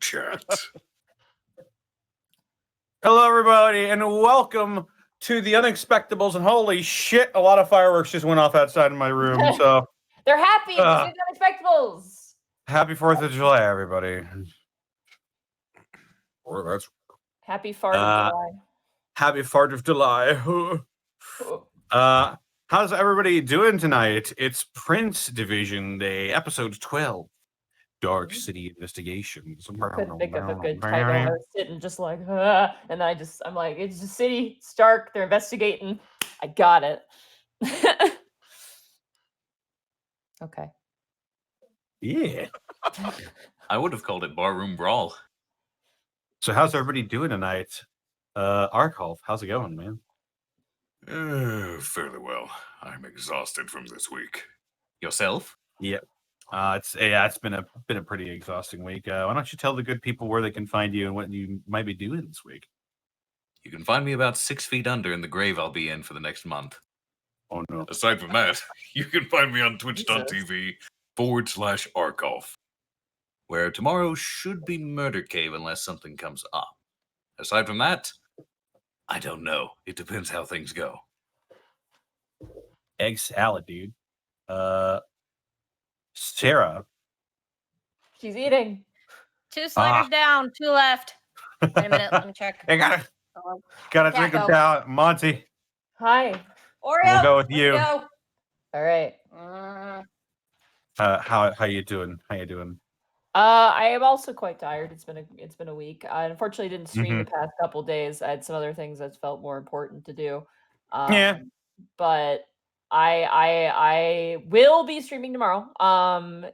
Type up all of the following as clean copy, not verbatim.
chat. Hello, everybody, and welcome to the Unexpectables. And holy shit, a lot of fireworks just went off outside of my room. So they're happy. It's Unexpectables. Happy 4th of July, everybody. Well, that's Happy Fart of July. Happy Fart of July. How's everybody doing tonight? It's Prince Division Day, episode 12. Dark City Investigations. Couldn't think of a good title. I was sitting just like, and I'm like, it's just City, it's dark, they're investigating. I got it. Okay. Yeah. I would have called it Barroom Brawl. So how's everybody doing tonight? Arkolf, how's it going, man? fairly well. I'm exhausted from this week. Yourself? Yep. It's been a pretty exhausting week. Why don't you tell the good people where they can find you and what you might be doing this week? You can find me about 6 feet under in the grave I'll be in for the next month. Oh no. Aside from that, you can find me on twitch.tv/Arkolf. Where tomorrow should be Murder Cave unless something comes up. Aside from that, I don't know. It depends how things go. Egg salad, dude. Sarah. She's eating. 2 sliders down, 2 left. Wait a minute, let me check. I gotta drink them down. Monty. Hi. Oreo. We'll go with you. All right. How you doing? I am also quite tired. It's been a week. I unfortunately didn't stream the past couple days. I had some other things that felt more important to do. But I will be streaming tomorrow.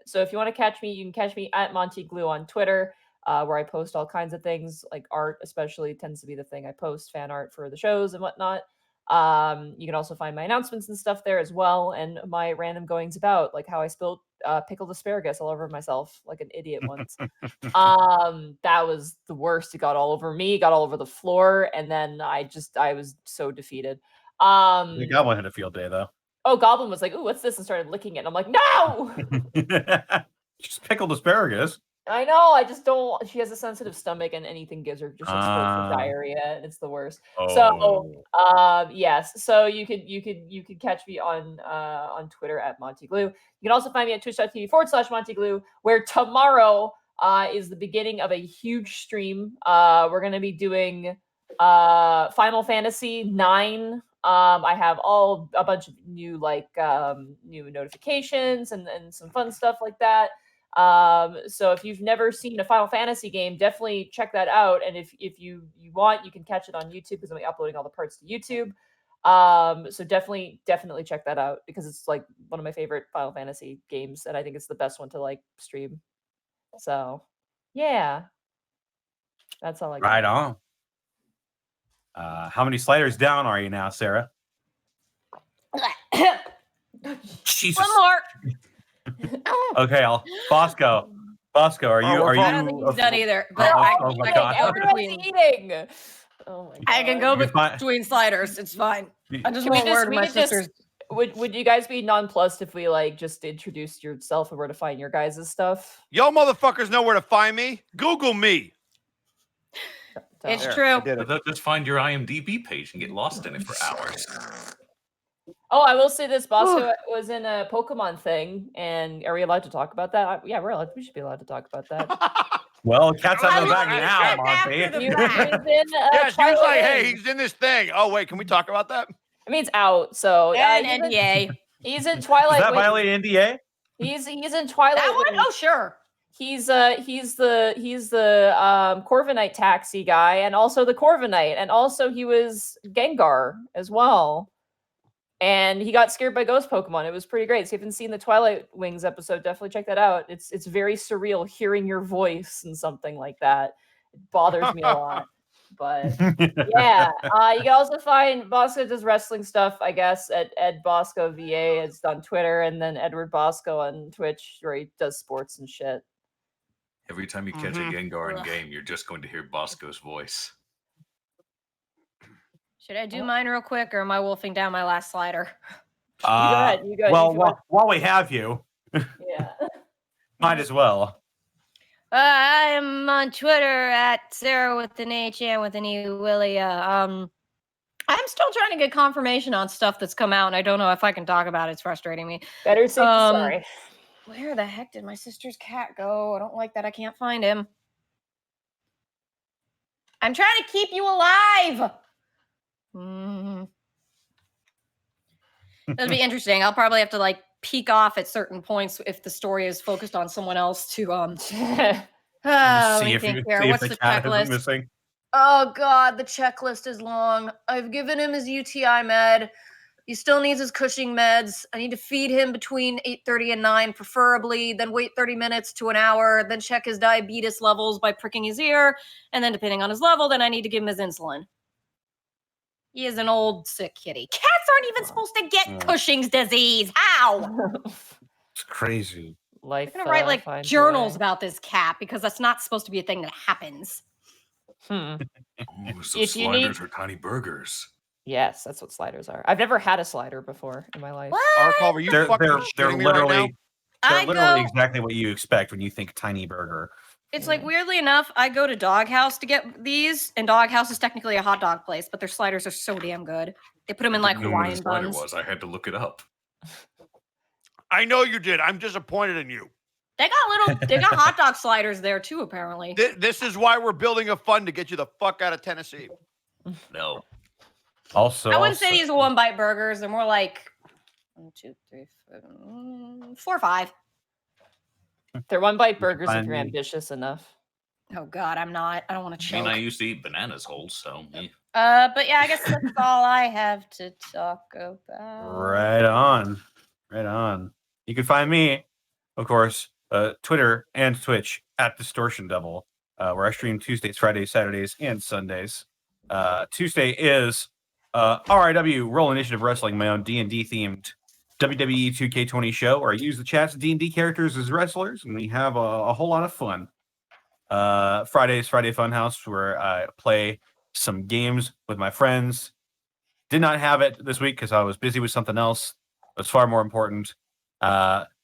So if you want to catch me, you can catch me at Monty Glue on Twitter, where I post all kinds of things, like art especially tends to be the thing I post, fan art for the shows and whatnot. You can also find my announcements and stuff there as well, and my random goings about, like how I spilled pickled asparagus all over myself like an idiot once. That was the worst. It got all over me, got all over the floor, and then I was so defeated. The Goblin had a field day though. Oh, Goblin was like, "Ooh, what's this?" and started licking it. And I'm like, "No!" Just pickled asparagus. I know. I just don't. She has a sensitive stomach, and anything gives her just explosive diarrhea, and it's the worst. So, yes. So you could catch me on Twitter at Monty Glue. You can also find me at twitch.tv/Monty Glue, where tomorrow is the beginning of a huge stream. We're gonna be doing Final Fantasy 9. I have a bunch of new new notifications and some fun stuff like that. So if you've never seen a Final Fantasy game, definitely check that out. And if you want, you can catch it on YouTube because I'm uploading all the parts to YouTube. So definitely check that out because it's like one of my favorite Final Fantasy games, and I think it's the best one to like stream. So yeah, that's all I got. Right on. How many sliders down are you now, Sarah? Jesus. One more. Okay, Bosco, are you? I don't think he's done either. But I can go between sliders. It's fine. I just won't word my sisters. Would you guys be nonplussed if we just introduced yourself and where to find your guys' stuff? Y'all motherfuckers know where to find me. Google me. It's true. Just find your IMDb page and get lost in it for hours. Oh, I will say this. Bosco was in a Pokemon thing, and are we allowed to talk about that? Yeah, we're allowed. We should be allowed to talk about that. Well, cat's out of the bag now, Monty. Yeah, she was like, "Hey, he's in this thing." Oh, wait, can we talk about that? I mean, it's out. So NDA. He's in Twilight. Does that violate NDA? He's in Twilight. That one? Oh, sure. He's the Corviknight taxi guy, and also the Corviknight, and also he was Gengar as well. And he got scared by ghost Pokemon. It was pretty great. So if you haven't seen the Twilight Wings episode, definitely check that out. It's very surreal hearing your voice and something like that. It bothers me a lot. But yeah, you can also find Bosco does wrestling stuff, I guess, at Ed Bosco VA. It's on Twitter, and then Edward Bosco on Twitch, where he does sports and shit. Every time you catch a Gengar in game, you're just going to hear Bosco's voice. Should I do mine real quick, or am I wolfing down my last slider? You go ahead. Well, while we have you, yeah, might as well. I am on Twitter at Sarah with an H and with an E Willia. I'm still trying to get confirmation on stuff that's come out, and I don't know if I can talk about it. It's frustrating me. Better safe than sorry. Where the heck did my sister's cat go? I don't like that I can't find him. I'm trying to keep you alive. It'll be interesting. I'll probably have to like peek off at certain points if the story is focused on someone else to let me think here. What's the checklist? Missing. Oh God, the checklist is long. I've given him his UTI med. He still needs his Cushing meds. I need to feed him between 8:30 and 9, preferably. Then wait 30 minutes to an hour. Then check his diabetes levels by pricking his ear. And then depending on his level, then I need to give him his insulin. He is an old, sick kitty. Cats aren't even supposed to get Cushing's disease. How? It's crazy. Life. I'm going to write like journals about this cat because that's not supposed to be a thing that happens. Ooh, so If you sliders are tiny burgers. Yes, that's what sliders are. I've never had a slider before in my life. Arcol, are you fucking shitting me right now? They're literally exactly what you expect when you think tiny burger. It's like, weirdly enough, I go to Doghouse to get these, and Doghouse is technically a hot dog place, but their sliders are so damn good. They put them in like I didn't know what a Hawaiian slider buns. was. I had to look it up. I know you did. I'm disappointed in you. They got hot dog sliders there too, apparently. This is why we're building a fund to get you the fuck out of Tennessee. No. Also, I wouldn't say these are one bite burgers. They're more like 1, 2, 3, 4, 5. They're one bite burgers if find you're me. ambitious enough. Oh God, I'm not. I don't want to I mean, choke. I used to eat bananas whole, so. But yeah, I guess that's all I have to talk about. Right on. Right on. You can find me, of course, Twitter and Twitch at Distortion Double, where I stream Tuesdays, Fridays, Saturdays, and Sundays. Tuesday is RIW Roll Initiative Wrestling, my own D&D themed WWE 2K20 show, where I use the chat's D&D characters as wrestlers, and we have a whole lot of fun. Fridays, Friday Funhouse, where I play some games with my friends. Did not have it this week because I was busy with something else. It's far more important.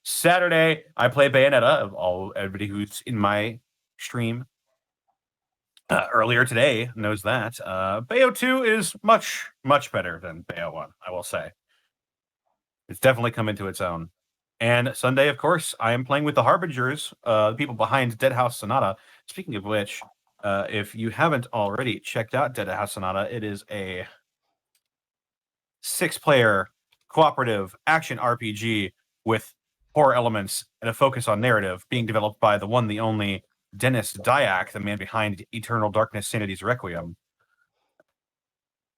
Saturday, I play Bayonetta. Everybody who's in my stream earlier today knows that. Bayo 2 is much, much better than Bayo 1, I will say. It's definitely come into its own. And Sunday, of course, I am playing with the Harbingers, the people behind Dead House Sonata. Speaking of which, if you haven't already checked out Dead House Sonata, it is a 6-player cooperative action RPG with horror elements and a focus on narrative, being developed by the one, the only Dennis Dyack, the man behind Eternal Darkness Sanity's Requiem.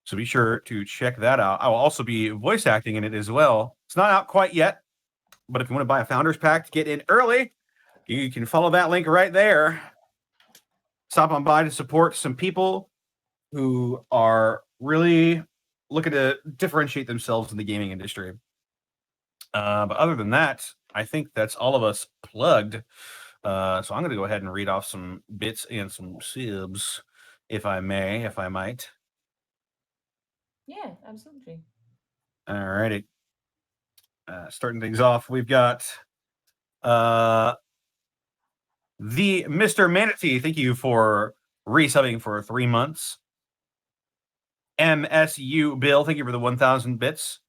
So be sure to check that out. I will also be voice acting in it as well. It's not out quite yet, but if you want to buy a Founders Pack to get in early, you can follow that link right there. Stop on by to support some people who are really looking to differentiate themselves in the gaming industry. But other than that, I think that's all of us plugged. So I'm going to go ahead and read off some bits and some subs, if I might. Yeah, absolutely. All righty. Starting things off, we've got the Mr. Manatee. Thank you for resubbing for 3 months. MSU Bill, thank you for the 1,000 bits.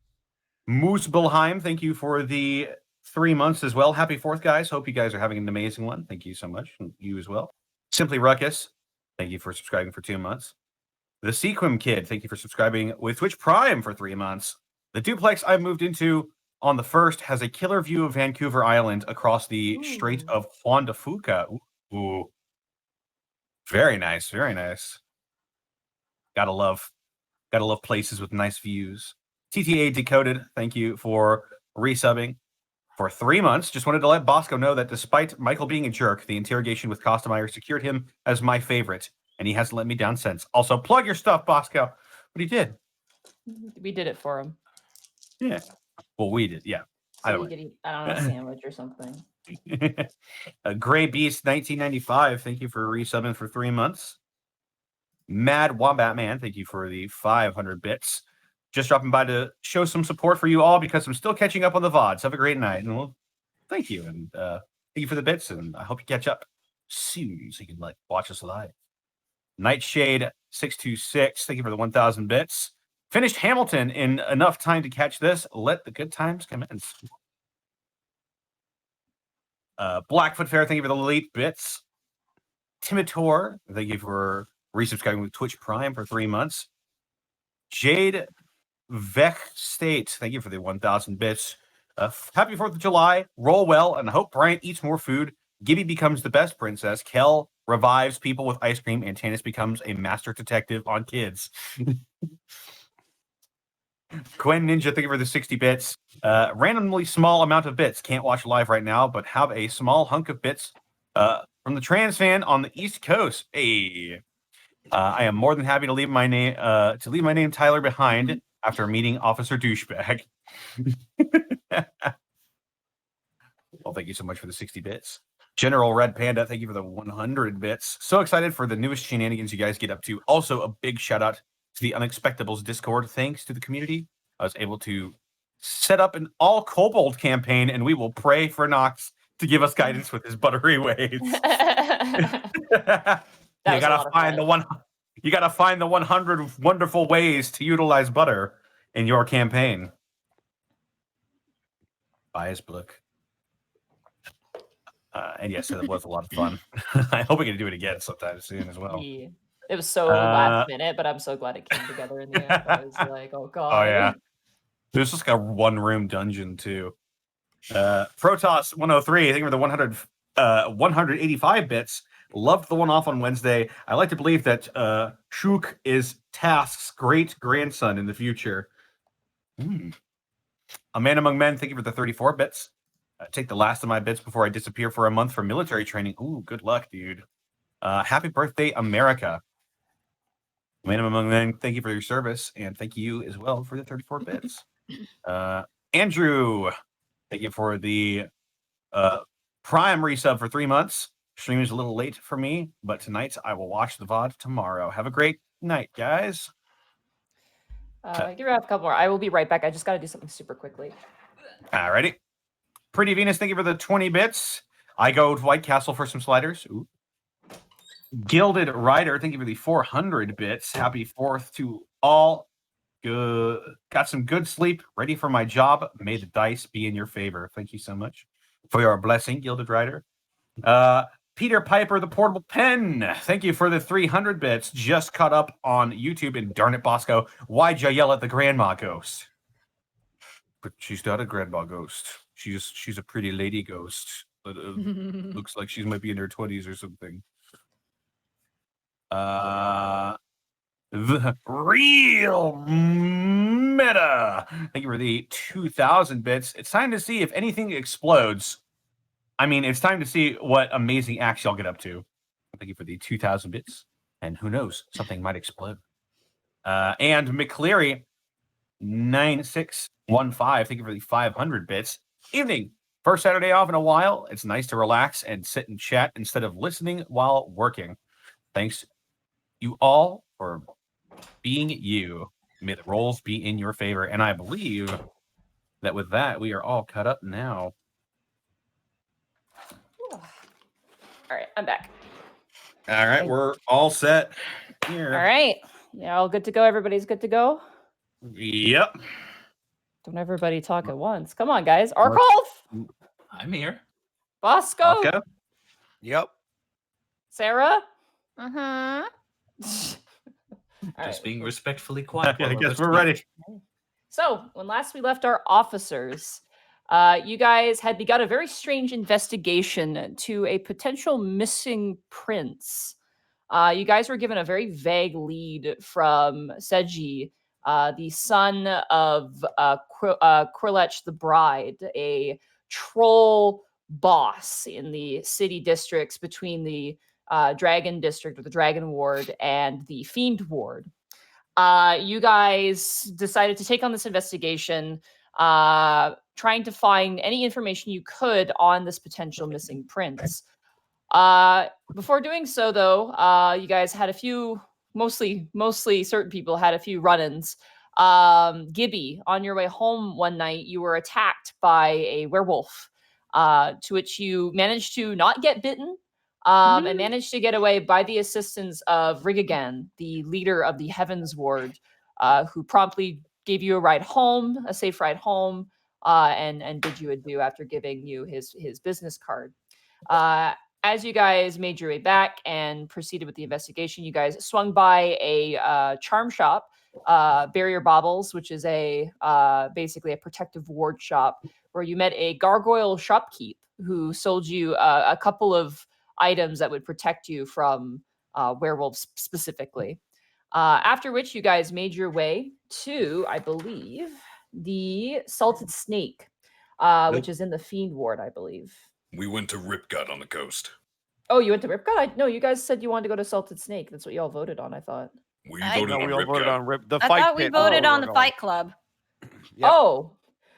Moose Bilheim, thank you for the 3 months as well. Happy 4th, guys. Hope you guys are having an amazing one. Thank you so much. And you as well. Simply Ruckus, thank you for subscribing for 2 months. The Sequim Kid, thank you for subscribing with Twitch Prime for 3 months. The duplex I moved into on the 1st has a killer view of Vancouver Island across the Strait of Juan de Fuca. Ooh. Very nice, very nice. Gotta love places with nice views. TTA Decoded, thank you for resubbing for 3 months. Just wanted to let Bosco know that despite Michael being a jerk, the interrogation with Costemeyer secured him as my favorite, and he hasn't let me down since. Also, plug your stuff, Bosco. But he did. We did it for him. Yeah. Well, we did, yeah. So we could eat, I don't know, a sandwich or something. Gray Beast 1995, thank you for resubbing for 3 months. Mad Wombat Man, thank you for the 500 bits. Just dropping by to show some support for you all because I'm still catching up on the VODs. Have a great night. And well, thank you. And thank you for the bits, and I hope you catch up soon, so you can like watch us live. Nightshade 626, thank you for the 1,000 bits. Finished Hamilton in enough time to catch this. Let the good times commence. Blackfoot Fair, thank you for the late bits. Timitor, thank you for resubscribing with Twitch Prime for 3 months. Jade Vech State, thank you for the 1,000 bits. Happy 4th of July. Roll well, and hope Bryant eats more food. Gibby becomes the best princess. Kel revives people with ice cream, and Tannis becomes a master detective on kids. Gwen Ninja, thank you for the 60 bits. Randomly small amount of bits. Can't watch live right now, but have a small hunk of bits from the trans fan on the East Coast. Hey, I am more than happy to leave my name Tyler behind after meeting Officer Douchebag. Well, thank you so much for the 60 bits. General Red Panda, thank you for the 100 bits. So excited for the newest shenanigans you guys get up to. Also, a big shout out to the Unexpectables Discord. Thanks to the community, I was able to set up an all kobold campaign, and we will pray for Nox to give us guidance with his buttery ways. You gotta find the one. You gotta find the 100 wonderful ways to utilize butter in your campaign. Buy his book. And yes, that was a lot of fun. I hope we can do it again sometime soon as well. Yeah. It was so last minute, but I'm so glad it came together in the end. I was like, oh god. Oh yeah. There's just like a one-room dungeon too. Protoss 103, I think we're the 185 bits. Loved the one off on Wednesday. I like to believe that Shuk is Task's great grandson in the future. A Man Among Men, thank you for the 34 bits. Take the last of my bits before I disappear for a month for military training. Ooh, good luck, dude. Happy birthday, America. Man Among Men, thank you for your service, and thank you as well for the 34 bits. Andrew, thank you for the Prime resub for 3 months. Stream is a little late for me, but tonight I will watch the VOD tomorrow. Have a great night, guys. Give it a couple more. I will be right back. I just got to do something super quickly. Alrighty. Pretty Venus, thank you for the 20 bits. I go to White Castle for some sliders. Ooh. Gilded Rider, thank you for the 400 bits. Happy 4th to all. Good. Got some good sleep. Ready for my job. May the dice be in your favor. Thank you so much for your blessing, Gilded Rider. Peter Piper, the Portable Pen. Thank you for the 300 bits. Just caught up on YouTube. And darn it, Bosco, why'd you yell at the grandma ghost? But she's not a grandma ghost. She's a pretty lady ghost. But looks like she might be in her 20s or something. The real meta. Thank you for the 2,000 bits. It's time to see if anything explodes. I mean, it's time to see what amazing acts y'all get up to. Thank you for the 2,000 bits. And who knows, something might explode. And McCleary 9615. Thank you for the 500 bits. Evening. First Saturday off in a while. It's nice to relax and sit and chat instead of listening while working. Thanks you all for being you. May the rolls be in your favor. And I believe that with that, we are all cut up now. All right, I'm back. All right, we're all set here. All right. Yeah, all good to go. Everybody's good to go. Yep. Don't everybody talk at once. Come on, guys. Arkolf, I'm here. Bosco, Okay. Yep. Sarah. Mm-hmm. Just being respectfully quiet. I while guess we're listening. ready. So, when last we left our officers, you guys had begun a very strange investigation to a potential missing prince. You guys were given a very vague lead from Seji, the son of Quirlech the Bride, a troll boss in the city districts between the Dragon District or the Dragon Ward and the Fiend Ward. You guys decided to take on this investigation, trying to find any information you could on this potential missing prince. Before doing so, though, you guys had a few, mostly certain people had a few run-ins. Gibby, on your way home one night, you were attacked by a werewolf, to which you managed to not get bitten, and managed to get away by the assistance of Rigagan, the leader of the Heavens Ward, who promptly gave you a ride home, a safe ride home, and bid you adieu after giving you his business card. As you guys made your way back and proceeded with the investigation, you guys swung by a charm shop, Barrier Baubles, which is basically a protective ward shop, where you met a gargoyle shopkeep who sold you a couple of items that would protect you from werewolves specifically. After which you guys made your way to, I believe, the Salted Snake, which is in the Fiend Ward, I believe. We went to Ripgut on the coast. Oh, you went to Ripgut? No, you guys said you wanted to go to Salted Snake. That's what you all voted on, I thought. We I- voted No, on we all voted Ripgut. on the I fight thought we pit. voted where on we're the going. Fight Club. Yep. Oh,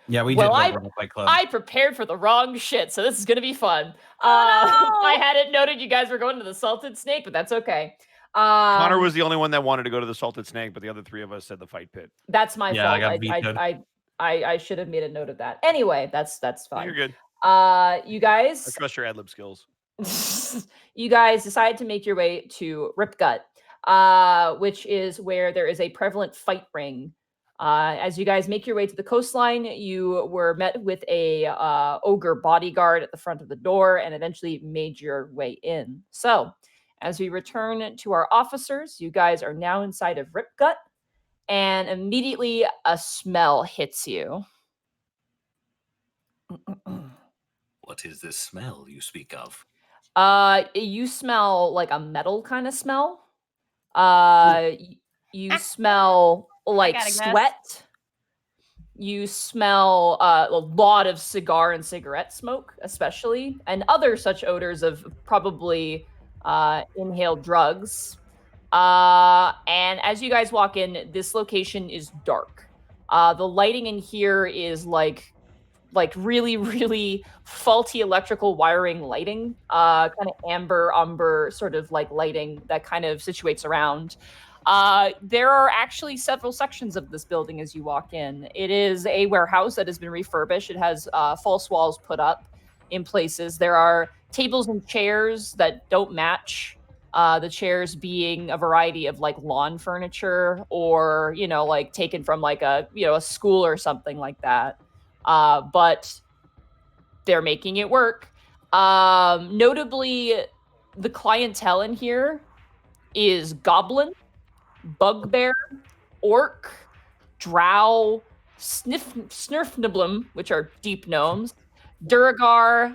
Yeah, we Well, did vote on the Fight Club. I prepared for the wrong shit, so this is going to be fun. Oh, no! I hadn't noted you guys were going to the Salted Snake, but that's okay. Connor was the only one that wanted to go to the Salted Snake, but the other three of us said the fight pit. That's my Yeah, I fault. got vetoed. I should have made a note of that. Anyway, that's No, fine. you're good. You I guys, trust your ad lib skills. you guys decided to make your way to Ripgut, which is where there is a prevalent fight ring. As you guys make your way to the coastline, you were met with a ogre bodyguard at the front of the door and eventually made your way in. So, as we return to our officers, you guys are now inside of Ripgut, and immediately a smell hits you. What is this smell you speak of? You smell like a metal kind of smell. You smell like gotta guess. sweat. You smell a lot of cigar and cigarette smoke, especially, and other such odors of probably inhaled drugs. And as you guys walk in, this location is dark. The lighting in here is like really, really faulty electrical wiring lighting, kind of amber, umber sort of like lighting that kind of situates around. There are actually several sections of this building as you walk in. It is a warehouse that has been refurbished. It has false walls put up in places. There are tables and chairs that don't match. The chairs being a variety of like lawn furniture or, like taken from like a school or something like that. But they're making it work. Notably, the clientele in here is goblin, bugbear, orc, drow, snurfniblum, which are deep gnomes, Duragar,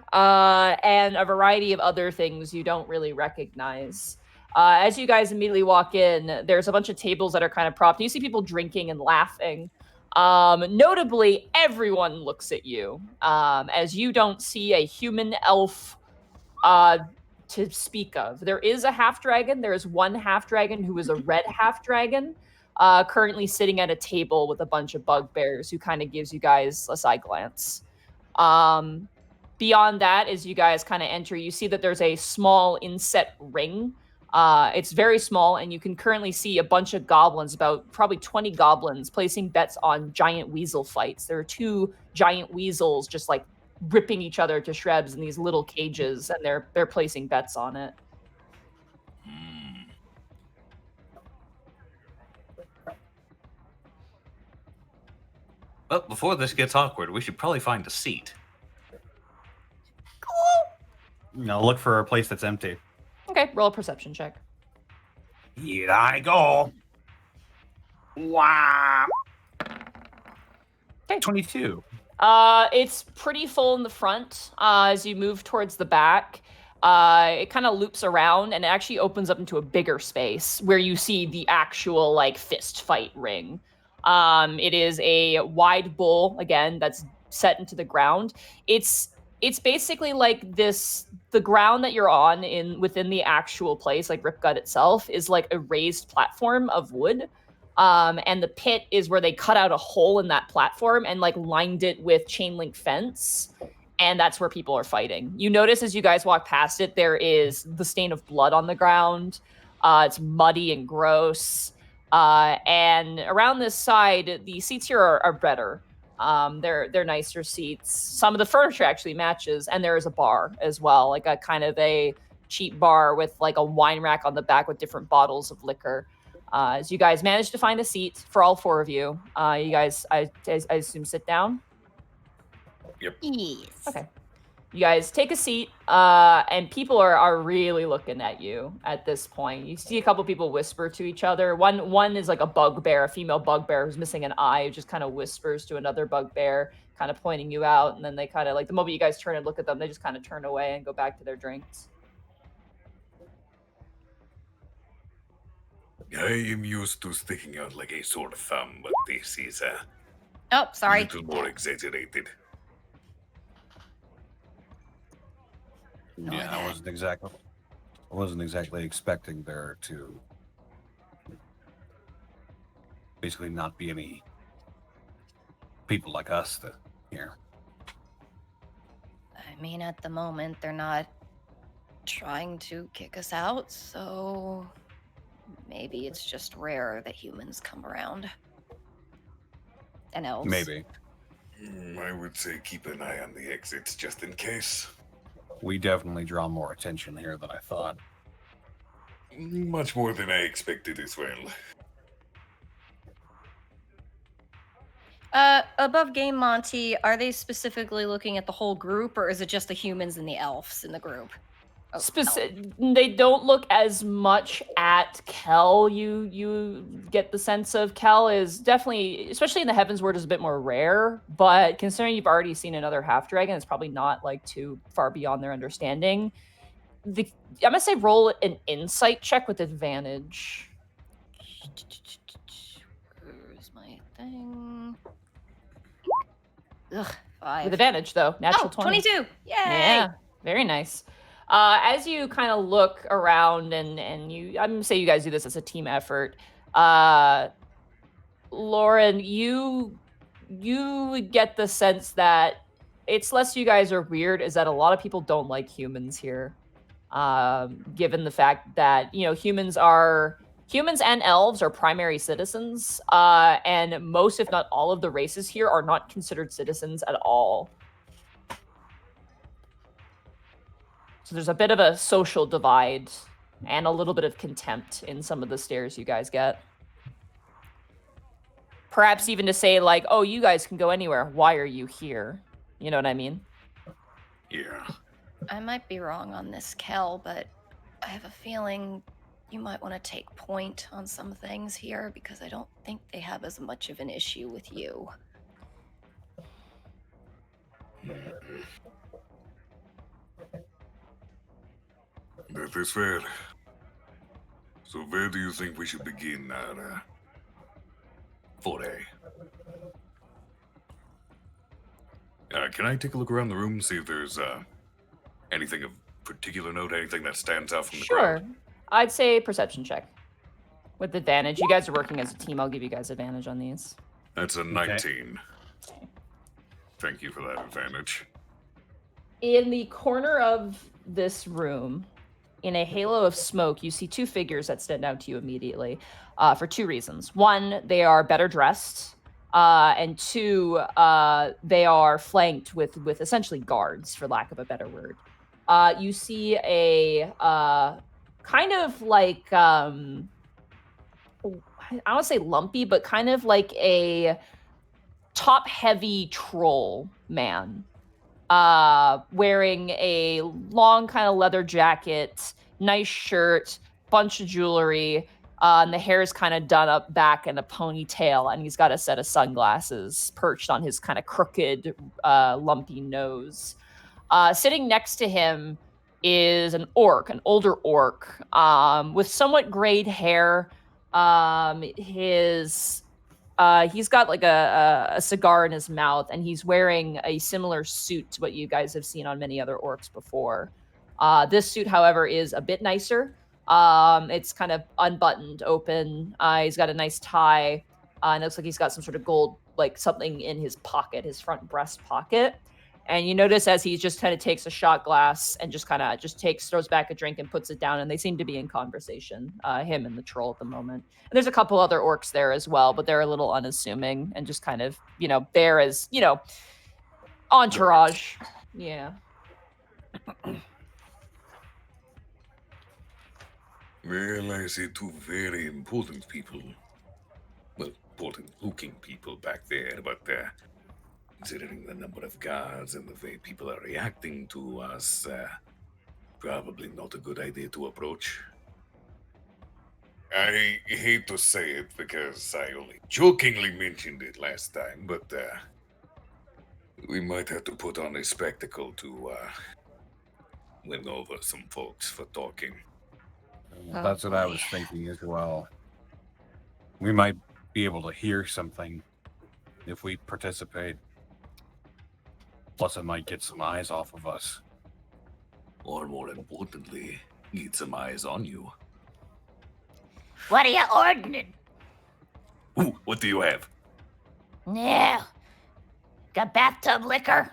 and a variety of other things you don't really recognize. As you guys immediately walk in, there's a bunch of tables that are kind of propped. You see people drinking and laughing. Notably, everyone looks at you, as you don't see a human elf to speak of. There is a half dragon. There is one half dragon who is a red half dragon, currently sitting at a table with a bunch of bugbears who kind of gives you guys a side glance. Beyond that, as you guys kind of enter, you see that there's a small inset ring. It's very small, and you can currently see a bunch of goblins, about probably 20 goblins, placing bets on giant weasel fights. There are 2 giant weasels just like ripping each other to shreds in these little cages, and they're placing bets on it. Well, before this gets awkward, we should probably find a seat. Look for a place that's empty. Okay, roll a perception check. Here I go. Wow. Okay. 22. It's pretty full in the front. As you move towards the back, it kind of loops around and it actually opens up into a bigger space where you see the actual like fist fight ring. It is a wide bowl again that's set into the ground. It's basically like this. The ground that you're on within the actual place, like Ripgut itself, is like a raised platform of wood. And the pit is where they cut out a hole in that platform and like lined it with chain link fence. And that's where people are fighting. You notice as you guys walk past it, there is the stain of blood on the ground. It's muddy and gross. And around this side, the seats here are better. They're nicer seats. Some of the furniture actually matches, and there is a bar as well, like a kind of a cheap bar with like a wine rack on the back with different bottles of liquor. As you guys manage to find a seat for all 4 of you, you guys, I assume, sit down. Yes. Okay. You guys take a seat, and people are really looking at you at this point. You see a couple people whisper to each other. One is like a bugbear, a female bugbear who's missing an eye, who just kind of whispers to another bugbear, kind of pointing you out. And then they kind of, like, the moment you guys turn and look at them, they just kind of turn away and go back to their drinks. I am used to sticking out like a sore thumb, but this is Oh, a sorry. little more exaggerated. Ignore Yeah, I that. wasn't exactly expecting there to basically not be any people like us here. I mean, at the moment, they're not trying to kick us out, so maybe it's just rare that humans come around. And elves. Maybe. I would say keep an eye on the exits just in case. We definitely draw more attention here than I thought. Much more than I expected as well. Above Game Monty, are they specifically looking at the whole group, or is it just the humans and the elves in the group? Oh, They don't look as much at Kel. You get the sense of Kel is definitely, especially in the Heavensward, is a bit more rare. But considering you've already seen another half dragon, it's probably not like too far beyond their understanding. I'm gonna say roll an insight check with advantage. Where's my thing? Ugh, 5. With advantage, though. Natural 20. 22! Yay! Yeah, very nice. As you kind of look around and I'm gonna say you guys do this as a team effort. Lauren, you get the sense that it's less you guys are weird, is that a lot of people don't like humans here. Given the fact that, humans and elves are primary citizens, and most, if not all, of the races here are not considered citizens at all. So there's a bit of a social divide and a little bit of contempt in some of the stares you guys get. Perhaps even to say, like, oh, you guys can go anywhere. Why are you here? You know what I mean? Yeah. I might be wrong on this, Kel, but I have a feeling you might want to take point on some things here, because I don't think they have as much of an issue with you. That is fair. So where do you think we should begin our foray? Can I take a look around the room, see if there's anything of particular note, anything that stands out from the crowd? Sure. I'd say perception check. With advantage. You guys are working as a team. I'll give you guys advantage on these. That's a 19. Thank you for that advantage. In the corner of this room, in a halo of smoke, you see 2 figures that stand out to you immediately for 2 reasons. 1, they are better dressed, and 2, they are flanked with essentially guards, for lack of a better word. You see a kind of like, I don't want to say lumpy, but kind of like a top-heavy troll man. Wearing a long kind of leather jacket, nice shirt, bunch of jewelry, and the hair is kind of done up back in a ponytail, and he's got a set of sunglasses perched on his kind of crooked, lumpy nose. Sitting next to him is an older orc, with somewhat grayed hair. He's got like a cigar in his mouth, and he's wearing a similar suit to what you guys have seen on many other orcs before. This suit, however, is a bit nicer. It's kind of unbuttoned, open. He's got a nice tie, and it looks like he's got some sort of gold, like something in his pocket, his front breast pocket. And you notice as he just kind of takes a shot glass and just kind of throws back a drink and puts it down, and they seem to be in conversation, him and the troll at the moment. And there's a couple other orcs there as well, but they're a little unassuming and just kind of, there as, entourage. Yeah. Well, I see two very important people. Well, important-looking people back there, but considering the number of guards and the way people are reacting to us, probably not a good idea to approach. I hate to say it because I only jokingly mentioned it last time, but we might have to put on a spectacle to win over some folks for talking. That's what I was thinking as well. We might be able to hear something if we participate. Plus, it might get some eyes off of us. Or more importantly, get some eyes on you. What are you ordering? Ooh, what do you have? Yeah. Got bathtub liquor.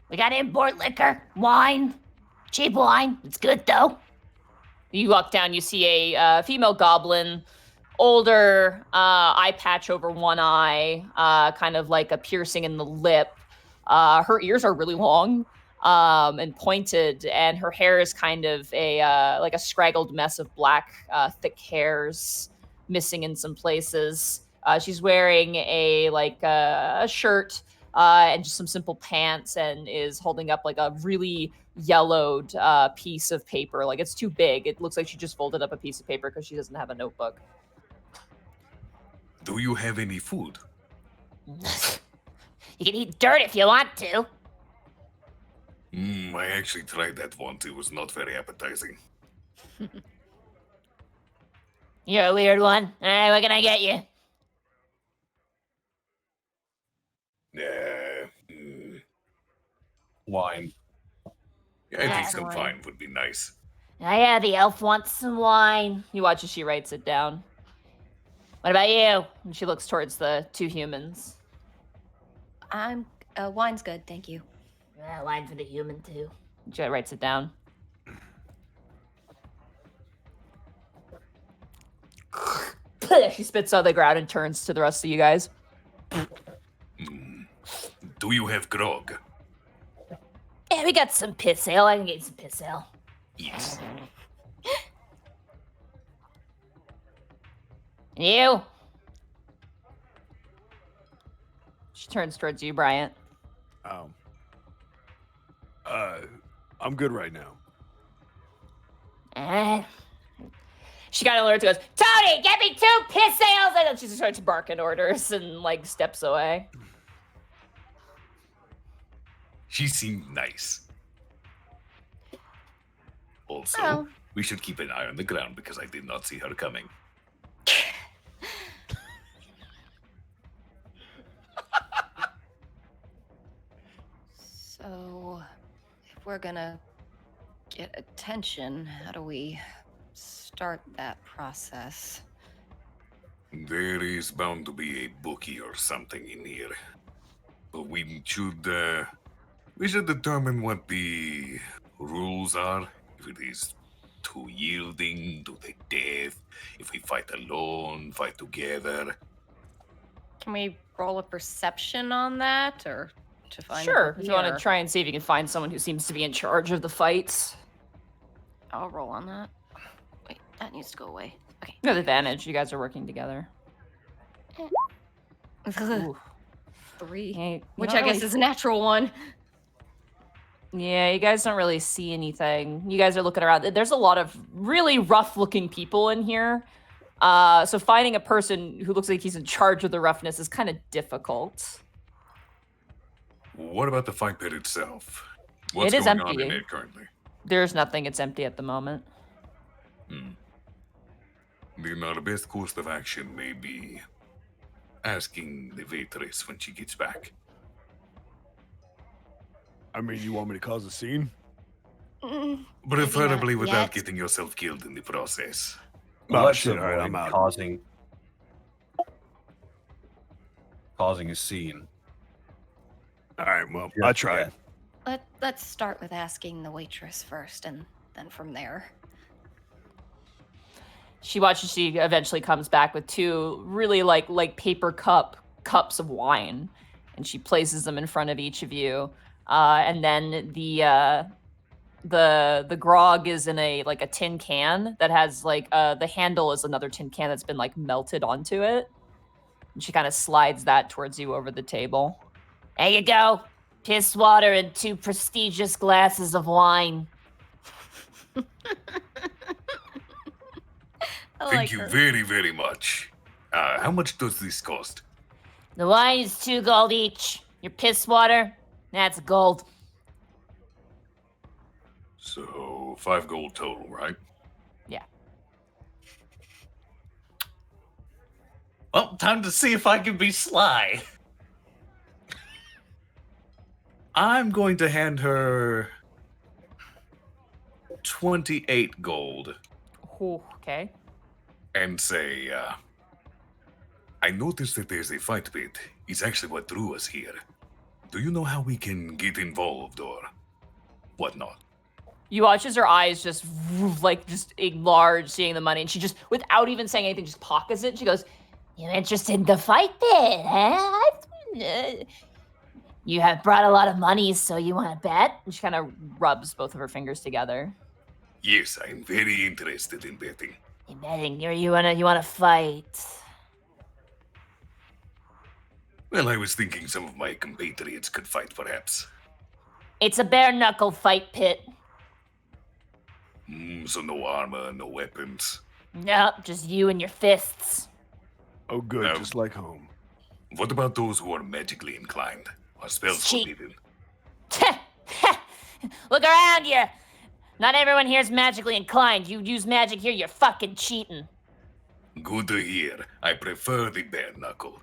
We got import liquor, wine, cheap wine. It's good though. You walk down, you see a female goblin, older, eye patch over one eye, kind of like a piercing in the lip. Her ears are really long and pointed, and her hair is kind of like a scraggled mess of black, thick hairs, missing in some places. She's wearing a shirt and just some simple pants, and is holding up like a really yellowed piece of paper. Like, it's too big. It looks like she just folded up a piece of paper because she doesn't have a notebook. Do you have any food? You can eat dirt if you want to. I actually tried that once. It was not very appetizing. You're a weird one. All right, what can I get you? Wine. Yeah, I think Ah, some wine. wine would be nice. Yeah, the elf wants some wine. You watch as she writes it down. What about you? And she looks towards the two humans. I'm wine's good, thank you. Wine for the human too. She writes it down. She spits on the ground and turns to the rest of you guys. Do you have grog? Yeah, we got some piss ale. I can get you some piss ale. Yes. You? She turns towards you, Bryant. I'm good right now. She kind of alerts and goes, Tony, get me 2 piss ales! And then she just starts barking orders and, like, steps away. She seemed nice. Also, Oh. we should keep an eye on the ground because I did not see her coming. So, if we're gonna get attention, how do we start that process? There is bound to be a bookie or something in here. But we should determine what the rules are. If it is too yielding to the death, if we fight alone, fight together. Can we roll a perception on that, or to find? Sure, if you want here? to try and see if you can find someone who seems to be in charge of the fights. I'll roll on that. Wait, that needs to go away. Okay. You have advantage. You guys are working together. Ooh. 3, Yeah, you which don't I guess really- is a natural one. Yeah, you guys don't really see anything. You guys are looking around. There's a lot of really rough-looking people in here. So finding a person who looks like he's in charge of the roughness is kind of difficult. What about the fight pit itself? What's It is going on empty. in it currently? There's nothing. It's empty at the moment. Then our best course of action may be asking the waitress when she gets back. I mean, you want me to cause a scene? Preferably not without yet. getting yourself killed in the process. Oh, Let's shit, all right, avoid I'm out. causing a scene. All right, well, Yeah, I tried. Let's start with asking the waitress first, and then from there. She watches. She eventually comes back with 2 really like paper cups of wine, and she places them in front of each of you. And then the the grog is in a tin can that has the handle is another tin can that's been melted onto it. And she kind of slides that towards you over the table. There you go. Piss water and 2 prestigious glasses of wine. Thank you very, very much. How much does this cost? The wine is 2 gold each. Your piss water, that's gold. So 5 gold total, right? Yeah. Well, time to see if I can be sly. I'm going to hand her 28 gold Ooh, okay. and say, I noticed that there's a fight pit. It's actually what drew us here. Do you know how we can get involved or whatnot? You watch as her eyes just enlarge, seeing the money, and she just, without even saying anything, just pockets it. She goes, You interested in the fight pit, huh? You have brought a lot of money, so you want to bet? and she kind of rubs both of her fingers together. Yes, I'm very interested in betting. You betting, or you wanna fight? Well, I was thinking some of my compatriots could fight, perhaps. It's a bare knuckle fight pit. So no armor, no weapons. Nope, just you and your fists. Oh, good, Um, just like home. What about those who are magically inclined? Are spells Cheat. forbidden? Look around you. Not everyone here is magically inclined. You use magic here, you're fucking cheating. Good to hear. I prefer the bare knuckle.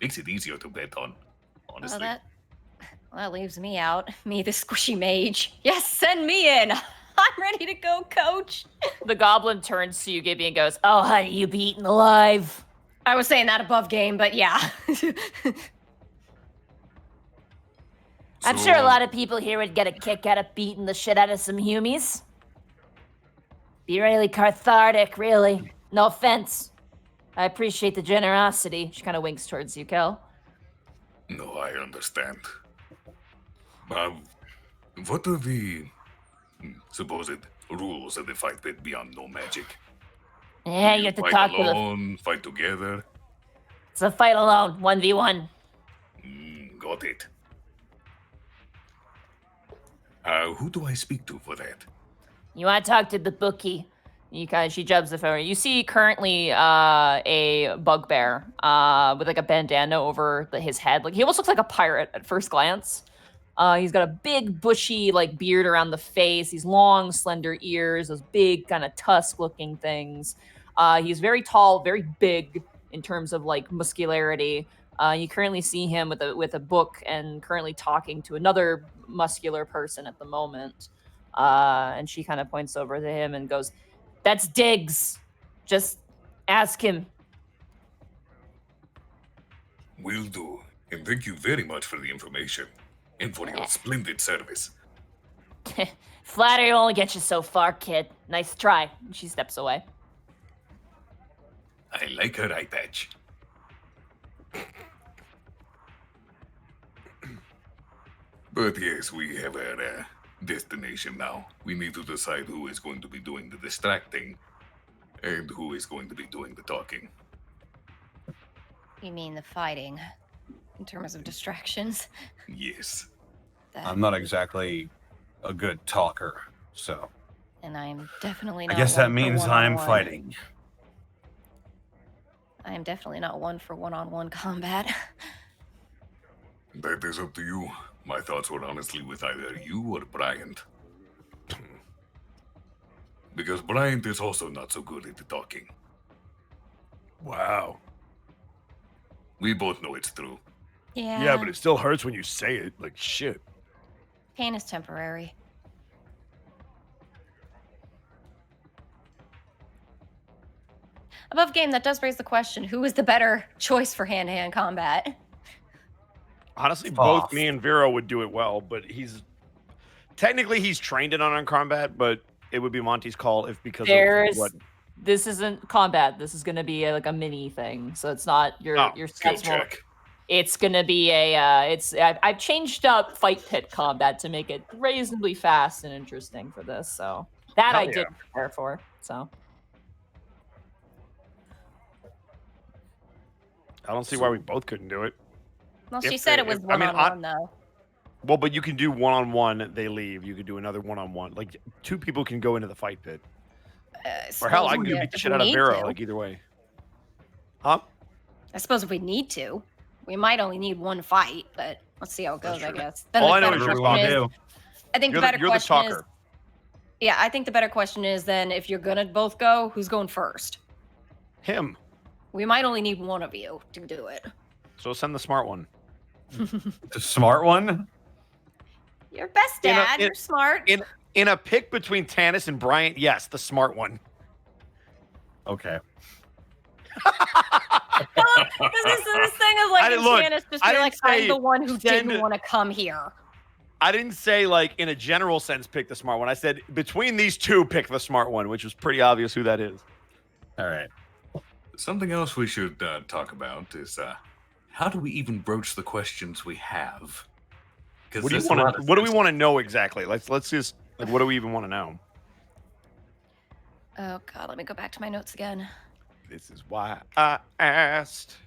Makes it easier to bet on, honestly. That leaves me out. Me, the squishy mage. Yes, send me in. I'm ready to go, coach. The goblin turns to you, Gibby, and goes, Oh, honey, you be eaten alive. I was saying that above game, but yeah. I'm sure a lot of people here would get a kick out of beating the shit out of some humies. Be really cathartic, really. No offense. I appreciate the generosity. She kind of winks towards you, Kel. No, I understand. What are the supposed rules of the fight pit beyond no magic? Yeah, Do you have to fight talk to the... alone, fight together? It's a fight alone, 1v1. Got it. Who do I speak to for that? You want to talk to the bookie. She jubs the phone. You see currently a bugbear with a bandana over his head. He almost looks like a pirate at first glance. He's got a big bushy beard around the face, these long slender ears, those big kind of tusk looking things. He's very tall, very big in terms of muscularity. You currently see him with a book and currently talking to another muscular person at the moment. And she kind of points over to him and goes, "That's Diggs. Just ask him." Will do. And thank you very much for the information. And for your splendid service. Flattery only gets you so far, kid. Nice try. She steps away. I like her eye patch. But yes, we have our destination now. We need to decide who is going to be doing the distracting and who is going to be doing the talking. You mean the fighting, in terms of distractions? Yes. I'm not exactly a good talker, so And I'm definitely I not. guess that one for means I'm one-on-one. fighting. I am definitely not one for one-on-one combat. That is up to you. My thoughts were honestly with either you or Bryant. Because Bryant is also not so good at the talking. Wow. We both know it's true. Yeah, but it still hurts when you say it. Like, shit. Pain is temporary. Above game, that does raise the question, who is the better choice for hand-to-hand combat? Honestly, Off. both me and Vero would do it well, but he's trained in unarmed combat, but it would be Monty's call if because There's of what. This isn't combat. This is going to be a mini thing. So it's not your Skill stats won't. check. it's gonna be I've changed up fight pit combat to make it reasonably fast and interesting for this. So that Hell I yeah. did prepare for. So I don't see why we both couldn't do it. Well, If she said they- it was if- I mean, one-on-one, though. Well, but you can do one-on-one, they leave. You could do another one-on-one. Like, 2 people can go into the fight pit. Or hell, I can go beat the shit out of Vero, like, either way. Huh? I suppose if we need to. We might only need one fight, but let's see how it goes, I guess. All the I know better is Whatever we question want to do. I think You're the better the question is... talker. Yeah, I think the better question is then, if you're gonna both go, who's going first? Him. We might only need one of you to do it. So send the smart one. The smart one. You're best, In a- Dad. in- You're smart. In a pick between Tannis and Bryant, yes, the smart one. Okay. This thing of like, didn't- look, Janice just I be didn't like, I'm say the one who send- didn't want to come here. I didn't say, like, in a general sense, pick the smart one. I said, between these 2, pick the smart one, which was pretty obvious who that is. All right. Something else we should talk about is how do we even broach the questions we have? What do we want to know exactly? Let's just, like, what do we even want to know? Oh, God, let me go back to my notes again. This is why I asked.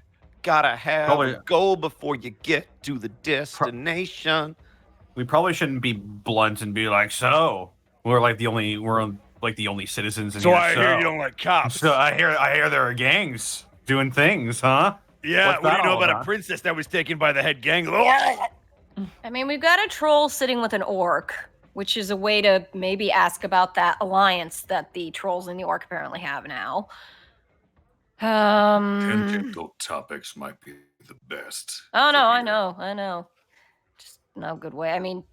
Gotta have Probably- a goal before you get to the destination. We probably shouldn't be blunt and be like, so we're like the only citizens in So here. I hear you don't like cops. So I hear there are gangs doing things, huh? Yeah, What's what do that you know all about about? a princess that was taken by the head gang? I mean, we've got a troll sitting with an orc, which is a way to maybe ask about that alliance that the trolls in the orc apparently have now. Tangential topics might be the best. Oh no, for I here. know. Just no good way. I mean,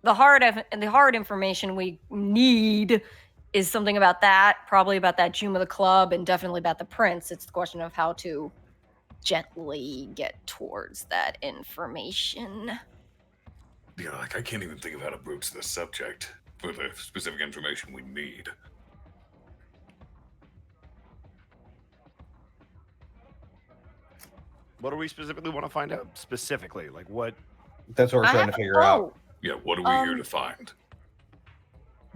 the hard information we need is something about that, probably about that Juma the club, and definitely about the prince. It's the question of how to gently get towards that information. Yeah, like I can't even think of how to broach this subject for the specific information we need. What do we specifically want to find out? Specifically, like what? That's what we're trying to figure out. Yeah, what are we here to find?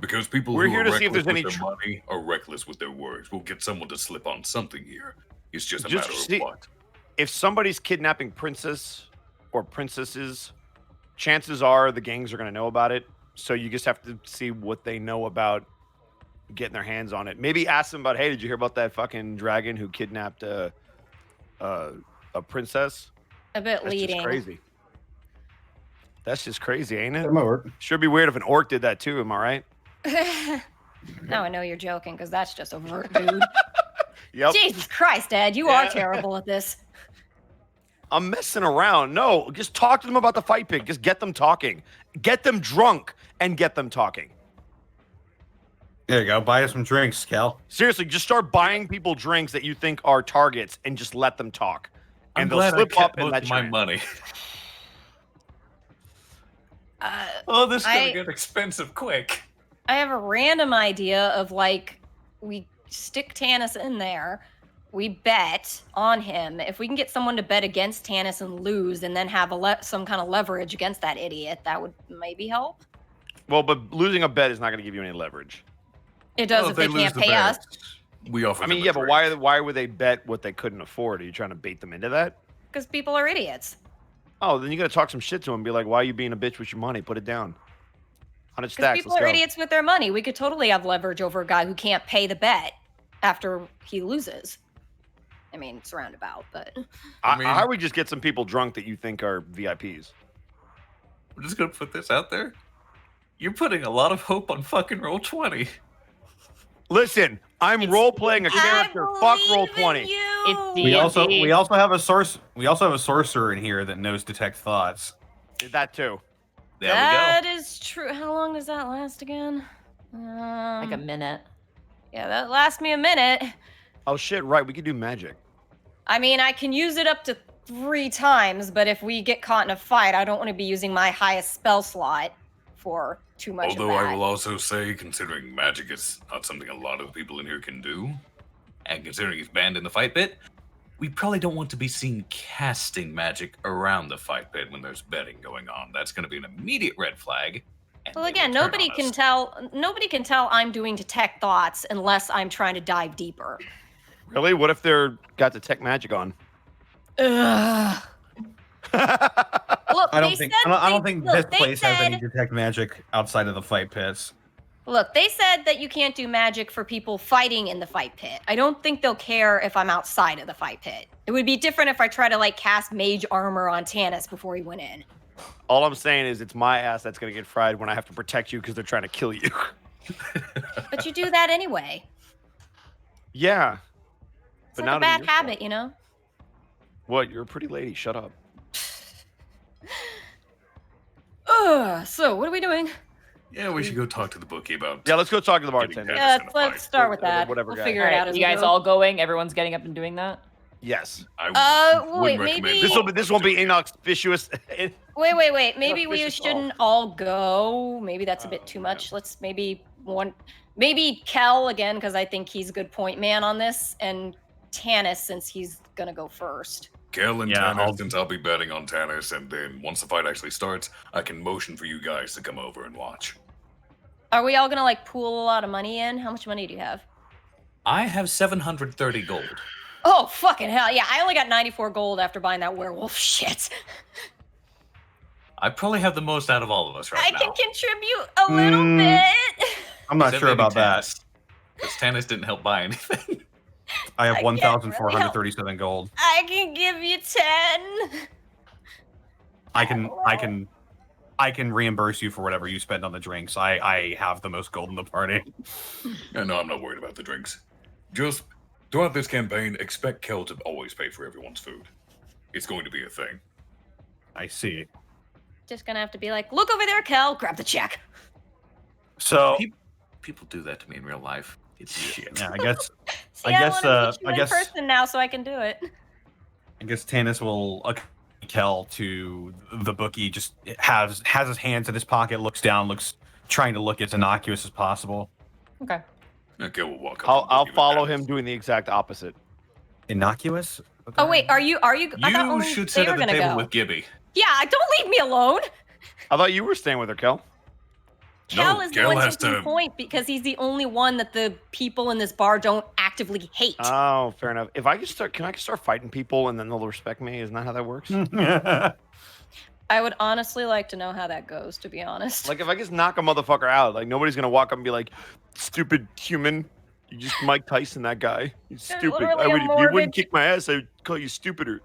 Because people We're who here are to see if reckless there's any with their money are reckless with their words. We'll get someone to slip on something here. It's just a Just matter see- of what. If somebody's kidnapping princess or princesses, chances are the gangs are going to know about it. So you just have to see what they know about getting their hands on it. Maybe ask them about, hey, did you hear about that fucking dragon who kidnapped a princess? A bit That's leading. just crazy. That's just crazy, ain't it? That might work. Sure be weird if an orc did that too. Am I right? Now I know you're joking because that's just overt, dude. Yep. Jesus Christ, Dad, you are Yeah. terrible at this. I'm messing around. No, just talk to them about the fight pig. Just get them talking. Get them drunk and get them talking. There you go. Buy us some drinks, Cal. Seriously, just start buying people drinks that you think are targets and just let them talk. I'm And they'll glad slip I up kept and most let of you my in. money. Uh, Oh, this is gonna I- get expensive quick. I have a random idea of like, we stick Tannis in there, we bet on him. If we can get someone to bet against Tannis and lose, and then have some kind of leverage against that idiot, that would maybe help. Well, but losing a bet is not going to give you any leverage. It does Well, if they lose can't the pay bet, us. We offer I mean, them a yeah, but drink. why would they bet what they couldn't afford? Are you trying to bait them into that? Because people are idiots. Oh, then you got to talk some shit to them. Be like, why are you being a bitch with your money? Put it down. 100 Because stacks. people Let's are go. idiots with their money. We could totally have leverage over a guy who can't pay the bet after he loses. I mean, it's roundabout, but I mean- How would we just get some people drunk that you think are VIPs? We're just gonna put this out there. You're putting a lot of hope on fucking roll 20. Listen, I'm role playing a character. Fuck roll 20. It's We also D&D. have a source. We also have a sorcerer in here that knows detect thoughts. Did that too. There we that is true. How long does that last again? like a minute. Yeah, that lasts me a minute. Oh shit! Right, we could do magic. I mean, I can use it up to 3 times, but if we get caught in a fight, I don't want to be using my highest spell slot for too much Although of that. I will also say, considering magic is not something a lot of people in here can do, and considering he's banned in the fight pit, we probably don't want to be seen casting magic around the fight pit when there's betting going on. That's going to be an immediate red flag. And Well, they again, will turn nobody on can us. tell. Nobody can tell I'm doing detect thoughts unless I'm trying to dive deeper. Really? What if they're got detect magic on? Ugh. Look, I don't they think. said I don't they- think look, this they place has any said- detect magic outside of the fight pits. Look, they said that you can't do magic for people fighting in the fight pit. I don't think they'll care if I'm outside of the fight pit. It would be different if I try to like cast mage armor on Tanis before he went in. All I'm saying is it's my ass that's gonna get fried when I have to protect you because they're trying to kill you. But you do that anyway. Yeah. It's like a bad habit, you know? What? You're a pretty lady. Shut up. Ugh, so what are we doing? Yeah, we should go talk to the bookie about. Yeah, let's go talk to the Getting bartender. Tanis Yeah, in a let's fight. start with Or that. whatever We'll guy. figure All it right, out as you we guys go. all going? Everyone's getting up and doing that? Yes. I wait, would recommend maybe- This will be inauspicious. Wait. Maybe we Vicious shouldn't all go. Maybe that's a bit too much. Let's maybe Kel again, because I think he's a good point man on this, and Tanis since he's gonna go first. Kel and Yeah, Tanis, since I'll be betting on Tanis, and then once the fight actually starts, I can motion for you guys to come over and watch. Are we all gonna like pool a lot of money in? How much money do you have? I have 730 gold. Oh fucking hell! Yeah, I only got 94 gold after buying that werewolf shit. I probably have the most out of all of us right I now. can contribute a little bit. I'm not Except sure maybe about that. Tanis, because Tanis didn't help buy anything. I have I can't really 1,437 gold. I can give you 10. I can reimburse you for whatever you spend on the drinks. I have the most gold in the party. Yeah, no, I'm not worried about the drinks. Just throughout this campaign, expect Kel to always pay for everyone's food. It's going to be a thing. I see. Just gonna have to be like, look over there, Kel. Grab the check. So People do that to me in real life. It's shit. yeah, I guess See, I guess, wanna meet you I in guess- person now, so I can do it. Tanis will Kel to the bookie. Just has his hands in his pocket, looks down, trying to look as innocuous as possible. Okay. Kel will walk up. I'll and give follow Tanis. him doing the exact opposite. Innocuous? Oh wait, are you? I thought You only should they sit were at the gonna table go. with Gibby. Yeah, don't leave me alone. I thought you were staying with her, Kel. Kel is the Kel one has taking to- point because he's the only one that the people in this bar don't actively hate. Oh, fair enough. If I can I start fighting people and then they'll respect me? Isn't that how that works? I would honestly like to know how that goes, to be honest. Like if I just knock a motherfucker out, like nobody's gonna walk up and be like, "Stupid human, you just Mike Tyson that guy. You stupid. literally I a would, if you morbid- wouldn't kick my ass, I'd call you stupider."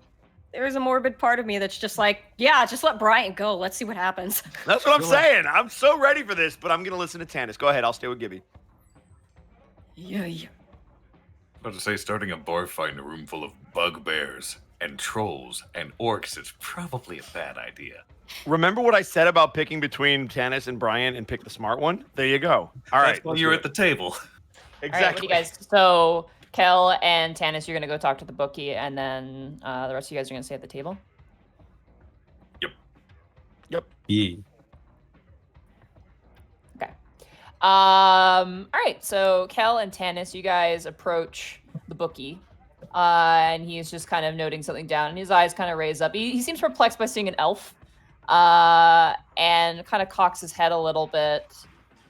There's a morbid part of me that's just like, yeah, just let Bryant go. Let's see what happens. That's what I'm saying. I'm so ready for this, but I'm gonna listen to Tanis. Go ahead. I'll stay with Gibby. Yeah. About to say, starting a bar fight in a room full of bugbears And trolls and orcs is probably a bad idea. Remember what I said about picking between Tanis and Brian and pick the smart one? There you go. All right. That's why you're at the table. Exactly. All right, what do you guys? So Kel and Tanis, you're gonna go talk to the bookie, and then the rest of you guys are gonna stay at the table. Yeah. Okay. All right. So Kel and Tanis, you guys approach the bookie, and he's just kind of noting something down, and his eyes kind of raise up. He seems perplexed by seeing an elf, and kind of cocks his head a little bit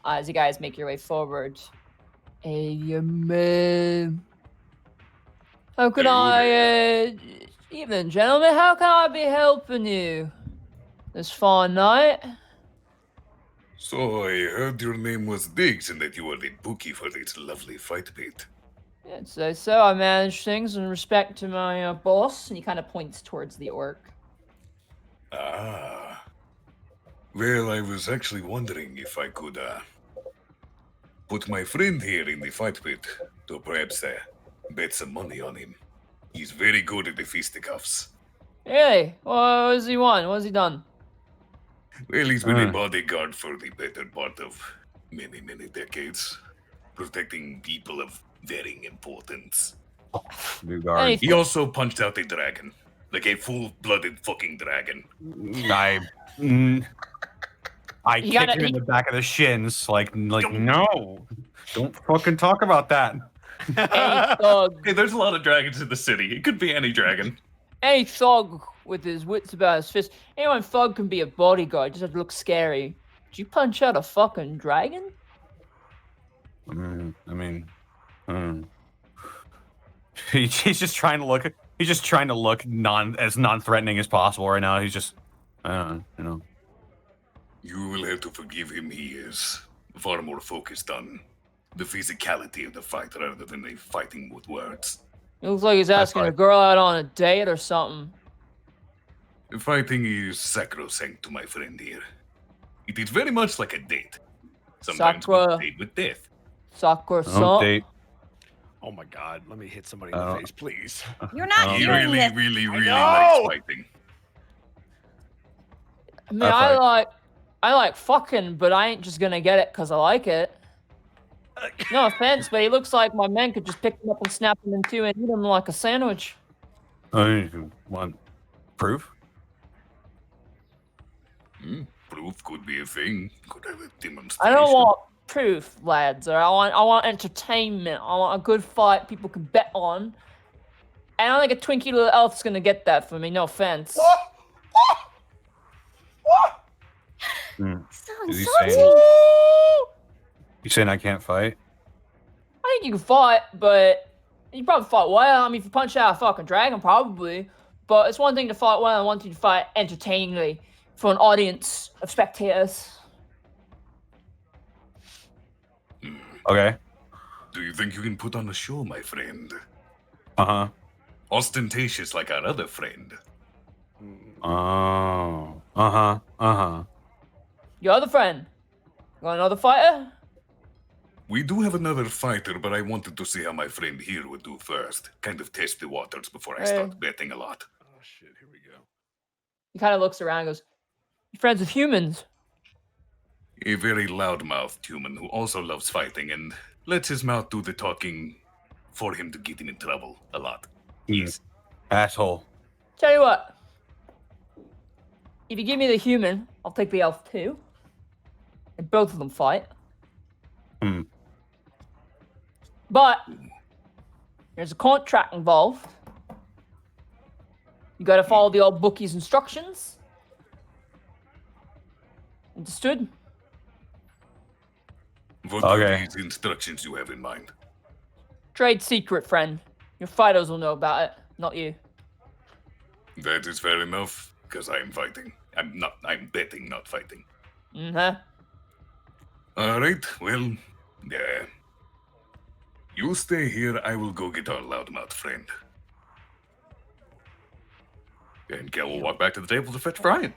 as you guys make your way forward. Hey, man. How can evening, gentlemen. How can I be helping you this fine night? So I heard your name was Diggs and that you were the bookie for this lovely fight pit. Yeah, so I manage things in respect to my boss, and he kind of points towards the orc. Ah. Well, I was actually wondering if I could put my friend here in the fight pit to perhaps bet some money on him. He's very good at the fisticuffs. Really? What has he won? What has he done? Well, he's been a bodyguard for the better part of many, many decades, protecting people of varying importance. New guard. Any- He also punched out a dragon, like a full-blooded fucking dragon. I You kick gotta- him in the back of the shins, like no, don't fucking talk about that. Any thug, Hey, there's a lot of dragons in the city. It could be any dragon. any thug with his wits about his fist. Anyone thug can be a bodyguard. Just have to look scary. Did you punch out a fucking dragon? He's just trying to look. He's just trying to look as non-threatening as possible right now. He's just, you know. You will have to forgive him. He is far more focused on the physicality of the fight rather than the fighting with words. It looks like he's asking a fine. girl out on a date or something. Fighting is sacrosanct to my friend here. It is very much like a date. Sometimes we Sakura. date with death. Sakura Don't son. date. Oh my god, let me hit somebody in the face, please. You're not Oh. He hearing really, this. really, really know! likes fighting. I mean, That's I like fucking, but I ain't just gonna get it because I like it. No offense, but he looks like my man could just pick him up and snap him in two and eat him like a sandwich. You want proof? Proof could be a thing. Could have a I demonstration. don't want proof, lads. Or I want entertainment. I want a good fight people can bet on. And I don't think a Twinkie little elf's gonna get that for me. No offense. So Is he insulting. saying? You saying I can't fight? I think you can fight, but you probably fight well. I mean, if you punch out a fucking dragon, probably. But it's one thing to fight well and one thing to fight entertainingly for an audience of spectators. Okay. Do you think you can put on a show, my friend? Uh-huh. Ostentatious like our other friend. Oh. Uh-huh. Uh-huh. Your other friend, you want another fighter? We do have another fighter, but I wanted to see how my friend here would do first. Kind of test the waters before I start betting a lot. Oh shit, here we go. He kind of looks around and goes, "You friends with humans?" A very loud-mouthed human who also loves fighting and lets his mouth do the talking for him to get him in trouble a lot. Yes. Asshole. Tell you what. If you give me the human, I'll take the elf too. And both of them fight. But there's a contract involved. You gotta follow the old bookie's instructions. Understood? What Okay. are these instructions you have in mind? Trade secret, friend. Your fighters will know about it, not you. That is fair enough, because I am fighting. I'm betting, not fighting. Mm-hmm. Alright, well, yeah. You stay here, I will go get our loudmouth friend. And Kel will walk back to the table to fetch Brian.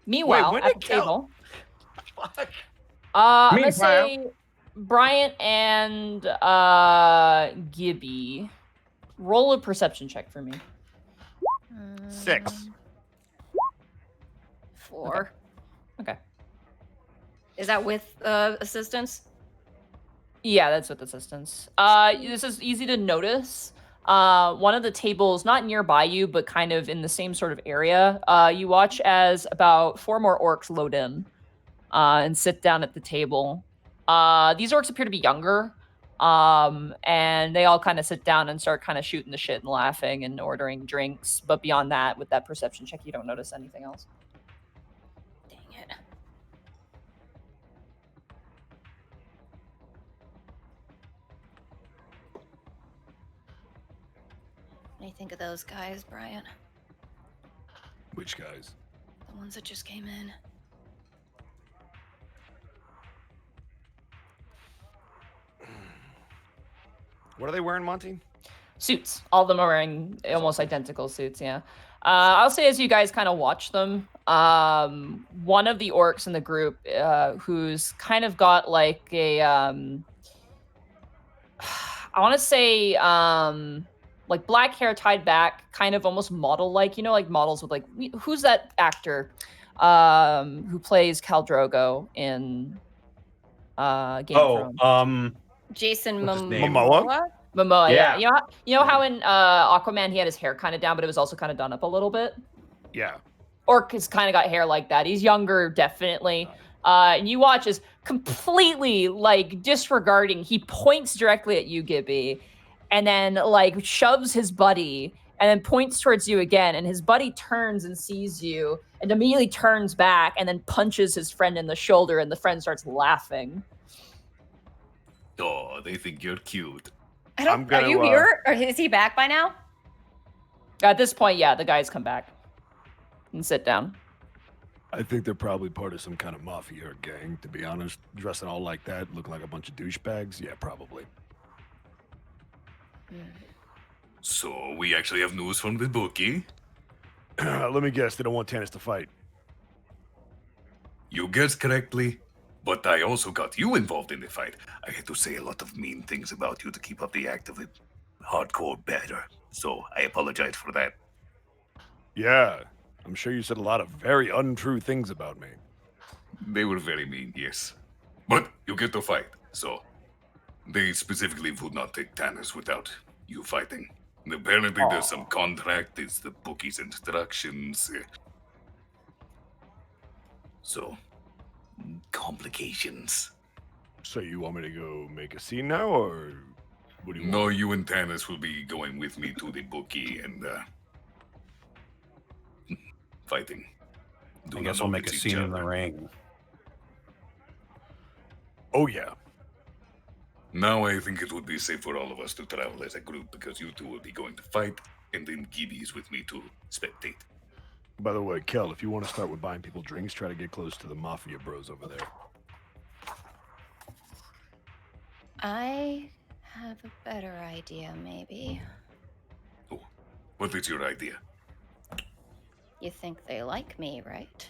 Meanwhile, when at did the Kel- table, Fuck. I'm gonna say Bryant and Gibby, roll a perception check for me. 6. 4. Okay. Is that with assistance? Yeah, that's with assistance. This is easy to notice. One of the tables, not nearby you, but kind of in the same sort of area, you watch as about 4 more orcs load in and sit down at the table. These orcs appear to be younger, and they all kind of sit down and start kind of shooting the shit and laughing and ordering drinks. But beyond that, with that perception check, you don't notice anything else. Dang it. What do you think of those guys, Brian? Which guys? The ones that just came in. What are they wearing, Monty? Suits. All of them are wearing almost identical suits, yeah. I'll say as you guys kind of watch them, one of the orcs in the group who's kind of got like a, I want to say, like black hair tied back, kind of almost model-like, you know, like models with like, who's that actor who plays Khal Drogo in Game of Thrones? Jason What's his name? Momoa? Momoa, yeah. Yeah. You know how in Aquaman he had his hair kind of down, but it was also kind of done up a little bit? Yeah. Orc has kind of got hair like that. He's younger, definitely. And you watch as completely like disregarding. He points directly at you, Gibby, and then like shoves his buddy and then points towards you again, and his buddy turns and sees you and immediately turns back and then punches his friend in the shoulder, and the friend starts laughing. Oh, they think you're cute. Are you here? Or is he back by now? At this point, yeah, the guys come back and sit down. I think they're probably part of some kind of mafia or gang, to be honest. Dressing all like that, looking like a bunch of douchebags. Yeah, probably. So we actually have news from the bookie. Let me guess, they don't want Tannis to fight. You guessed correctly, but I also got you involved in the fight. I had to say a lot of mean things about you to keep up the act of a hardcore batter. So I apologize for that. Yeah, I'm sure you said a lot of very untrue things about me. They were very mean, yes. But you get to fight, so they specifically would not take Tannis without you fighting. And apparently there's some contract, it's the bookie's instructions. So, complications. So you want me to go make a scene now, or what do you No, want? you and Tannis will be going with me to the bookie and fighting. I guess we'll make a scene in the ring. Oh, yeah. Now I think it would be safe for all of us to travel as a group because you two will be going to fight, and then Gibby is with me to spectate. By the way, Kel, if you want to start with buying people drinks, try to get close to the mafia bros over there. I have a better idea, maybe. Oh, what is your idea? You think they like me, right?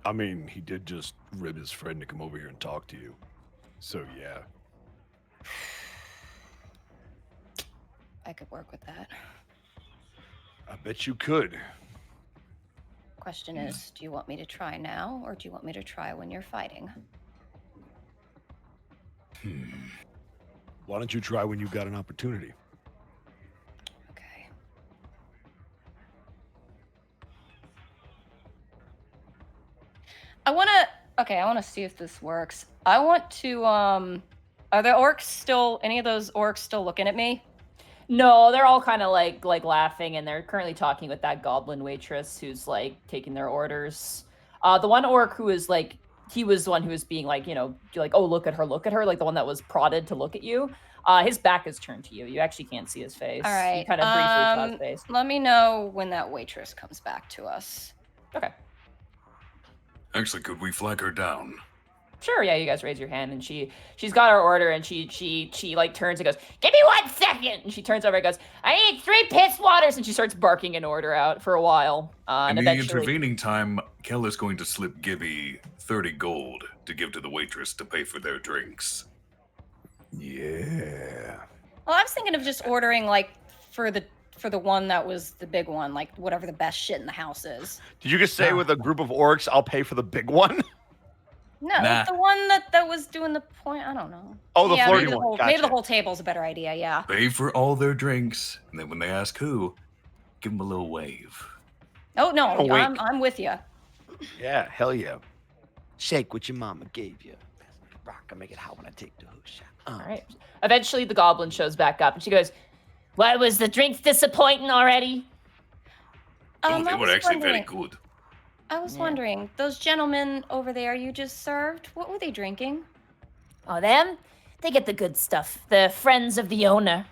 I mean, he did just rib his friend to come over here and talk to you. So, yeah. I could work with that. I bet you could. Question is, do you want me to try now, or do you want me to try when you're fighting? Why don't you try when you've got an opportunity? Okay. I want to see if this works. I want to, are the orcs still, any of those orcs still looking at me? No, they're all kind of like laughing, and they're currently talking with that goblin waitress who's like taking their orders. The one orc who is like, he was the one who was being like, you know, like, oh, look at her, like the one that was prodded to look at you. His back is turned to you. You actually can't see his face. All right. You kind of briefly saw his face. Let me know when that waitress comes back to us. Okay. Actually, could we flag her down? Sure, yeah, you guys raise your hand, and she's got her order, and she like turns and goes, "Give me 1 second!" And she turns over and goes, "I need 3 piss waters!" And she starts barking an order out for a while. In And the eventually, intervening time, Kel is going to slip Gibby 30 gold to give to the waitress to pay for their drinks. Yeah. Well, I was thinking of just ordering like for the one that was the big one, like whatever the best shit in the house is. Did you just say with a group of orcs, I'll pay for the big one? No, Nah. the one that was doing the point. I don't know. Oh, the yeah, flirty maybe one. Maybe the Gotcha. whole table's a better idea. Yeah. Pay for all their drinks, and then when they ask who, give them a little wave. Oh no, A wink. I'm with you. Yeah, hell yeah. Shake what your mama gave you. Rock, I make it hot when I take the hook shot. all right. Eventually, the goblin shows back up, and she goes, "What, was the drinks disappointing already?" Oh, they I were was actually very wondering- good. I was Yeah. wondering, those gentlemen over there you just served, what were they drinking? Oh, them? They get the good stuff. The friends of the owner.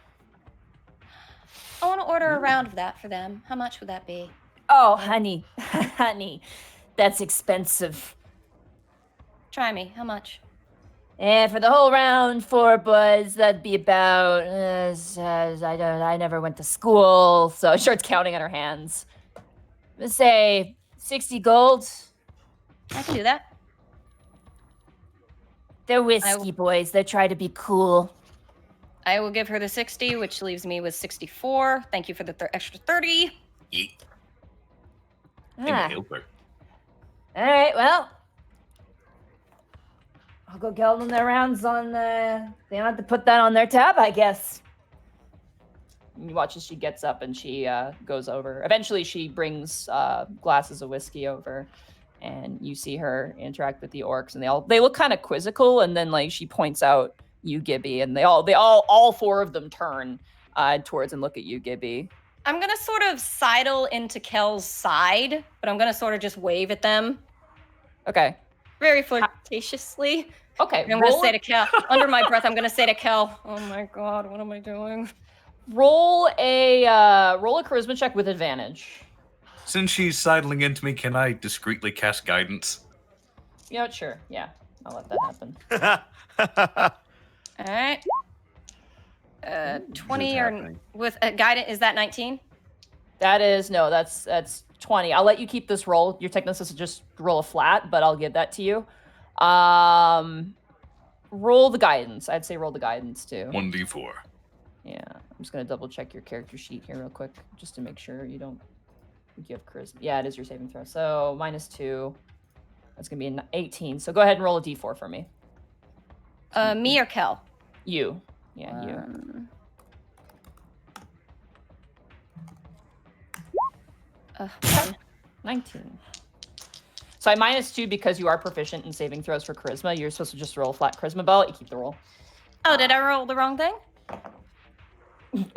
I want to order a round of that for them. How much would that be? Oh, honey. Honey. That's expensive. Try me. How much? And for the whole round, 4 buds, that'd be about. I never went to school, So she starts counting on her hands. let's say 60 gold. I can do that. They're whiskey boys. They try to be cool. I will give her the 60, which leaves me with 64. Thank you for the extra 30. Eat. Ah. And help her. All right, well, I'll go get them their rounds on. They don't have to put that on their tab, I guess. You watch as she gets up and she goes over. Eventually, she brings glasses of whiskey over, and you see her interact with the orcs, and they look kind of quizzical. And then like she points out you, Gibby, and all four of them turn towards and look at you, Gibby. I'm gonna sort of sidle into Kel's side, but I'm gonna sort of just wave at them. Okay. Very flirtatiously. Okay. And I'm gonna say to Kel, under my breath, I'm gonna say to Kel, "Oh my god, what am I doing?" Roll a charisma check with advantage. Since she's sidling into me, can I discreetly cast guidance? You know what? Sure. Yeah, I'll let that happen. All right. 20 or happening. with guidance, is that 19? That's 20. I'll let you keep this roll. Your technicist will just roll a flat, but I'll give that to you. Roll the guidance. I'd say roll the guidance too. 1d4. Yeah, I'm just gonna double check your character sheet here real quick, just to make sure you don't think you have charisma. Yeah, it is your saving throw. So -2. That's gonna be an 18. So go ahead and roll a d4 for me. Me or Kel? You. Yeah, you. 19. So I -2 because you are proficient in saving throws for charisma. You're supposed to just roll a flat charisma belt. You keep the roll. Oh, did I roll the wrong thing?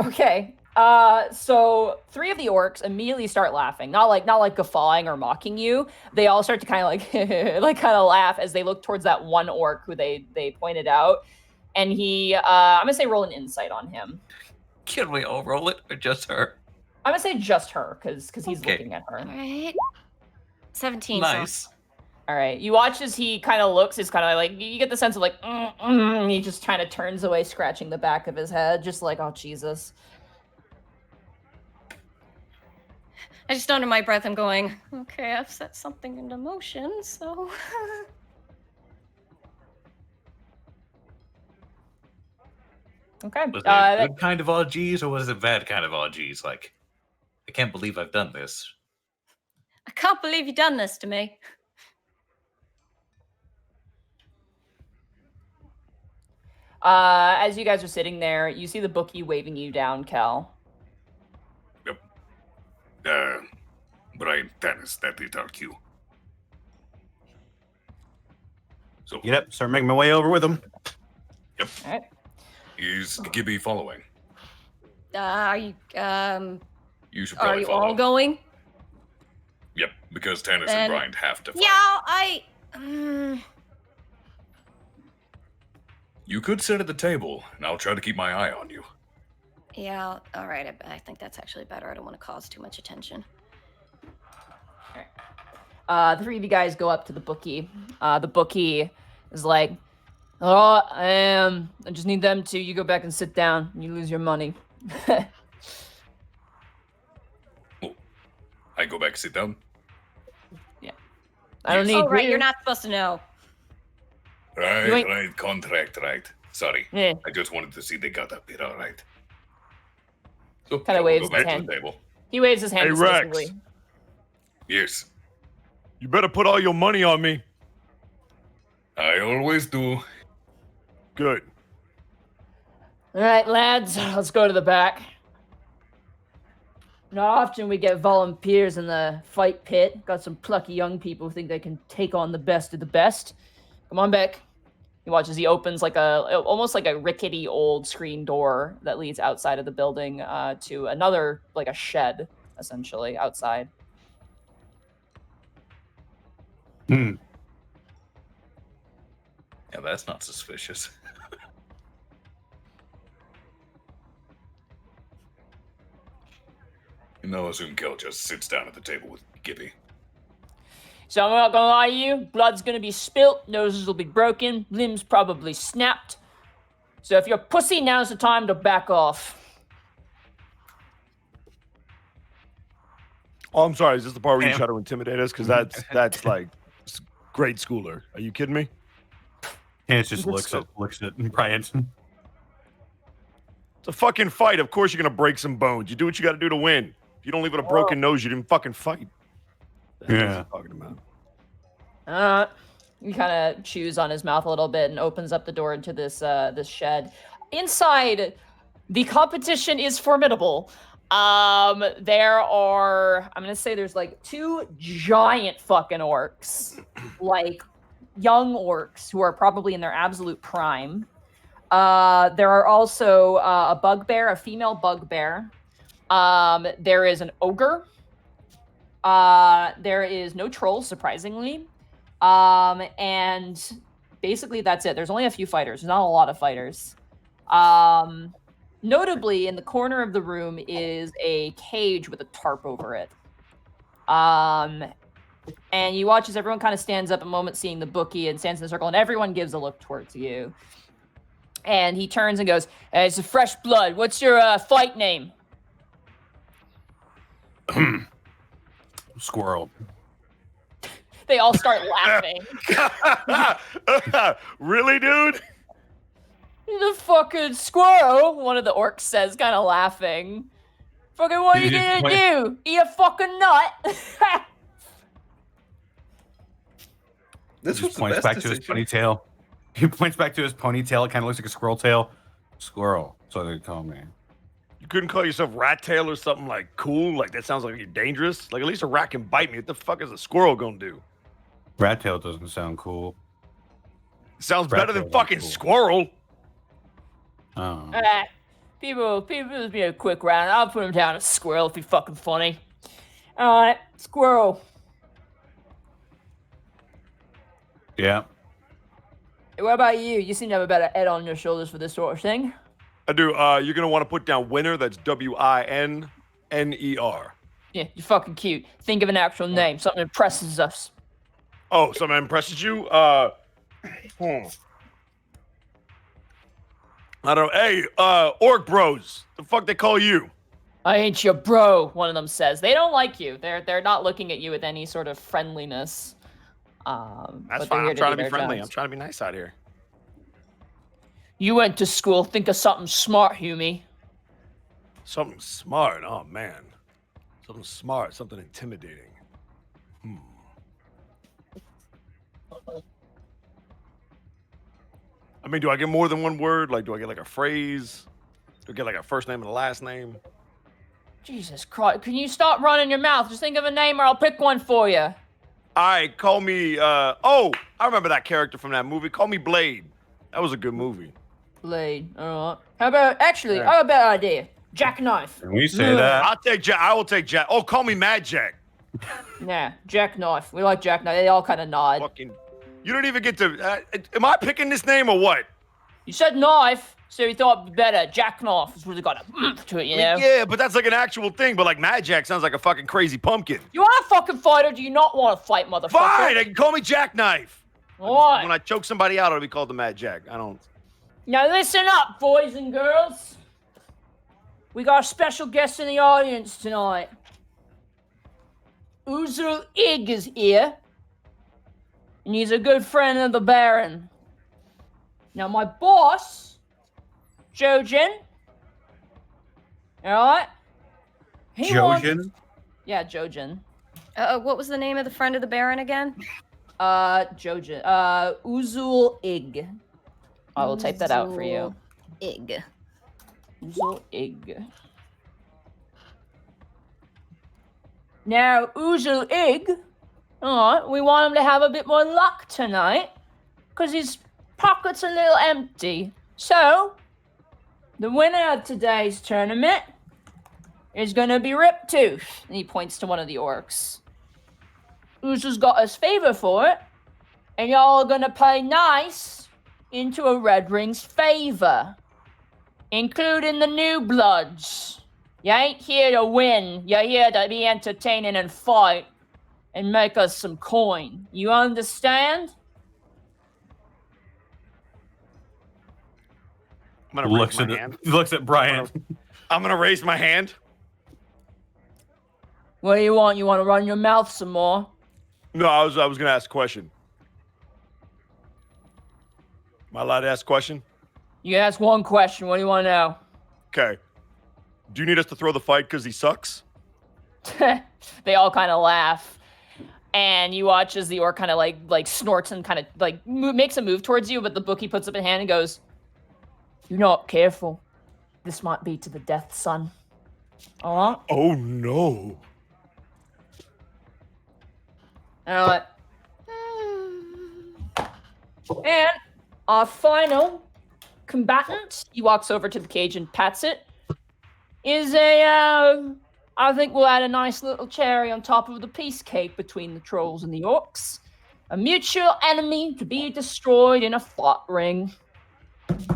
Okay. So 3 of the orcs immediately start laughing, not like guffawing or mocking you. They all start to kind of like kind of laugh as they look towards that one orc who they pointed out, and he I'm gonna say roll an insight on him. Can we all roll it or just her? I'm gonna say just her because he's Okay. looking at her. All right. 17. Nice. All right. You watch as he kind of looks. He's kind of like you get the sense of like he just kind of turns away, scratching the back of his head, just like, oh Jesus. I just under my breath, I'm going, okay, I've set something into motion, so. Okay. Was it good kind of RGs or was it bad kind of RGs? Like, I can't believe I've done this. I can't believe you've done this to me. As you guys are sitting there, you see the bookie waving you down, Kel. Brian Tannis, that is our cue. So, Yep, start making my way over with him. Yep. All right. Is Gibby following? Are you, You should are probably you follow. all going? Yep, because Tannis Then- and Brian have to fight. Yeah, You could sit at the table, and I'll try to keep my eye on you. yeah, all right, I think that's actually better. I don't want to cause too much attention. The 3 of you guys go up to the bookie. The bookie is like, oh, I just need them to. You go back and sit down. And you lose your money. I go back, sit down. I don't need. Oh, right, you. you're not supposed to know. Right, You ain't- right, contract, right. Sorry, Yeah. I just wanted to see they got up here, all right. So, Kinda we'll waves go back his to hand. the table. He waves his hand Hey, Rex. dismissively. Yes, You better put all your money on me. I always do. Good. All right, lads, let's go to the back. Not often we get volunteers in the fight pit. Got some plucky young people who think they can take on the best of the best. Come on back. He watches. He opens like almost like a rickety old screen door that leads outside of the building to another, like a shed, essentially outside. Hmm. Yeah, that's not suspicious. And I'll assume Kel just sits down at the table with Gibby. So I'm not gonna lie to you, blood's gonna be spilt, noses will be broken, limbs probably snapped. So if you're a pussy, now's the time to back off. Oh, I'm sorry. Is this the part where you Damn. try to intimidate us? Because that's like grade schooler. Are you kidding me? Hans just looks at Brian. It's a fucking fight. Of course you're gonna break some bones. You do what you got to do to win. If you don't leave with a broken nose, you didn't fucking fight. That's what Yeah. I'm talking about. He kind of chews on his mouth a little bit and opens up the door into this this shed. Inside, the competition is formidable. There are, I'm gonna say there's like 2 giant fucking orcs, like young orcs who are probably in their absolute prime. There are also a bugbear, a female bugbear. There is an ogre. There is no troll, surprisingly. And basically that's it. There's only a few fighters. There's not a lot of fighters. Notably, in the corner of the room is a cage with a tarp over it. And you watch as everyone kind of stands up a moment, seeing the bookie, and stands in a circle, and everyone gives a look towards you. And he turns and goes, hey, it's a fresh blood. What's your fight name? Squirrel. They all start laughing. Really, dude? The fucking squirrel, one of the orcs says, kind of laughing. Fucking what are you gonna do? Eat a fucking nut? This just points back to his ponytail. He points back to his ponytail. It kind of looks like a squirrel tail. Squirrel. So they call me. You couldn't call yourself rat tail or something like cool? Like that sounds like you're dangerous. Like at least a rat can bite me. What the fuck is a squirrel gonna do? Rat tail doesn't sound cool. Sounds Rat better than tail fucking cool. squirrel. Oh. People, just be a quick round. I'll put him down as squirrel if he's fucking funny. All right, squirrel. Yeah. Hey, what about you? You seem to have a better head on your shoulders for this sort of thing. I do. You're gonna want to put down winner. That's WINNER. Yeah, you're fucking cute. Think of an actual name. Something that impresses us. Oh, something impresses you? I don't know. Hey, orc bros. The fuck they call you? I ain't your bro, one of them says. They don't like you. They're not looking at you with any sort of friendliness. That's fine. I'm trying to be friendly. I'm trying to be nice out here. You went to school. Think of something smart, Humie. Something smart. Oh, man. Something smart. Something intimidating. I mean, do I get more than one word? Like, do I get like a phrase? Do I get like a first name and a last name? Jesus Christ. Can you stop running your mouth? Just think of a name or I'll pick one for you. All right, call me, oh, I remember that character from that movie. Call me Blade. That was a good movie. Blade. All right. How about, actually, I have a better idea. Jackknife. Can we say that? I'll take Jack. I will take Jack. Oh, call me Mad Jack. Nah, Jackknife. We like Jackknife. They all kind of nod. Fucking, you don't even get to, am I picking this name or what? You said knife, so we thought it'd be better. Jackknife has really got a oomph to it, you know? Yeah, but that's like an actual thing. But like Mad Jack sounds like a fucking crazy pumpkin. You want a fucking fight or do you not want to fight, motherfucker? Fine, they can call me Jackknife. All right. When I choke somebody out, it'll be called the Mad Jack. I don't. Now listen up, boys and girls. We got a special guest in the audience tonight. Uzul Ig is here. And he's a good friend of the Baron. Now my boss, Jojen. Alright? Jojen? Yeah, Jojen. What was the name of the friend of the Baron again? Jojen. Uzul Ig. I will type that out for you. Ig. Uzul Ig. Now, Uzul Ig, we want him to have a bit more luck tonight, because his pocket's a little empty. So, the winner of today's tournament is going to be Riptooth. And he points to one of the orcs. Uzul's got us favor for it, and y'all are going to play nice into a Red Ring's favor, including the new bloods. You ain't here to win. You're here to be entertaining and fight and make us some coin. You understand? I'm gonna raise my hand. Looks at Brian. I'm gonna raise my hand. What do you want? You want to run your mouth some more? No, I was gonna ask a question. Am I allowed to ask a question? You can ask one question. What do you want to know? Okay. Do you need us to throw the fight because he sucks? They all kind of laugh. And you watch as the orc kind of like snorts and kind of like makes a move towards you, but the bookie puts up a hand and goes, "You're not careful. This might be to the death, son." All right. Oh no. And our final combatant, he walks over to the cage and pats it, is a, I think we'll add a nice little cherry on top of the piece cake between the trolls and the orcs. A mutual enemy to be destroyed in a thought ring.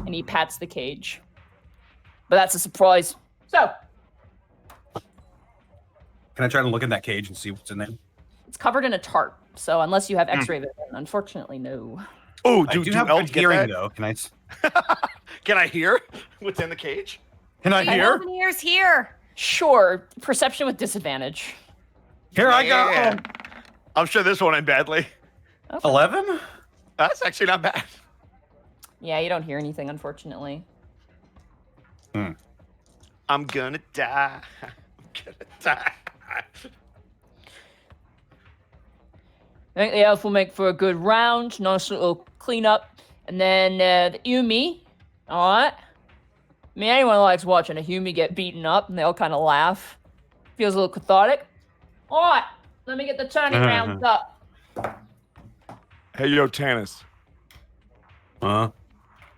And he pats the cage. But that's a surprise. So. Can I try to look in that cage and see what's in there? It's covered in a tarp. So unless you have X-ray vision, unfortunately, no. Oh, I do have elves good get hearing, that? though. Can I? Can I hear what's in the cage? Can I hear? Elven ears here. Sure. Perception with disadvantage. Here I go. Yeah. I'm sure this won't end badly. Okay. 11? That's actually not bad. Yeah, you don't hear anything, unfortunately. I'm gonna die. I'm gonna die. I think the elf will make for a good round, nice little cleanup. And then the Umi, alright? I mean, anyone likes watching a Humi get beaten up, and they all kind of laugh. Feels a little cathartic. Alright, let me get the turning rounds up. Hey, yo, Tanis. Huh?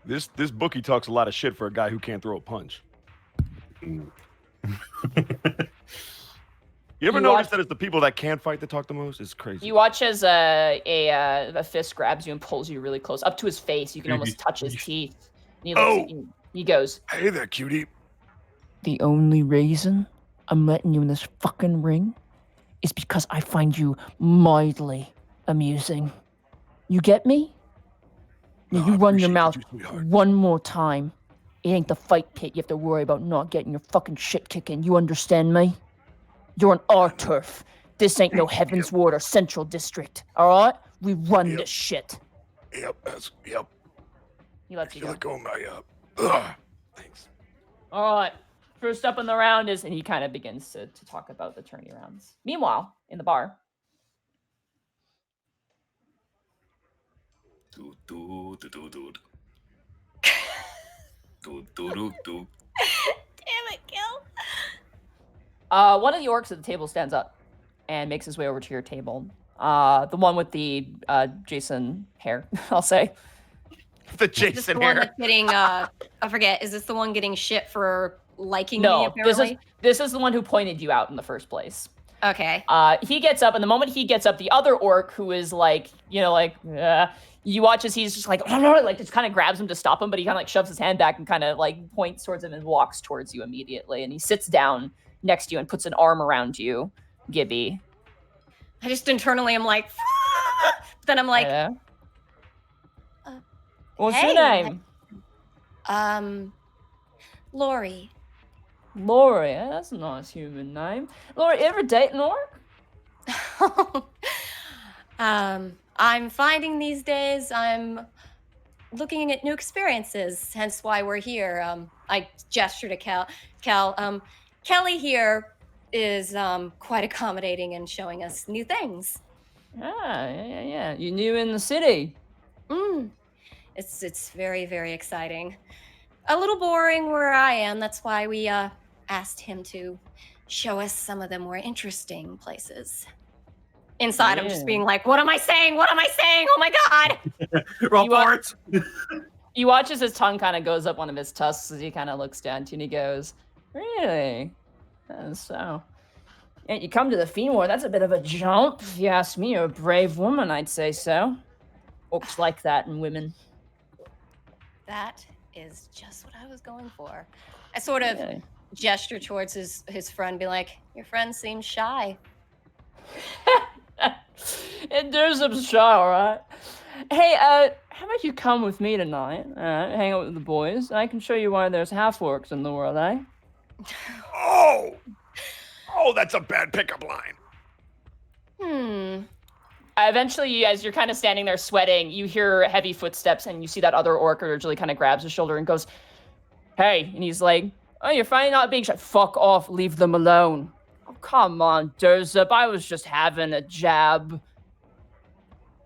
This bookie talks a lot of shit for a guy who can't throw a punch. You ever You notice watch- that it's the people that can't fight that talk the most? It's crazy. You watch as a fist grabs you and pulls you really close, up to his face. You can almost touch his teeth. And he looks at you. He goes, Hey there, cutie. "The only reason I'm letting you in this fucking ring is because I find you mildly amusing. You get me? Now Oh, you I run your appreciate mouth you, sweetheart. one more time. It ain't the fight pit you have to worry about not getting your fucking shit kicking. You understand me? You're on our turf. This ain't no Heaven's Ward or Central District, alright? We run Yep. this shit." Yep. He lets you You go. let go of my thanks. Alright. First up in the round is, and he kind of begins to talk about the tourney rounds. Meanwhile, in the bar. Do, do, do, do, do. Do, do, do, do. Damn it, Gil. One of the orcs at the table stands up and makes his way over to your table. The one with the Jason hair, I'll say. The Is this Jason the one hair. that's getting, I forget, is this the one getting shit for liking me, No, apparently? this is the one who pointed you out in the first place. Okay. He gets up, and the moment he gets up, the other orc who is like, you watch as he's just like, like just kind of grabs him to stop him, but he kind of like shoves his hand back and kind of like points towards him and walks towards you immediately. And he sits down next to you and puts an arm around you, Gibby. I just internally am like, then I'm like, Hello? uh, What's hey, your name? Lori. Lori. That's a nice human name. Lori, you ever date an orc? I'm finding these days I'm looking at new experiences, hence why we're here. I gesture to Cal. Kelly here is quite accommodating and showing us new things. Yeah. You new in the city? It's very, very exciting. A little boring where I am. That's why we asked him to show us some of the more interesting places. Inside, I'm just Yeah. being like, what am I saying? What am I saying? Oh my god! Reports. You watch as his tongue kind of goes up one of his tusks as he kind of looks down to you and he goes, "Really? So, and you come to the Fiend War, that's a bit of a jump. If you ask me, you're a brave woman, I'd say so. Orcs like that in women." That is just what I was going for. I sort of Really? gesture towards his friend, be like, your friend seems shy. It does some shy, alright? Hey, how about you come with me tonight? Hang out with the boys. I can show you why there's half-orcs in the world, eh? Oh, that's a bad pickup line. Eventually, as you're kind of standing there sweating, you hear heavy footsteps and you see that other orc originally kind of grabs his shoulder and goes, "Hey," and he's like, "Oh, you're finally not being shy. Fuck off, leave them alone." "Oh, come on, Durzup, I was just having a jab."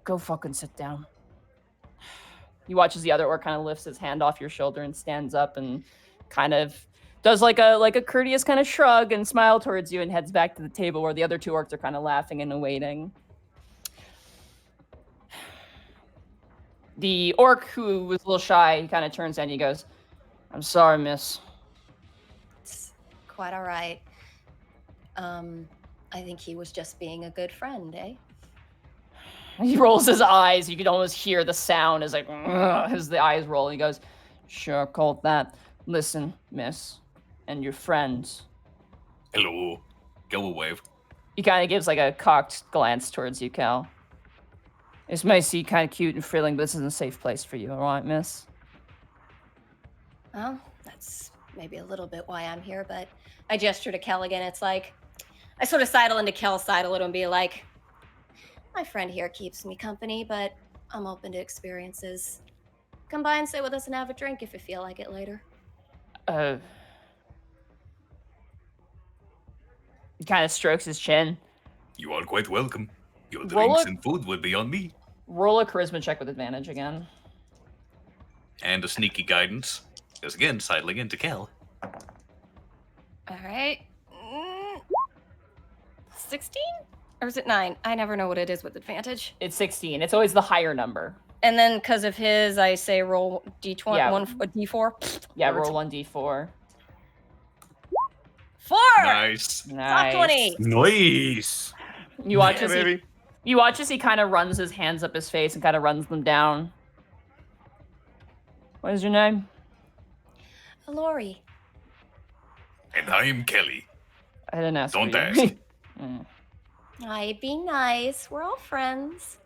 "Go fucking sit down." You watch as the other orc kind of lifts his hand off your shoulder and stands up and kind of does like a courteous kind of shrug and smile towards you and heads back to the table where the other two orcs are kind of laughing and awaiting. The orc who was a little shy, he kind of turns and he goes, "I'm sorry, miss." It's quite all right. I think he was just being a good friend, eh? He rolls his eyes. You can almost hear the sound as as the eyes roll. He goes, "Sure, call it that. Listen, miss, and your friends." Hello. Go a wave. He kind of gives like a cocked glance towards you, Cal. This may seem kind of cute and thrilling, but this isn't a safe place for you, all right, miss? Well, that's maybe a little bit why I'm here, but I gesture to Kel again. It's like, I sort of sidle into Kel's side a little and be like, my friend here keeps me company, but I'm open to experiences. Come by and sit with us and have a drink if you feel like it later. He kind of strokes his chin. You are quite welcome. Your Roll drinks a- and food would be on me. Roll a charisma check with advantage again. And a sneaky guidance. Because again, sidling into Kel. All right. 16? Or is it 9? I never know what it is with advantage. It's 16. It's always the higher number. And then because of his, I say roll D20, Yeah. a D4. Yeah, Words. roll 1d4. 4! Nice. Nice. Top 20. Nice. You watch Yeah, as he, baby. you watch as he kind of runs his hands up his face and kind of runs them down. What is your name? Lori. And I am Kelly. I didn't ask. Don't for you. ask. Mm. I'd be nice. We're all friends.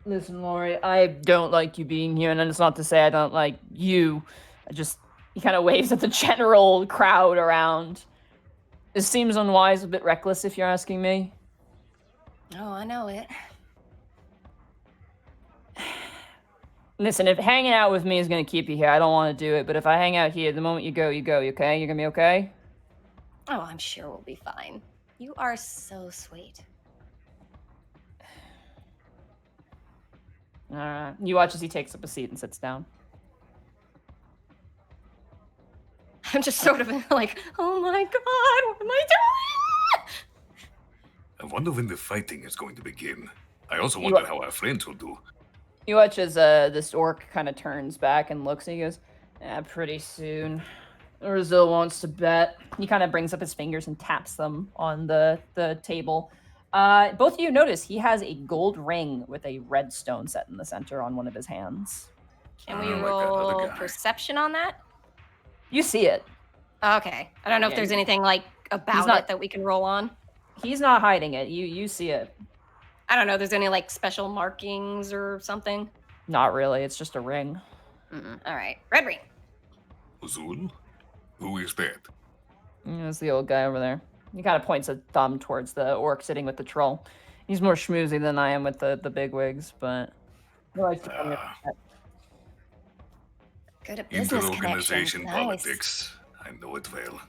Listen, Lori, I don't like you being here, and it's not to say I don't like you. He kind of waves at the general crowd around. This seems unwise, a bit reckless, if you're asking me. Oh, I know it. Listen, if hanging out with me is going to keep you here, I don't want to do it. But if I hang out here, the moment you go, you go, okay? You're going to be okay? Oh, I'm sure we'll be fine. You are so sweet. All right. You watch as he takes up a seat and sits down. I'm just sort of like, oh my god, what am I doing? I wonder when the fighting is going to begin. I also wonder how our friends will do. You watch as this orc kind of turns back and looks, and he goes, pretty soon. Rizil wants to bet. He kind of brings up his fingers and taps them on the table. Both of you notice he has a gold ring with a red stone set in the center on one of his hands. Can we Oh, like that other roll guy. perception on that? You see it. Okay. I don't know if Yeah, there's anything like about not- it that we can roll on. He's not hiding it. You see it. I don't know if there's any like special markings or something. Not really. It's just a ring. All right. Red ring. Uzul? Who is that? It's the old guy over there. He kind of points a thumb towards the orc sitting with the troll. He's more schmoozy than I am with the bigwigs, but he likes to come here. Good at business connections. Interorganization Nice. politics. I know it well.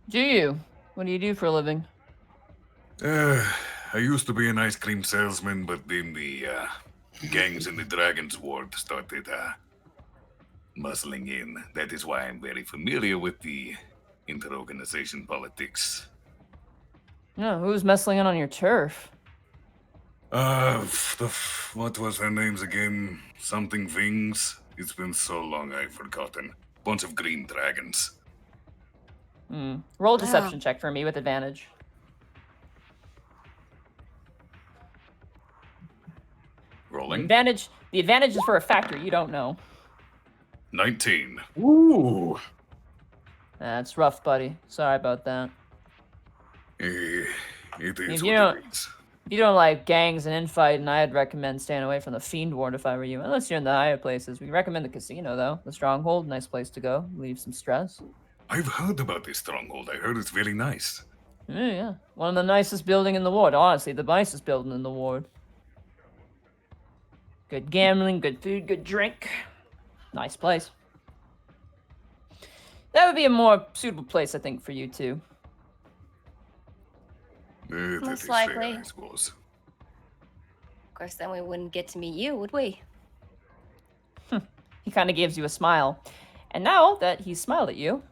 Do you? What do you do for a living? I used to be an ice cream salesman, but then the gangs in the Dragon's Ward started muscling in. That is why I'm very familiar with the interorganization politics. No, who's messing in on your turf? What was their names again? Something Things? It's been so long I've forgotten. Bunch of green dragons. Roll a deception check for me with advantage. Rolling. The advantage is for a factor you don't know. 19. Ooh. That's rough, buddy. Sorry about that. It If is you what don't- it is. If you don't like gangs and infighting, I'd recommend staying away from the Fiend Ward if I were you. Unless you're in the higher places. We recommend the casino, though. The Stronghold, nice place to go. Leave some stress. I've heard about this stronghold. I heard it's very nice. Yeah. One of the nicest building in the ward. Honestly, the nicest building in the ward. Good gambling, good food, good drink. Nice place. That would be a more suitable place, I think, for you two. That Most is likely. fair, I suppose. Of course, then we wouldn't get to meet you, would we? He kind of gives you a smile. And now that he's smiled at you,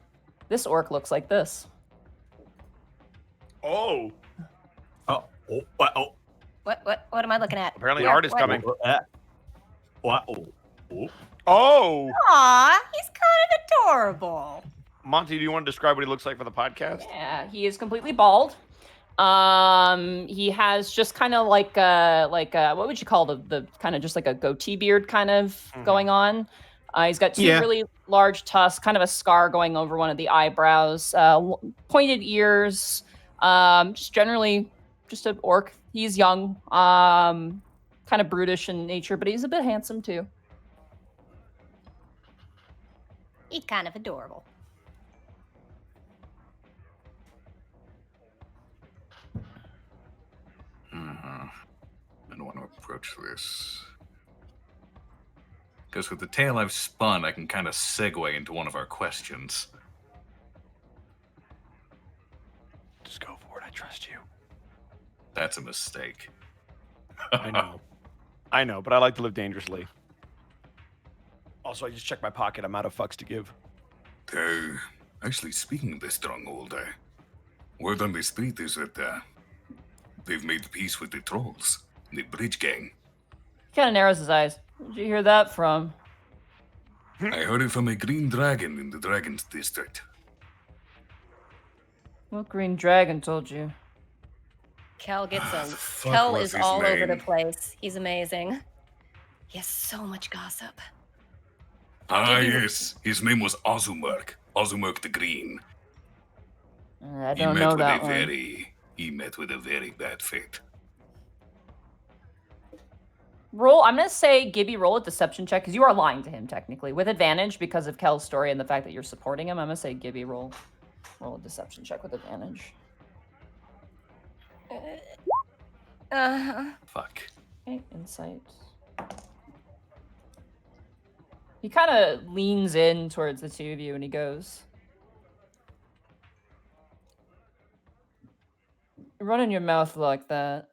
this orc looks like this. Oh, Oh. What am I looking at? apparently Where? art is What? coming. What? Oh, Aw, he's kind of adorable. Monty, do you want to describe what he looks like for the podcast? Yeah, he is completely bald. He has just kind of like what would you call the kind of just like a goatee beard kind of going on. He's got two really large tusks, kind of a scar going over one of the eyebrows, pointed ears, just generally just an orc. He's young, kind of brutish in nature, but he's a bit handsome too. He's kind of adorable. I don't want to approach this. Because with the tale I've spun, I can kind of segue into one of our questions. Just go for it. I trust you. That's a mistake. I know, but I like to live dangerously. Also, I just checked my pocket. I'm out of fucks to give. Actually, speaking of the stronghold, word on the street is that they've made peace with the trolls, the bridge gang. He kind of narrows his eyes. Where'd you hear that from? I heard it from a green dragon in the Dragon's District. What green dragon told you? Kel gets fuck Kel was is his all over the name? place. He's amazing. He has so much gossip. Yes. His name was Ozumurk. Ozumurk the Green. I don't know that one. He met with a very bad fate. Roll. I'm gonna say Gibby, roll a deception check because you are lying to him technically with advantage because of Kel's story and the fact that you're supporting him. I'm gonna say Gibby, roll a deception check with advantage. Fuck. Okay, insight. He kind of leans in towards the two of you and he goes, running your mouth like that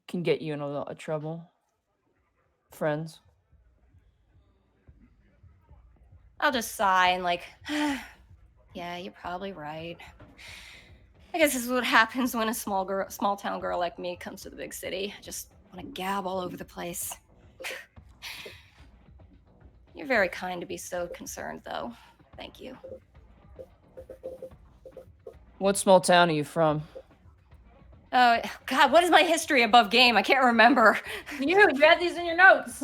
can get you in a lot of trouble, friends. I'll just sigh and like, yeah, you're probably right. I guess this is what happens when a small town girl like me comes to the big city. I just want to gab all over the place. You're very kind to be so concerned, though. Thank you. What small town are you from? Oh, God, what is my history above game? I can't remember. You had these in your notes.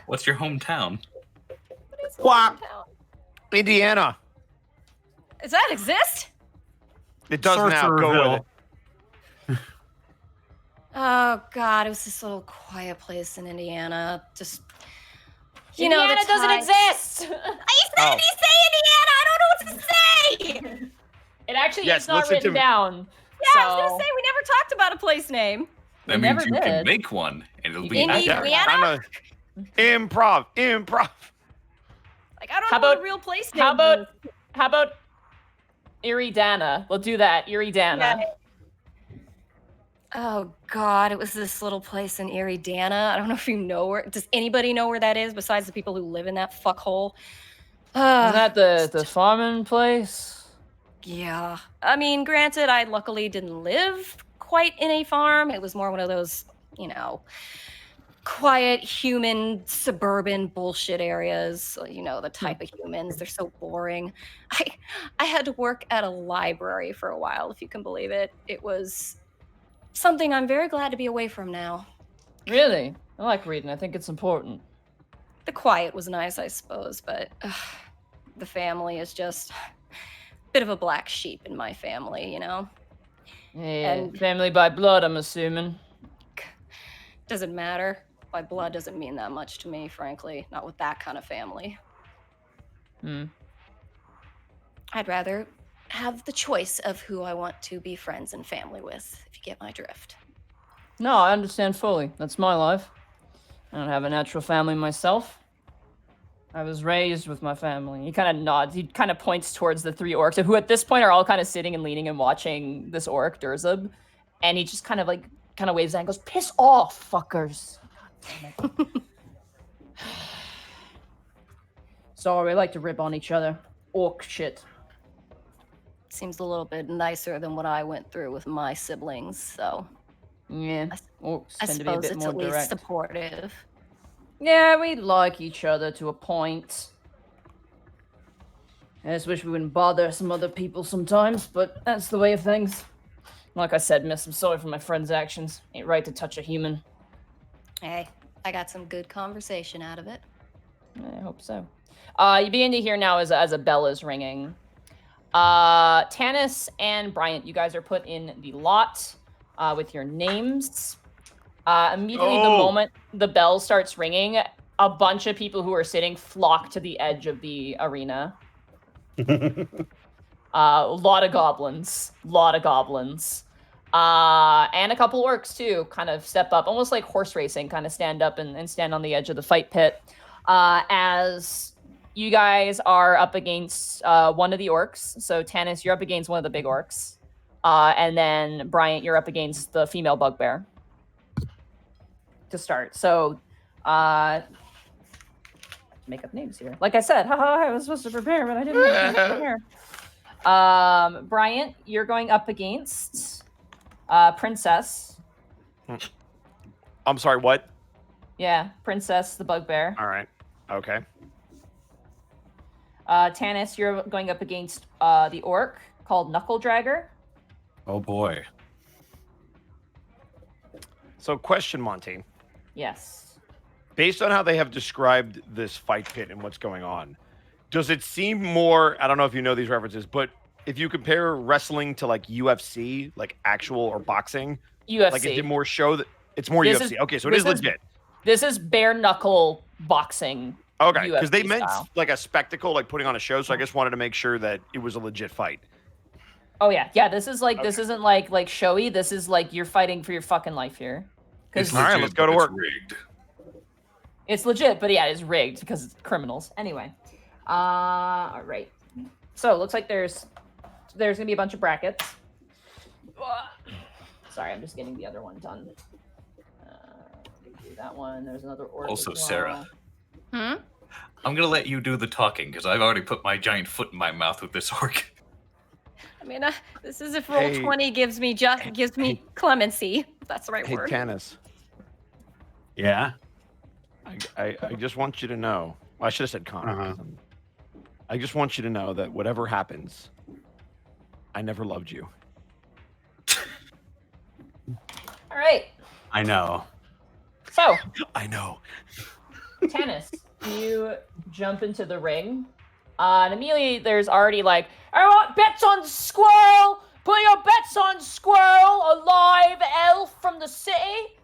What's your hometown? What is my hometown? Indiana. Does that exist? It does now. Go with it. Oh, God, it was this little quiet place in Indiana. Just, you Indiana know, doesn't exist. You said you say Indiana. I don't know what to say. It actually Yes, is not listen to written me. down. Yeah, I was gonna say we never talked about a place name. That never means you can did. make one, and it'll be Indiana? accurate. Improv. Like I don't How know what about- a real place name. How about Iridana? We'll do that. Iridana. Yeah. Oh God, it was this little place in Iridana. I don't know if you know where. Does anybody know where that is besides the people who live in that fuckhole? Isn't that the farming place? Yeah. I mean, granted, I luckily didn't live quite in a farm. It was more one of those, you know, quiet, human, suburban bullshit areas. You know, the type of humans. They're so boring. I had to work at a library for a while, if you can believe it. It was something I'm very glad to be away from now. Really? I like reading. I think it's important. The quiet was nice, I suppose, but the family is just a bit of a black sheep in my family, you know? Yeah, And- family by blood, I'm assuming. Doesn't matter. My blood doesn't mean that much to me, frankly. Not with that kind of family. I'd rather have the choice of who I want to be friends and family with, if you get my drift. No, I understand fully. That's my life. I don't have a natural family myself. I was raised with my family. He kind of nods. He kind of points towards the three orcs, who at this point are all kind of sitting and leaning and watching this orc, Durzub. And he just kind of waves at and goes, "Piss off, fuckers." God damn it. Sorry, we like to rip on each other. Orc shit. Seems a little bit nicer than what I went through with my siblings, so Yeah. I Orcs I tend to be a suppose bit it's more at least direct. supportive. Yeah, we like each other to a point. I just wish we wouldn't bother some other people sometimes, but that's the way of things. Like I said, miss, I'm sorry for my friend's actions. Ain't right to touch a human. Hey, I got some good conversation out of it. I hope so. You begin to hear now as a bell is ringing. Tanis and Bryant, you guys are put in the lot with your names. Immediately, the moment the bell starts ringing, a bunch of people who are sitting flock to the edge of the arena. A lot of goblins. And a couple orcs, too, kind of step up, almost like horse racing, kind of stand up and stand on the edge of the fight pit. As you guys are up against one of the orcs. So, Tanis, you're up against one of the big orcs. And then, Bryant, you're up against the female bugbear. To start. So, make up names here. Like I said, I was supposed to prepare, but I didn't have to prepare. Bryant, you're going up against Princess. I'm sorry, what? Yeah, Princess the bugbear. All right. Okay. Tanis, you're going up against the orc called Knuckle Dragger. Oh boy. So, question, Monty. Yes. Based on how they have described this fight pit and what's going on, does it seem more, I don't know if you know these references, but if you compare wrestling to like UFC, like actual or boxing, UFC. like is it more show that it's more This UFC? is- Okay, so it is legit. This is bare knuckle boxing. Okay, because they UFC meant style. like a spectacle, like putting on a show. So I just wanted to make sure that it was a legit fight. Oh yeah. This is like this isn't like showy. This is like you're fighting for your fucking life here. It's All right, legit, let's go to but work. It's rigged. It's legit, but yeah, it's rigged because it's criminals. Anyway, all right. So it looks like there's gonna be a bunch of brackets. Sorry, I'm just getting the other one done. Do that one. There's another order. Also, Sarah. Hmm? I'm gonna let you do the talking because I've already put my giant foot in my mouth with this orc. I mean, this is if roll Hey. 20 gives me clemency. If that's the right Hey, word. Tanis, Yeah. I just want you to know. Well, I should have said Connor. 'cause I just want you to know that whatever happens, I never loved you. All right. I know. So I know. Tanis, you jump into the ring, and immediately there's already like, I want bets on Squirrel. Put your bets on Squirrel, a live elf from the city.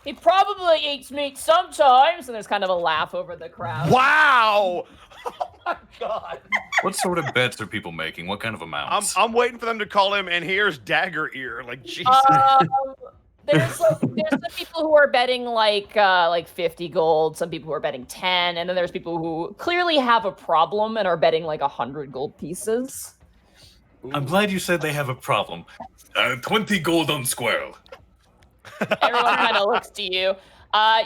He probably eats meat sometimes, and there's kind of a laugh over the crowd. Wow! Oh my god! What sort of bets are people making? What kind of amounts? I'm waiting for them to call him, and here's Dagger Ear. Like Jesus. There's some people who are betting like 50 gold, some people who are betting 10, and then there's people who clearly have a problem and are betting like 100 gold pieces. I'm glad you said they have a problem. 20 gold on squirrel. Everyone kind of looks to you.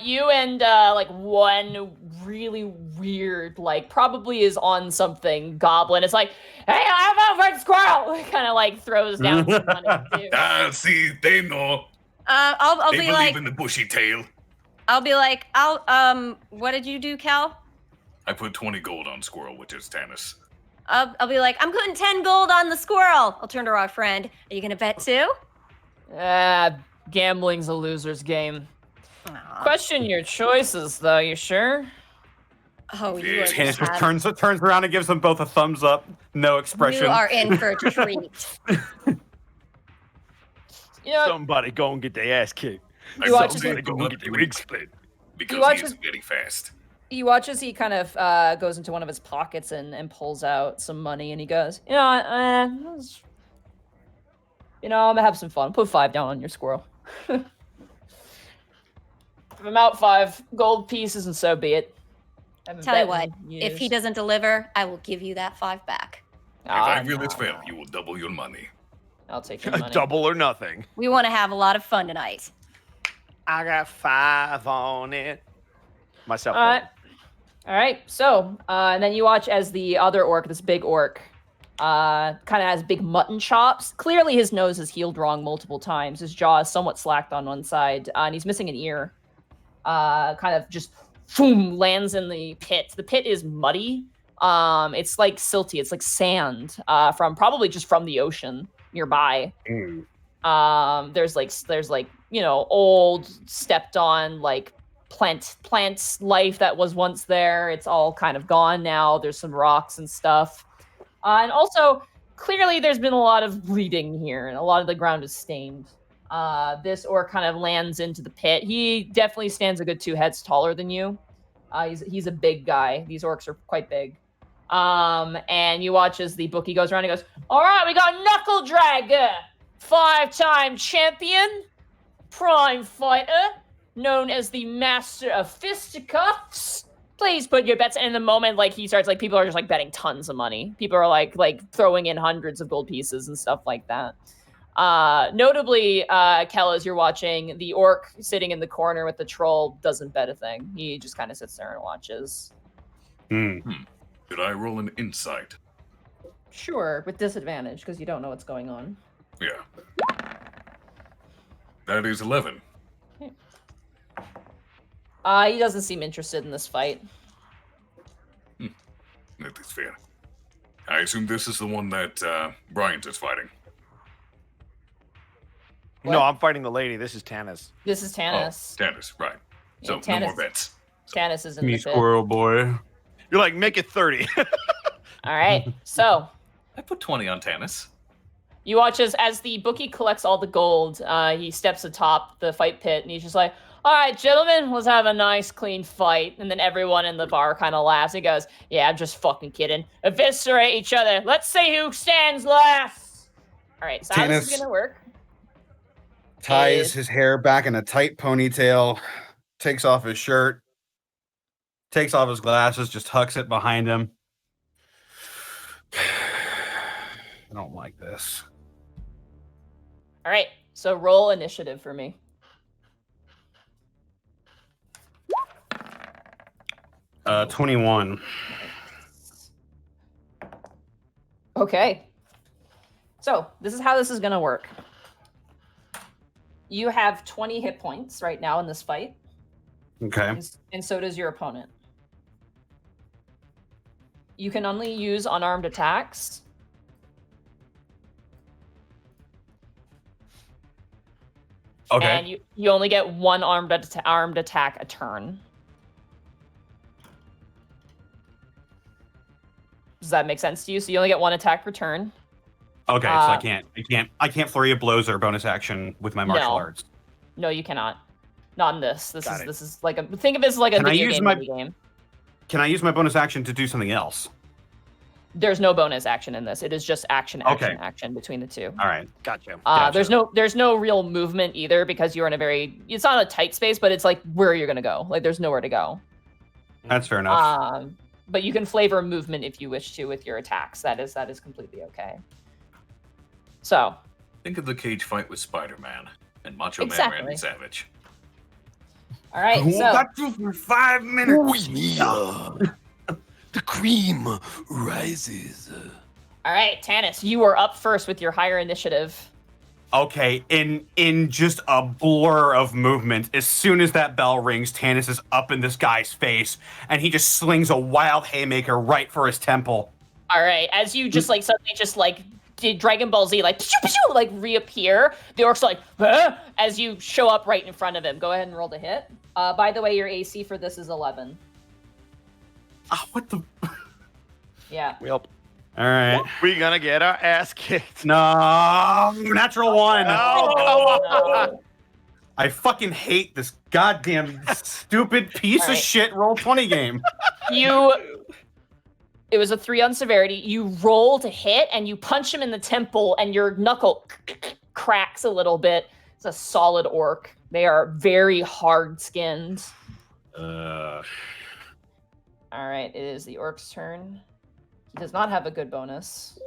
You and like one really weird, like probably is on something goblin. It's like, hey, I'm out for squirrel. Kind of like throws down some money too. See, they know. I'll They be believe like, in the bushy tail. what did you do, Cal? I put 20 gold on squirrel, which is Tanis. I'll be like, I'm putting 10 gold on the squirrel. I'll turn to our friend. Are you gonna bet too? Gambling's a loser's game. Aw. Question your choices, though. You sure? Oh, you Yeah, are, Tanis gonna just have- turns around and gives them both a thumbs up, no expression. you are in for a treat. You know, Somebody go and get their ass kicked. You watch Somebody as go and get their wig split. Because watch he is his- very fast. you watch as he kind of goes into one of his pockets and pulls out some money, and he goes, you know, I'm gonna have some fun. Put 5 down on your squirrel. If I'm out 5 gold pieces, and so be it. Haven't Tell you bet what, in if he years. doesn't deliver, I will give you that 5 back. If I feel no, this fail, no. you will double your money. I'll take your money. Double or nothing. We want to have a lot of fun tonight. I got 5 on it. Myself. All right. So, and then you watch as the other orc, this big orc, Kind of has big mutton chops. Clearly his nose is healed wrong multiple times. His jaw is somewhat slacked on one side, and he's missing an ear. Kind of just boom, lands in the pit. The pit is muddy. It's like silty. It's like sand from probably just from the ocean nearby. There's like old stepped on like plant life that was once there. It's all kind of gone now. There's some rocks and stuff. And also, clearly there's been a lot of bleeding here, and a lot of the ground is stained. This orc kind of lands into the pit. He definitely stands a good 2 heads taller than you. He's a big guy. These orcs are quite big. And you watch as the bookie goes around and goes, all right, we got Knuckle Dragger, 5-time champion, prime fighter, known as the master of fisticuffs. Please put your bets in. In the moment, like he starts, like people are just like betting tons of money. People are like throwing in hundreds of gold pieces and stuff like that. Notably, Kel, as you're watching, the orc sitting in the corner with the troll doesn't bet a thing. He just kind of sits there and watches. Did I roll an insight? Sure, with disadvantage because you don't know what's going on. Yeah. That is 11. He doesn't seem interested in this fight. That is fair. I assume this is the one that Bryant is fighting. What? No, I'm fighting the lady. This is Tanis. This is Tanis. Oh, Tanis, right. So, Yeah, no more bets. Tanis is in Me the pit. squirrel boy. You're like, make it 30. All right, so I put 20 on Tanis. you watch as the bookie collects all the gold. He steps atop the fight pit, and he's just like, all right, gentlemen, let's have a nice, clean fight. And then everyone in the bar kind of laughs. He goes, yeah, I'm just fucking kidding. Eviscerate each other. Let's see who stands last. All right, so how this is Tanis going to work? ties his hair back in a tight ponytail, takes off his shirt, takes off his glasses, just hucks it behind him. I don't like this. All right, so roll initiative for me. 21. Okay. So this is how this is going to work. You have 20 hit points right now in this fight, Okay. and so does your opponent. You can only use unarmed attacks. Okay. And you only get one armed attack a turn. Does that make sense to you? So you only get one attack per turn. Okay, so I can't flurry of blows or bonus action with my martial arts. No, you cannot. Not in this. This Got it. is like a think of it as like a Can I video use game. my- Game. Can I use my bonus action to do something else? There's no bonus action in this. It is just action, Okay. action between the two. All right. Gotcha. There's no real movement either because you're in a it's not a tight space, but it's like where you're gonna go. Like there's nowhere to go. That's fair enough. But you can flavor movement if you wish to with your attacks. That is completely okay. So Think of the cage fight with Spider-Man and Macho Exactly. Man Randy Savage. all right, so got you for 5 minutes. The cream rises. all right, Tanis, you are up first with your higher initiative. Okay, in just a blur of movement, as soon as that bell rings, Tanis is up in this guy's face, and he just slings a wild haymaker right for his temple. All right, as you just like suddenly just like did Dragon Ball Z like pew, pew, pew, like reappear, the orc's like as you show up right in front of him. Go ahead and roll to hit. By the way, your AC for this is 11. Oh, what the? Yeah. Well, All right. we gonna get our ass kicked. No, natural one. No. I fucking hate this goddamn stupid piece All of right. shit Roll20 game. It was a 3 on severity. You roll to hit and you punch him in the temple and your knuckle cracks a little bit. It's a solid orc. They are very hard skinned. Uh, All right, it is the orc's turn. He does not have a good bonus.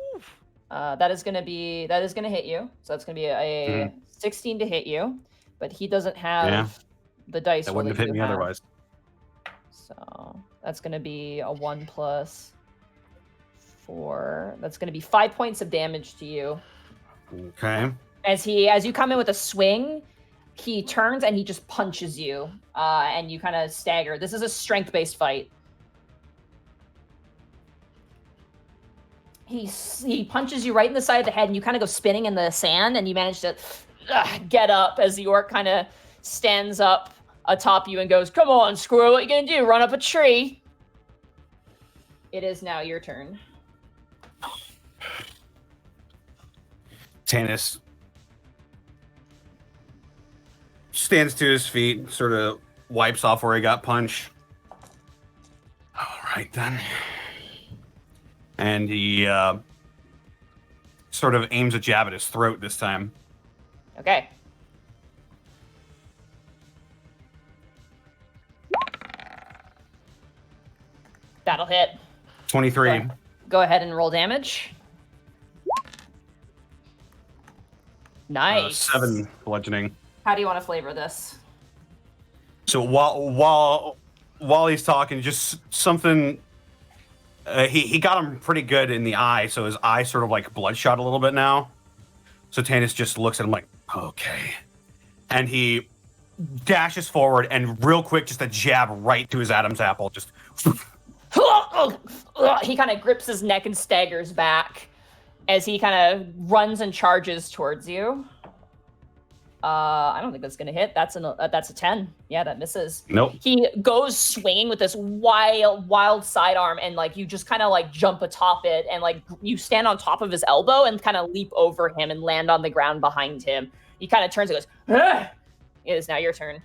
That is gonna hit you. So that's gonna be a 16 to hit you, but he doesn't have the dice. that wouldn't have hit me otherwise. So that's gonna be a 1 plus 4. That's going to be 5 points of damage to you. Okay. As you come in with a swing, he turns and he just punches you, and you kind of stagger. This is a strength-based fight. He punches you right in the side of the head, and you kind of go spinning in the sand, and you manage to get up as the orc kind of stands up atop you and goes, "Come on, squirrel, what you gonna do? Run up a tree?" It is now your turn. Tanis stands to his feet, sort of wipes off where he got punched. All right, then. And he sort of aims a jab at his throat this time. Okay. That'll hit. 23. Go ahead and roll damage. Nice. 7 bludgeoning. How do you want to flavor this? So while he's talking, just something. He got him pretty good in the eye, so his eye sort of like bloodshot a little bit now. So Tanis just looks at him like, okay, and he dashes forward and real quick, just a jab right to his Adam's apple. Just he kind of grips his neck and staggers back as he kind of runs and charges towards you. I don't think that's gonna hit. That's a 10. Yeah, that misses. Nope. He goes swinging with this wild sidearm, and like you just kind of like jump atop it, and like you stand on top of his elbow and kind of leap over him and land on the ground behind him. He kind of turns and goes, "Ugh!" It is now your turn.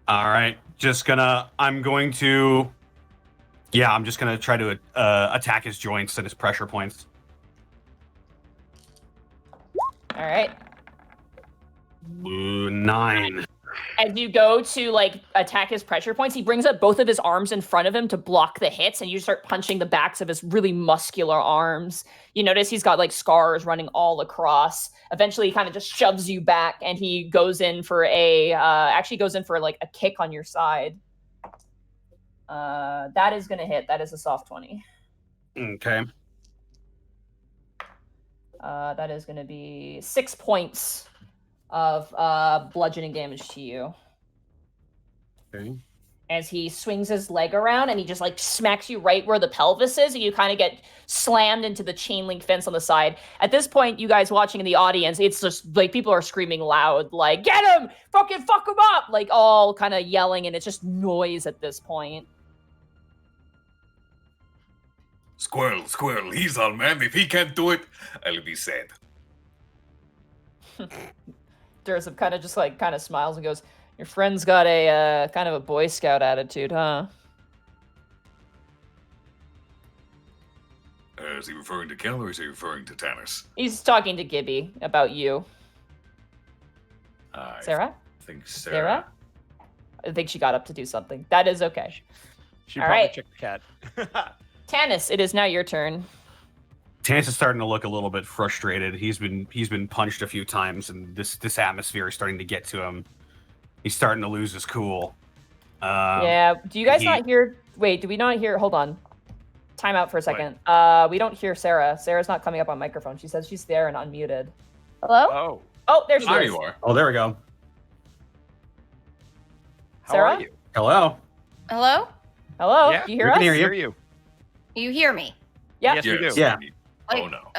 all right, I'm just gonna try to attack his joints and his pressure points. All right. 9. As you go to like attack his pressure points, he brings up both of his arms in front of him to block the hits, and you start punching the backs of his really muscular arms. You notice he's got like scars running all across. Eventually, he kind of just shoves you back, and he goes in for like a kick on your side. That is going to hit. That is a soft 20. Okay. That is going to be 6 points of bludgeoning damage to you. Okay. As he swings his leg around and he just like smacks you right where the pelvis is, and you kind of get slammed into the chain link fence on the side. At this point, you guys watching in the audience, it's just like people are screaming loud, like, "Get him! Fucking fuck him up!" Like all kind of yelling, and it's just noise at this point. Squirrel, he's our man. If he can't do it, I'll be sad. Dursup kind of smiles and goes, "Your friend's got a kind of a Boy Scout attitude, huh?" Is he referring to Kel or is he referring to Tanis? He's talking to Gibby about you. Sarah? I think Sarah. I think she got up to do something. That is okay. She All probably right. checked the cat. Tanis, it is now your turn. Tanis is starting to look a little bit frustrated. He's been punched a few times, and this atmosphere is starting to get to him. He's starting to lose his cool. Yeah. Do you guys not hear? Wait, do we not hear? Hold on. Time out for a second. We don't hear Sarah. Sarah's not coming up on microphone. She says she's there and unmuted. Hello? Oh, there she There is. you are. Oh, there we go. How Sarah? are you? Hello. Hello? Hello? Yeah, Do you hear we us? can hear you. Hear you? You hear me? Yeah. Yes, we do. Yeah. Oh no.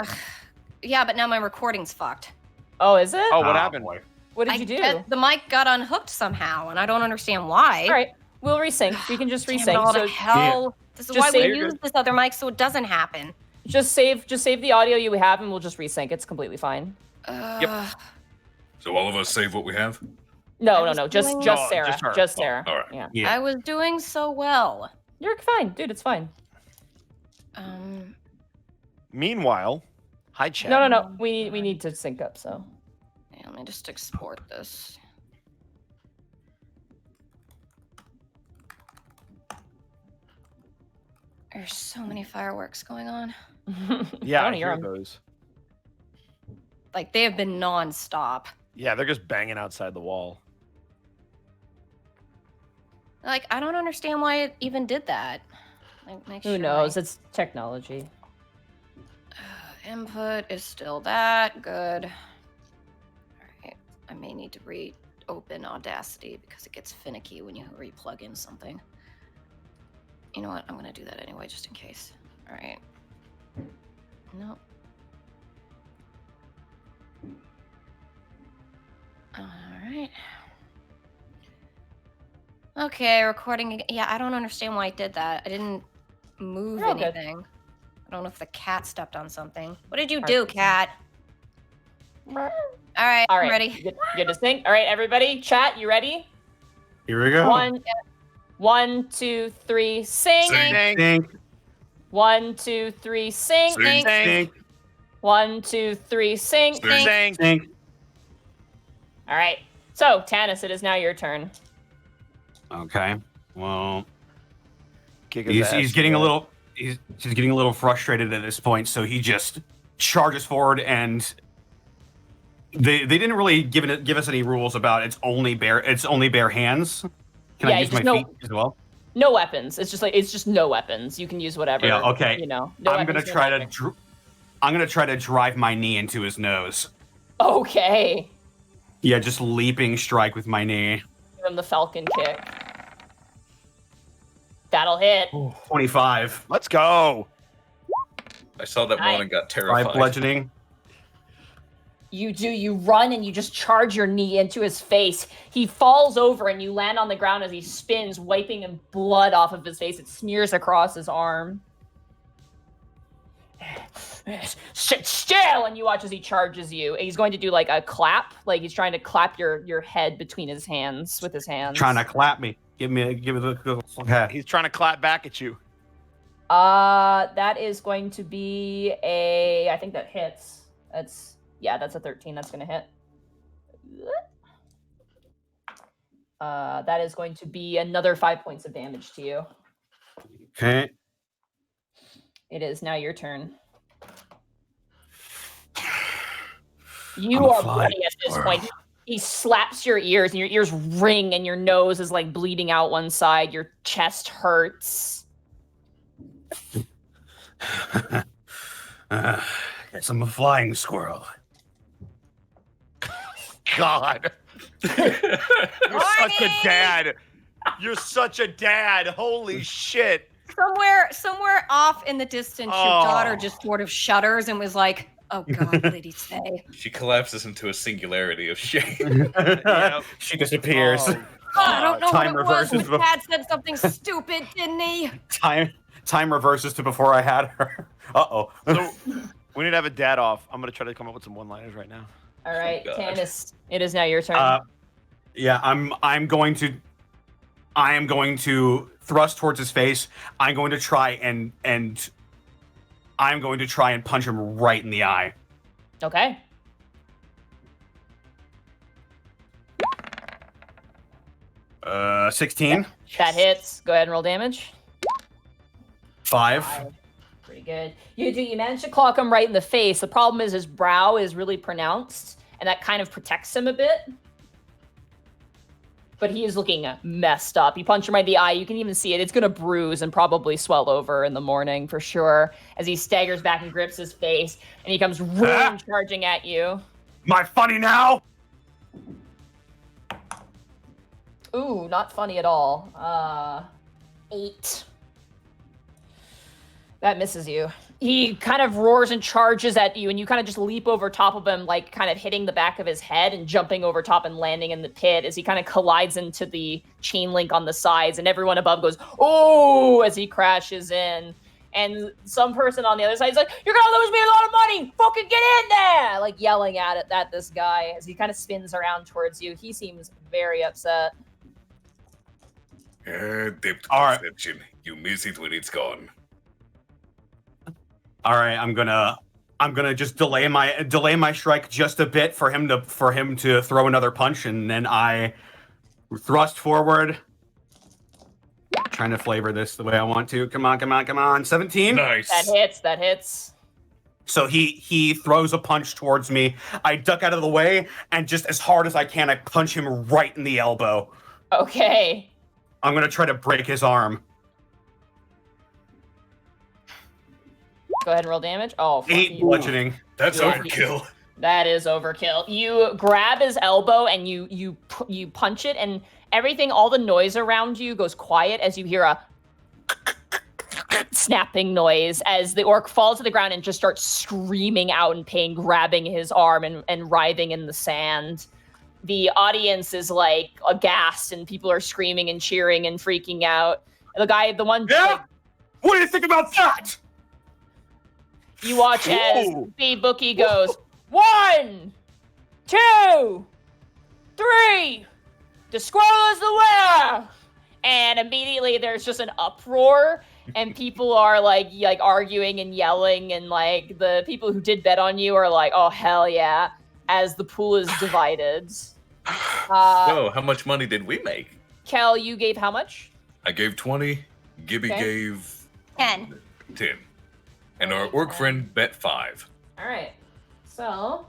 Yeah, but now my recording's fucked. Oh, is it? Oh, what happened? Boy. What did you do? The mic got unhooked somehow, and I don't understand why. All right. We'll resync. We can just Damn it, resync. all So the hell. This is just why we say- use this other mic so it doesn't happen. just save the audio you have, and we'll just resync. It's completely fine. So all of us save what we have? No. was Just doing- just No, Sarah. just her. Just Sarah. all right. Yeah. Yeah. I was doing so well. You're fine, dude. It's fine. Meanwhile, hi, chat. No. We need to sync up. So. Yeah, let me just export this. There's so many fireworks going on. Yeah, I don't hear 'em. those. Like, they have been non-stop. Yeah, they're just banging outside the wall. Like, I don't understand why it even did that. Make Who sure knows? my It's technology. input is still that. Good. All right. I may need to reopen Audacity because it gets finicky when you re-plug in something. You know what? I'm going to do that anyway, just in case. All right. No. All right. Okay, recording again. Yeah, I don't understand why I did that. I didn't move You're all good. anything. I don't know if the cat stepped on something. What did you do, cat? All right, All I'm right, ready. You good to sing? All right, everybody, chat. You ready? Here we go. 1, 2, 3, sing. Stink. 1, 2, 3, sing. Stink. 1, 2, 3, sing. Stink. All right. So, Tanis, it is now your turn. Okay. Well, Kick his he's ass, getting a yeah. little he's getting a little frustrated at this point, so he just charges forward, and they didn't really give us any rules about it's only bare hands. Can I use my feet as well? No weapons. It's just no weapons. You can use whatever. Yeah. Okay. You know. I'm gonna try to drive my knee into his nose. Okay. Yeah, just leaping strike with my knee. Give him the falcon kick. That'll hit. 25. Let's go. I saw that one and got terrified. 5 bludgeoning. You run and you just charge your knee into his face. He falls over and you land on the ground as he spins, wiping blood off of his face. It smears across his arm. Sit still, and you watch as he charges you. He's going to do like a clap, like he's trying to clap your head between his hands with his hands. Trying to clap me. Give me the okay. He's trying to clap back at you. That is going to be I think that hits. That's a 13. That's gonna hit. That is going to be another 5 points of damage to you. Okay. It is now your turn. You I'm a are flying bloody at this squirrel. point. He slaps your ears, and your ears ring, and your nose is like bleeding out one side. Your chest hurts. Guess I'm a flying squirrel. God. You're such a dad. You're such a dad. Holy shit. Somewhere off in the distance, your daughter just sort of shudders and was like, "Oh God, what did he say?" She collapses into a singularity of shame. Yeah. She disappears. Oh, I don't know Time what it was. reverses. My dad said something stupid, didn't he? Time reverses to before I had her. Uh-oh. So we need to have a dad off. I'm gonna try to come up with some one-liners right now. All right, God. Tanis, it is now your turn. Yeah, I'm going to thrust towards his face. I'm going to try and I'm going to try and punch him right in the eye. Okay. Uh, 16. That hits. Go ahead and roll damage. 5. Pretty good. You managed to clock him right in the face. The problem is his brow is really pronounced, and that kind of protects him a bit. But he is looking messed up. You punch him right in the eye. You can even see it. It's going to bruise and probably swell over in the morning for sure as he staggers back and grips his face, and he comes charging at you. Am I funny now? Ooh, not funny at all. 8. That misses you. He kind of roars and charges at you, and you kind of just leap over top of him, like kind of hitting the back of his head and jumping over top and landing in the pit as he kind of collides into the chain link on the sides, and everyone above goes, "Oh!" as he crashes in. And some person on the other side is like, "You're gonna lose me a lot of money! Fucking get in there!" Like yelling at this guy as he kind of spins around towards you. He seems very upset. Depth All right. perception. You miss it when it's gone. All right, I'm gonna just delay my strike just a bit for him to throw another punch, and then I thrust forward, trying to flavor this the way I want to. Come on, 17. Nice. That hits. So he throws a punch towards me. I duck out of the way, and just as hard as I can, I punch him right in the elbow. Okay. I'm gonna try to break his arm. Go ahead and roll damage. Oh, fuck 8 you. bludgeoning. That's Yeah. overkill. That is overkill. You grab his elbow and you punch it, and everything, all the noise around you goes quiet as you hear a snapping noise as the orc falls to the ground and just starts screaming out in pain, grabbing his arm and writhing in the sand. The audience is like aghast, and people are screaming and cheering and freaking out. The one. Yeah? Like, What do you think about that? you watch as Whoa. the bookie goes 1, 2, 3. The squirrel is the winner. And immediately there's just an uproar, and people are like arguing and yelling, and like the people who did bet on you are like, oh hell yeah, as the pool is divided. So, how much money did we make? Kel, you gave how much? I gave 20. Gibby Okay. gave 10. 10. And our orc friend bet 5. All right. So,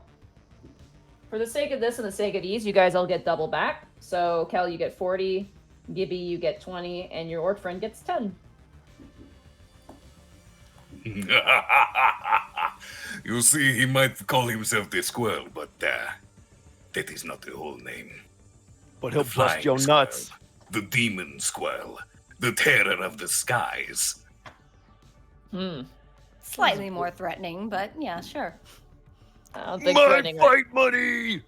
for the sake of this and the sake of ease, you guys all get double back. So, Kel, you get 40. Gibby, you get 20, and your orc friend gets 10. You see, he might call himself the squirrel, but that is not the whole name. But he'll The bust flying your squirrel, nuts. The demon squirrel. The terror of the skies. Slightly more threatening, but yeah, sure. I don't think My threatening. fight money!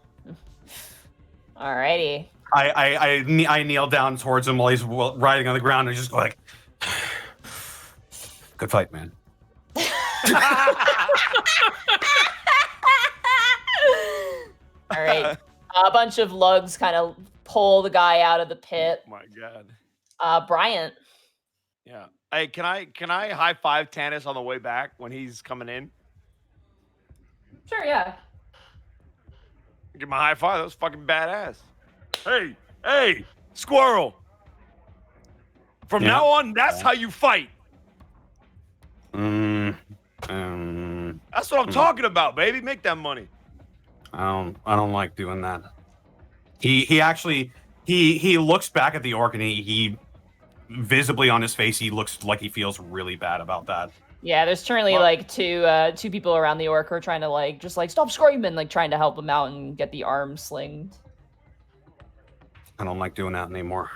Alrighty. I kneel down towards him while he's riding on the ground and just go like, good fight, man. All right. A bunch of lugs kind of pull the guy out of the pit. My God. Bryant. Yeah. Hey, can I high five Tanis on the way back when he's coming in? Sure, yeah. Give him a high five. That was fucking badass. Hey, squirrel. From Yeah. now on, that's how you fight. I That's what I'm talking about, baby. Make that money. don't like doing that. He actually looks back at the orc and he visibly on his face he looks like he feels really bad about that. Yeah, there's currently Well- like two people around the orc who are trying to just stop screaming, like trying to help him out and get the arm slinged. I don't like doing that anymore.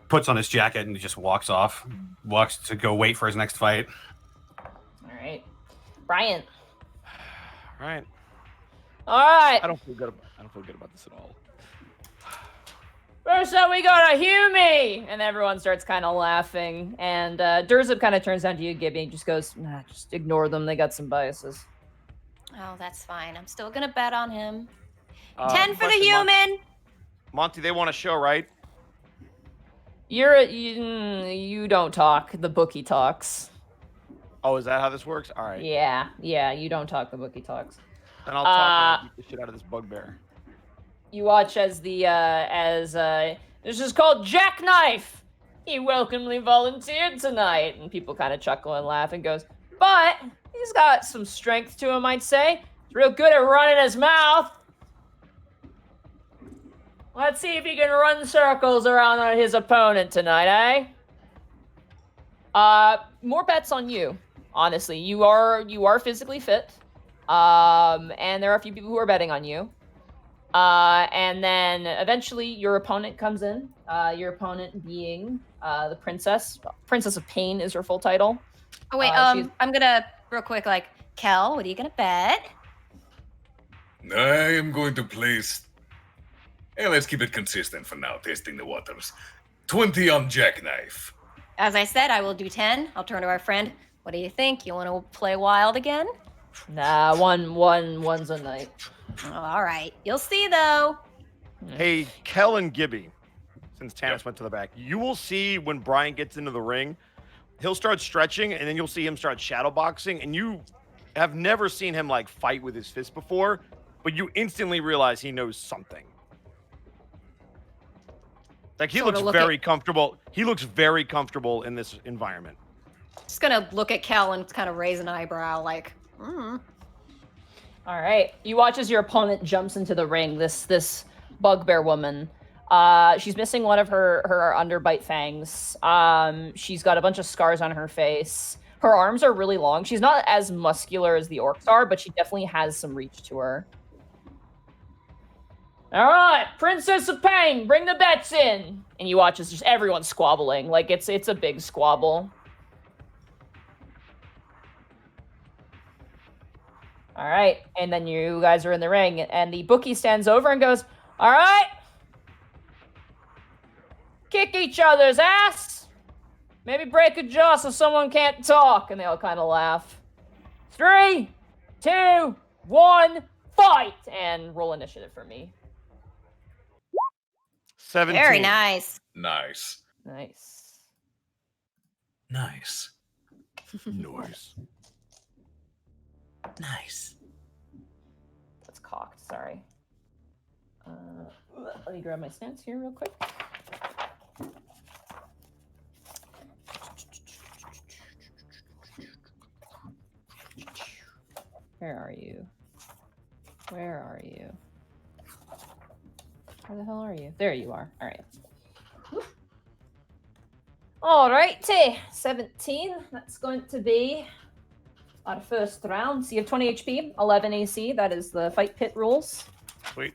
Puts on his jacket and just walks off. Walks to go wait for his next fight. All right. Bryant. All right. All right. I don't feel good about this at all. First up, we got a Hume! And everyone starts kind of laughing. And Durzip kind of turns down to you, Gibby, and just goes, nah, just ignore them. They got some biases. Oh, that's fine. I'm still gonna bet on him. Uh, 10 for the question, human. Monty, they want a show, right? You don't talk. The bookie talks. Oh, is that how this works? All right. Yeah, you don't talk. The bookie talks. Then I'll talk and I'll beat the shit out of this bugbear. You watch as this is called Jackknife. He welcomely volunteered tonight, and people kind of chuckle and laugh and goes, but he's got some strength to him, I'd say. He's real good at running his mouth. Let's see if he can run circles around on his opponent tonight, eh? More bets on you. Honestly, you are physically fit, and there are a few people who are betting on you. And then eventually your opponent comes in. Your opponent being the Princess of Pain is her full title. Oh wait, she's- I'm gonna real quick Kel, what are you gonna bet? I am going to place. Hey, let's keep it consistent for now, testing the waters. 20 on Jackknife. As I said, I will do 10. I'll turn to our friend. What do you think? You want to play wild again? Nah, one's a night. Oh, all right. You'll see though. Hey, Kel and Gibby, since Tanis went to the back, you will see when Brian gets into the ring, he'll start stretching, and then you'll see him start shadowboxing, and you have never seen him fight with his fist before, but you instantly realize he knows something. He Sorta looks look very comfortable. He looks very comfortable in this environment. Just gonna look at Kel and kind of raise an eyebrow, All right. You watch as your opponent jumps into the ring. This bugbear woman. She's missing one of her underbite fangs. She's got a bunch of scars on her face. Her arms are really long. She's not as muscular as the orcs are, but she definitely has some reach to her. All right, Princess of Pain, bring the bets in. And you watch as just everyone squabbling. Like, it's a big squabble. All right, and then you guys are in the ring, and the bookie stands over and goes, all right, kick each other's ass. Maybe break a jaw so someone can't talk. And they all kind of laugh. 3, 2, 1, fight! And roll initiative for me. 17. Very nice. Nice. Nice. Nice. Noise. Nice. That's cocked, sorry. Let me grab my stance here real quick. Where are you? Where are you? Where the hell are you? There you are. All right. All righty. 17. That's going to be our first round. So you have 20 HP, 11 AC. That is the fight pit rules. Sweet.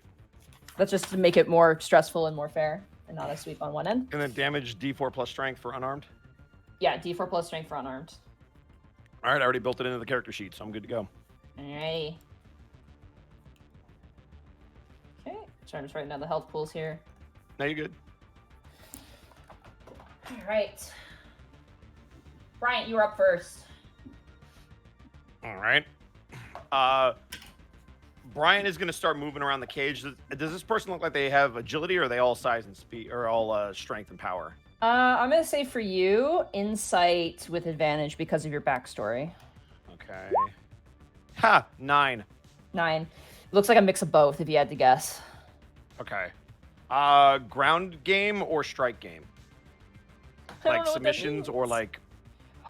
That's just to make it more stressful and more fair and not a sweep on one end. And then damage D4 plus strength for unarmed. Yeah, D4 plus strength for unarmed. All right, I already built it into the character sheet, so I'm good to go. Alright. Okay, sorry, I'm just writing down the health pools here. Now you're good. Alright. Bryant, you were up first. All right. Brian is going to start moving around the cage. Does this person look like they have agility, or are they all size and speed, or all strength and power? I'm gonna say for you, insight with advantage because of your backstory. Okay. Ha! 9. 9. Looks like a mix of both, if you had to guess. Okay. Ground game or strike game? I don't Like know what that submissions or means. like...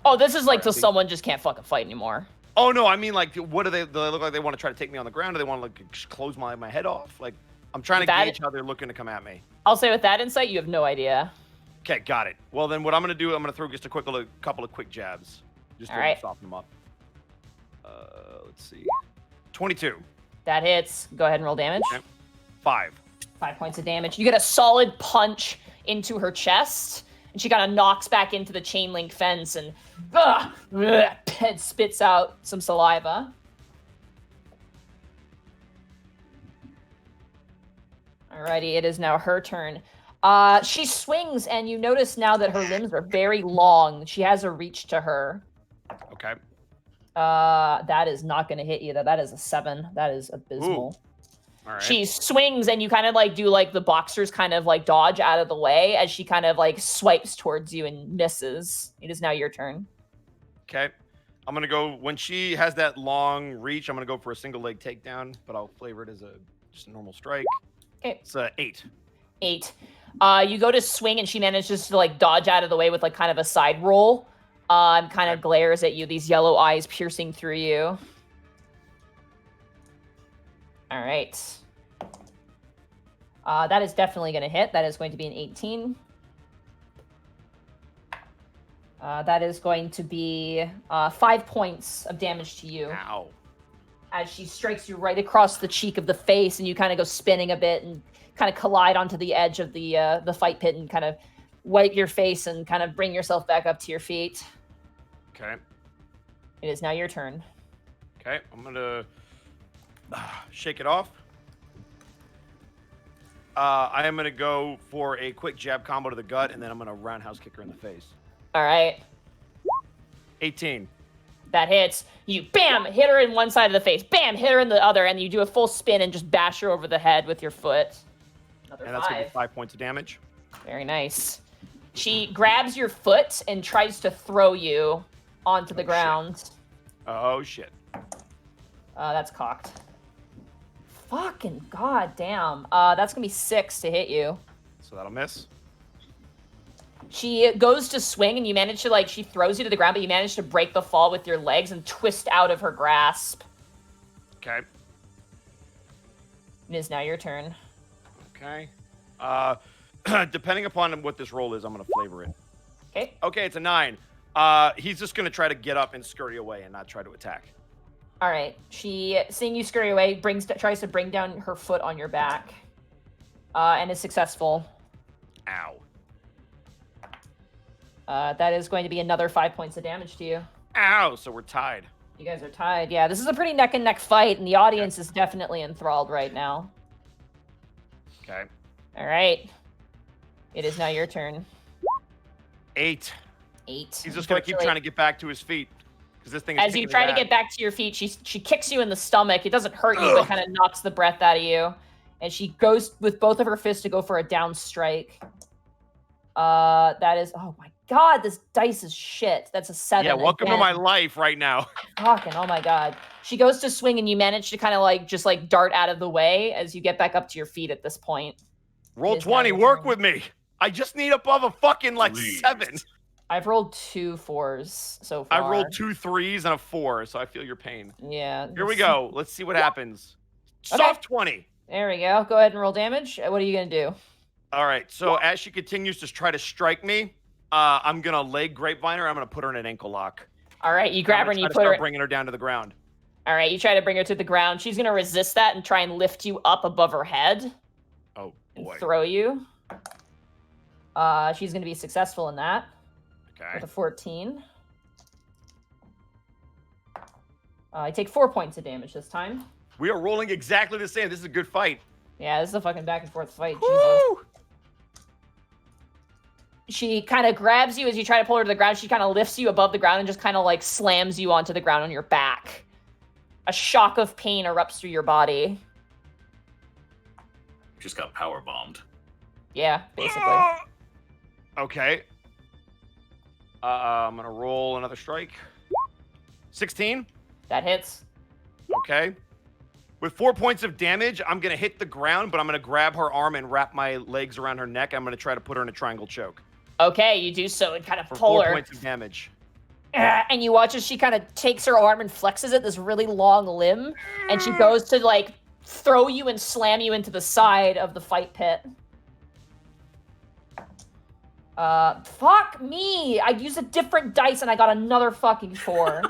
Oh, this is like till Alright. someone just can't fucking fight anymore. Oh, no, I mean, like, what do they look like? They want to try to take me on the ground? Do they want to, like, just close my head off? Like, I'm trying to gauge how they're looking to come at me. I'll say with that insight, you have no idea. Okay, got it. Well, then what I'm going to do, I'm going to throw just a couple of quick jabs. Just to Alright. soften them up. Let's see. 22. That hits. Go ahead and roll damage. Okay. 5. 5 points of damage. You get a solid punch into her chest, and she kind of knocks back into the chain link fence and and spits out some saliva. Alrighty, it is now her turn. She swings, and you notice now that her limbs are very long. She has a reach to her. Okay. That is not going to hit you. That is a 7. That is abysmal. All right. She swings, and you kind of like do like the boxers kind of like dodge out of the way as she kind of like swipes towards you and misses. It is now your turn. Okay. I'm going to go, when she has that long reach, I'm going to go for a single leg takedown, but I'll flavor it as just a normal strike. Okay. It's 8. 8. You go to swing, and she manages to like dodge out of the way with like kind of a side roll. Kind of glares at you, these yellow eyes piercing through you. All right. That is definitely going to hit. That is going to be an 18. That is going to be 5 points of damage to you. Ow. As she strikes you right across the cheek of the face, and you kind of go spinning a bit and kind of collide onto the edge of the fight pit and kind of wipe your face and kind of bring yourself back up to your feet. Okay. It is now your turn. Okay. I'm going to shake it off. I am going to go for a quick jab combo to the gut, and then I'm going to roundhouse kick her in the face. All right. 18. That hits. You, bam, hit her in one side of the face. Bam, hit her in the other, and you do a full spin and just bash her over the head with your foot. Another And that's going to 5. be 5 points of damage. Very nice. She grabs your foot and tries to throw you onto the ground. Oh, shit. That's cocked. Fucking goddamn. That's gonna be 6 to hit you. So that'll miss. She goes to swing, and you manage to, like, she throws you to the ground, but you manage to break the fall with your legs and twist out of her grasp. Okay. It is now your turn. Okay. Depending upon what this roll is, I'm going to flavor it. Okay. Okay, it's a 9. He's just going to try to get up and scurry away and not try to attack. All right. She, seeing you scurry away, tries to bring down her foot on your back, and is successful. Ow. That is going to be another 5 points of damage to you. Ow, so we're tied. You guys are tied. Yeah, this is a pretty neck and neck fight, and the audience is definitely enthralled right now. Okay. All right. It is now your turn. 8. 8. He's just going to keep trying to get back to his feet. Because this thing is As you try to get back to your feet, she kicks you in the stomach. It doesn't hurt you, but kind of knocks the breath out of you. And she goes with both of her fists to go for a down strike. That is, oh my god, this dice is shit. That's a 7. Yeah, welcome again. to my life right now. Fucking, oh my god. She goes to swing and you manage to kind of just dart out of the way as you get back up to your feet at this point. Roll 20, work with me. I just need above a fucking 7. I've rolled 2 4s so far. I rolled 2 3s and a 4, so I feel your pain. Yeah. Here we go. Let's see what happens. Okay. Soft 20. There we go. Go ahead and roll damage. What are you going to do? All right. So as she continues to try to strike me, I'm going to leg grapevine her. I'm going to put her in an ankle lock. All right. You grab her and you put her. Bringing her down to the ground. All right. You try to bring her to the ground. She's going to resist that and try and lift you up above her head. Oh, boy. And throw you. She's going to be successful in that. Okay. With a 14. I take 4 points of damage this time. We are rolling exactly the same. This is a good fight. Yeah, this is a fucking back and forth fight. Jesus. She kind of grabs you as you try to pull her to the ground. She kind of lifts you above the ground and just kind of slams you onto the ground on your back. A shock of pain erupts through your body. Just got power bombed. Yeah, basically. Okay. I'm gonna roll another strike. 16. That hits. Okay. With 4 points of damage, I'm gonna hit the ground, but I'm gonna grab her arm and wrap my legs around her neck. I'm gonna try to put her in a triangle choke. Okay, you do so and kind of For pull 4 her. points of damage. And you watch as she kind of takes her arm and flexes it, this really long limb, and she goes to throw you and slam you into the side of the fight pit. Fuck me! I used a different dice and I got another fucking 4.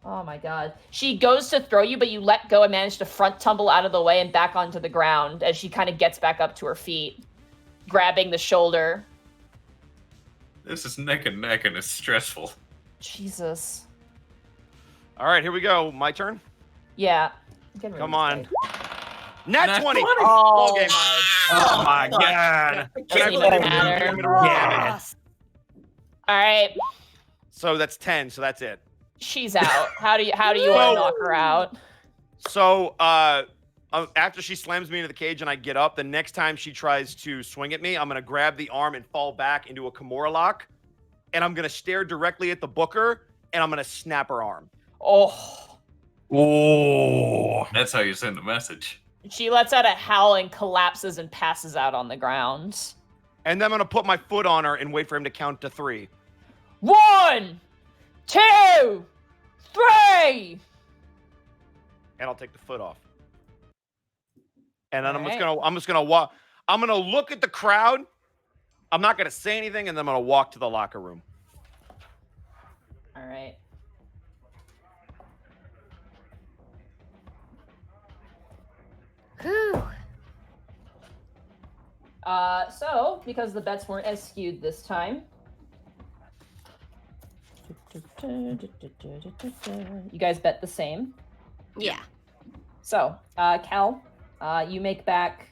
Oh my god. She goes to throw you, but you let go and manage to front tumble out of the way and back onto the ground as she kind of gets back up to her feet, grabbing the shoulder. This is neck and neck and it's stressful. Jesus. All right, here we go. My turn. Yeah. Come on. Nat 20. Oh, Ball game. Oh my god. Doesn't even matter. Yeah. All right. So that's 10. So that's it. She's out. How do you want to knock her out? So after she slams me into the cage and I get up, the next time she tries to swing at me, I'm going to grab the arm and fall back into a Kimura lock. And I'm going to stare directly at the booker and I'm going to snap her arm. Oh. Oh. That's how you send a message. She lets out a howl and collapses and passes out on the ground. And then I'm going to put my foot on her and wait for him to count to 3. 1, 2, 3. And I'll take the foot off. And then All I'm just gonna walk. I'm gonna look at the crowd. I'm not gonna say anything, and then I'm gonna walk to the locker room. All right. Whew. So because the bets weren't as skewed this time, you guys bet the same. Yeah. So, Cal, you make back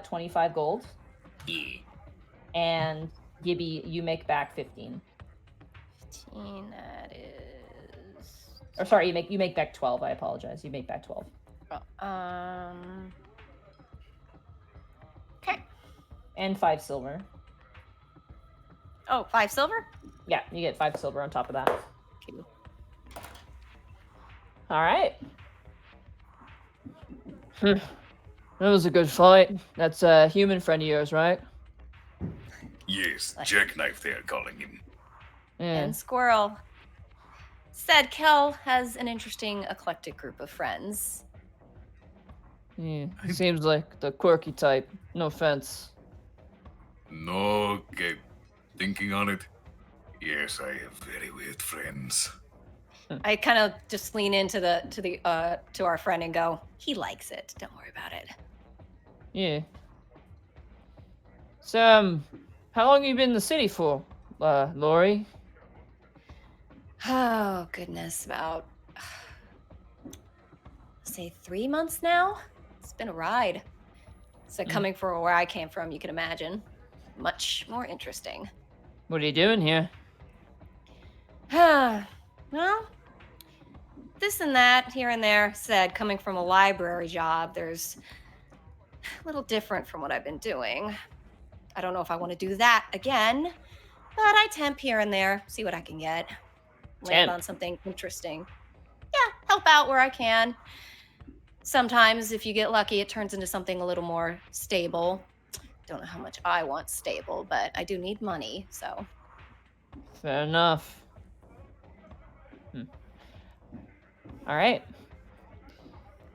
25 gold. Yeah. And Gibby, you make back 15. 15, that is... Or sorry, you make back 12. I apologize. You make back 12. Okay. And 5 silver. Oh, 5 silver? Yeah, you get 5 silver on top of that. Okay. All right. That was a good fight. That's a human friend of yours, right? Yes, Jackknife they are calling him. Yeah. And Squirrel said Kel has an interesting eclectic group of friends. Yeah, seems like the quirky type. No offense. No, okay. Thinking on it. Yes, I have very weird friends. I kind of just lean into to our friend and go, he likes it. Don't worry about it. Yeah. So, how long have you been in the city for, Lori? Oh, goodness. About, say, 3 months now? It's been a ride. So coming from where I came from, you can imagine. Much more interesting. What are you doing here? Well, this and that, here and there. Said, coming from a library job, there's a little different from what I've been doing. I don't know if I want to do that again, but I temp here and there, see what I can get. Land on something interesting. Yeah, help out where I can. Sometimes, if you get lucky, it turns into something a little more stable. Don't know how much I want stable, but I do need money, so. Fair enough. All right.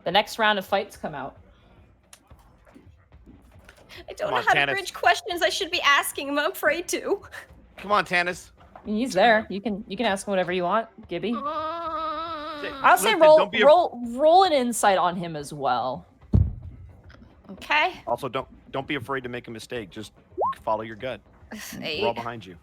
The next round of fights come out. I don't know how to bridge questions I should be asking him. I'm afraid to. Come on, Tannis. He's there. You can ask him whatever you want, Gibby. I'll say Listen, roll an insight on him as well. Okay. Also, don't be afraid to make a mistake. Just follow your gut. We're all behind you.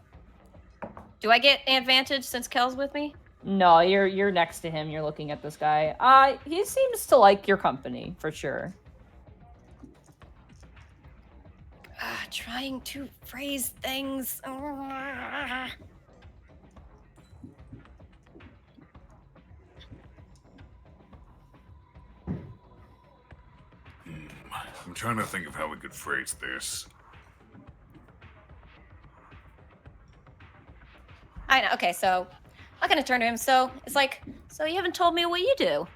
Do I get advantage since Kel's with me? No, you're next to him. You're looking at this guy. He seems to like your company for sure. Trying to phrase things. I'm trying to think of how we could phrase this. I know. Okay, so I'm gonna turn to him. So it's like, so you haven't told me what you do.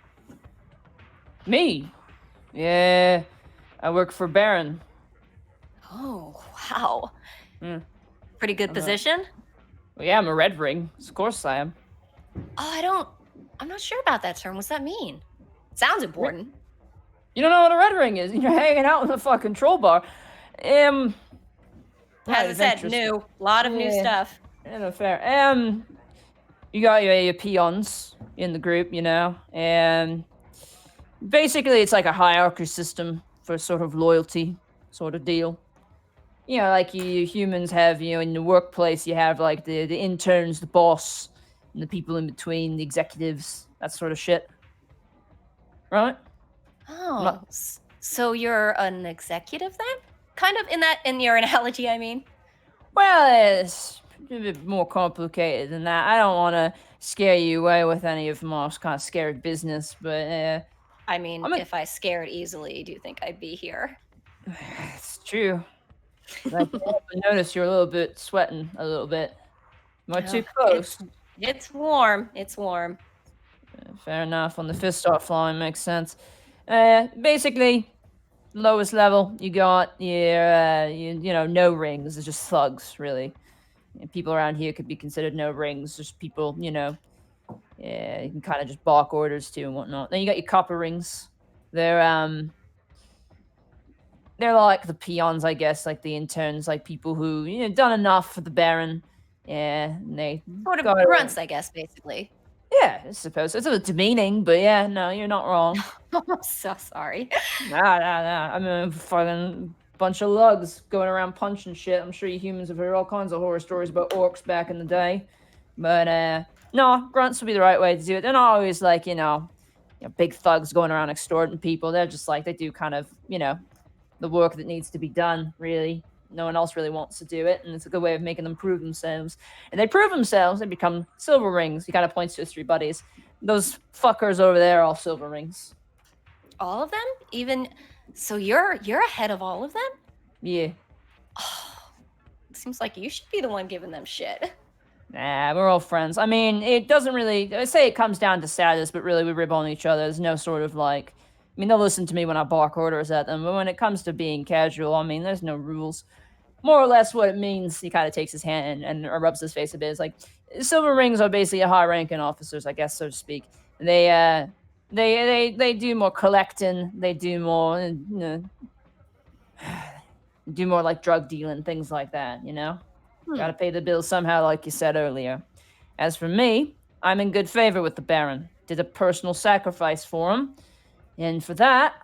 Me? Yeah, I work for Baron. Oh, wow. Pretty good position? Well, yeah, I'm a red ring. Of course I am. Oh, I'm not sure about that term. What's that mean? Sounds important. You don't know what a red ring is? You're hanging out in the fucking troll bar. As I said, new. A lot of new stuff. Yeah, no, fair. You got your peons in the group, you know, and basically it's like a hierarchy system for sort of loyalty sort of deal. You know, like you humans have, you know, in the workplace, you have like the interns, the boss, and the people in between, the executives, that sort of shit. Right? Oh, so you're an executive then? Kind of in your analogy, I mean. Well, it's a bit more complicated than that. I don't want to scare you away with any of my kind of scary business, but I mean, if I scared easily, do you think I'd be here? It's true. I noticed you're a little bit sweating a little bit. Am I too close? It's warm. It's warm. Fair enough. On the fist start flying makes sense. Basically, lowest level you got your you know, no rings. It's just thugs, really. People around here could be considered no rings. Just people, you know. Yeah, you can kind of just bark orders to and whatnot. Then you got your copper rings. They're like the peons, I guess, like the interns, like people who, you know, done enough for the Baron. Yeah, and they sort of grunts, I guess, basically. Yeah, I suppose it's a bit demeaning, but yeah, no, you're not wrong. I'm so sorry. Nah. I'm a fucking bunch of lugs going around punching shit. I'm sure you humans have heard all kinds of horror stories about orcs back in the day, but no, grunts would be the right way to do it. They're not always like, you know, big thugs going around extorting people. They're just like, they do kind of, you know, the work that needs to be done, really. No one else really wants to do it, and it's a good way of making them prove themselves. And they prove themselves, they become silver rings. He kind of points to his three buddies. Those fuckers over there are all silver rings. All of them? Even so, you're ahead of all of them? Yeah. Oh, seems like you should be the one giving them shit. Nah, we're all friends. I mean, it doesn't really... I say it comes down to status, but really we rib on each other. There's no sort of like... I mean, they'll listen to me when I bark orders at them, but when it comes to being casual, I mean, there's no rules. More or less what it means, he kind of takes his hand and rubs his face a bit. It's like, silver rings are basically high-ranking officers, I guess, so to speak. They They do more collecting. They do more, do more like drug dealing, things like that. Got to pay the bills somehow, like you said earlier. As for me, I'm in good favor with the Baron. Did a personal sacrifice for him, and for that,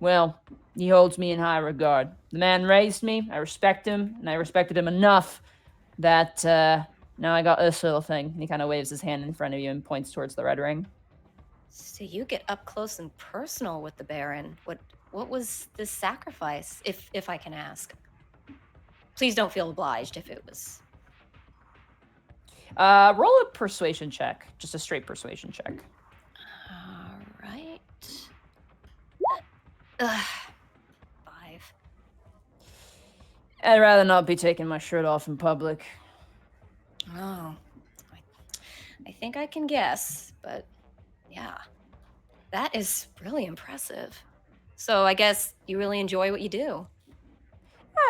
well, he holds me in high regard. The man raised me. I respect him, and I respected him enough that now I got this little thing. And he kind of waves his hand in front of you and points towards the red ring. So you get up close and personal with the Baron. What was this sacrifice, if I can ask? Please don't feel obliged if it was. Roll a persuasion check. Just a straight persuasion check. All right. 5. I'd rather not be taking my shirt off in public. Oh. I think I can guess, but yeah. That is really impressive. So I guess you really enjoy what you do.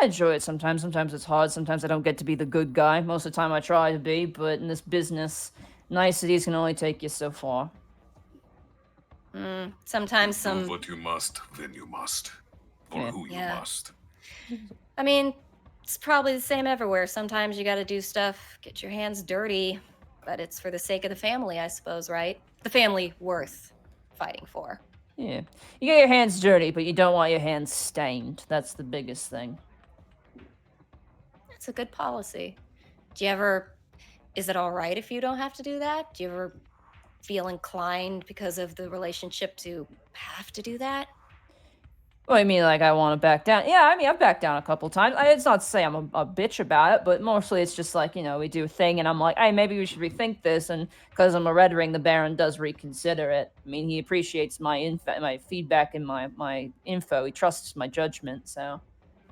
I enjoy it sometimes. Sometimes it's hard. Sometimes I don't get to be the good guy. Most of the time I try to be, but in this business, niceties can only take you so far. Sometimes Do what you must, then you must. Or who you must. I mean, it's probably the same everywhere. Sometimes you gotta do stuff, get your hands dirty, but it's for the sake of the family, I suppose, right? The family worth fighting for. Yeah. You get your hands dirty, but you don't want your hands stained. That's the biggest thing. That's a good policy. Is it all right if you don't have to do that? Do you ever feel inclined because of the relationship to have to do that? Well, I mean, like, I want to back down. Yeah, I mean, I've backed down a couple times. It's not to say I'm a bitch about it, but mostly it's just like, we do a thing, and I'm like, hey, maybe we should rethink this. And because I'm a red ring, the Baron does reconsider it. I mean, he appreciates my feedback and my info. He trusts my judgment. So,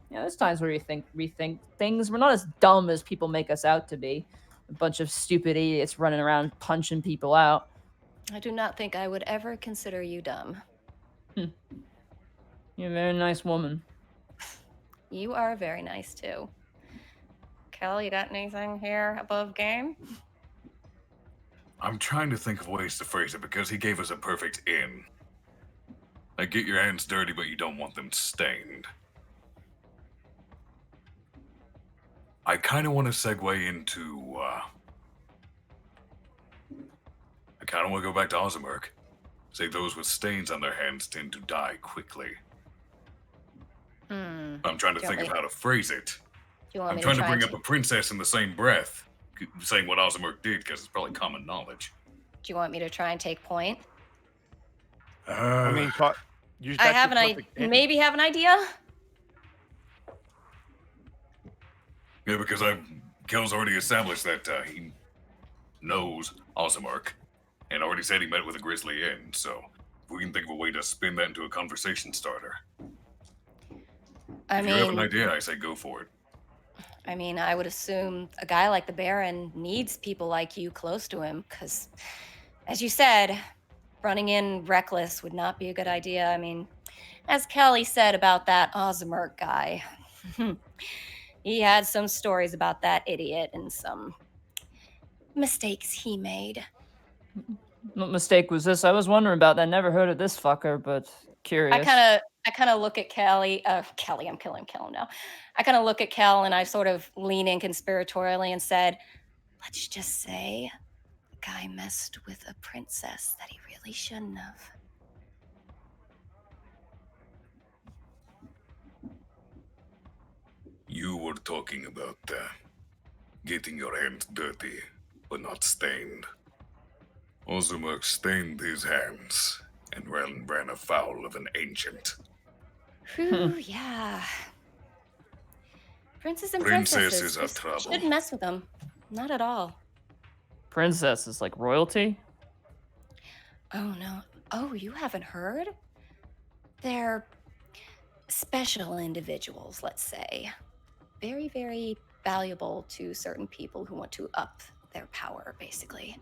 there's times where we rethink things. We're not as dumb as people make us out to be. A bunch of stupid idiots running around punching people out. I do not think I would ever consider you dumb. You're a very nice woman. You are very nice, too. Kel, you got anything here above game? I'm trying to think of ways to phrase it because he gave us a perfect in. Like, get your hands dirty, but you don't want them stained. I kind of want to segue into, I kind of want to go back to Ozimurk. Say those with stains on their hands tend to die quickly. I'm trying to think of how to phrase it. I'm trying to bring up a princess in the same breath, saying what Ozimurk did, because it's probably common knowledge. Do you want me to try and take point? I mean, maybe have an idea? Yeah, because Kel's already established that he knows Ozimurk, and already said he met with a Grizzly Inn, so if we can think of a way to spin that into a conversation starter. If you have an idea, I say go for it. I mean, I would assume a guy like the Baron needs people like you close to him, because, as you said, running in reckless would not be a good idea. I mean, as Kelly said about that Ozimurk guy, he had some stories about that idiot and some mistakes he made. What mistake was this? I was wondering about that. Never heard of this fucker, but curious. I kind of look at Kelly. Kelly, I'm killing him now. I kind of look at Kel and I sort of lean in conspiratorially and said, let's just say the guy messed with a princess that he really shouldn't have. You were talking about getting your hands dirty, but not stained. Ozimurk stained his hands and ran afoul of an ancient. Whew, yeah. Princes and Princesses are just trouble. shouldn't mess with them. Not at all. Princesses, like royalty? Oh, no. Oh, you haven't heard? They're special individuals, let's say. Very, very valuable to certain people who want to up their power, basically.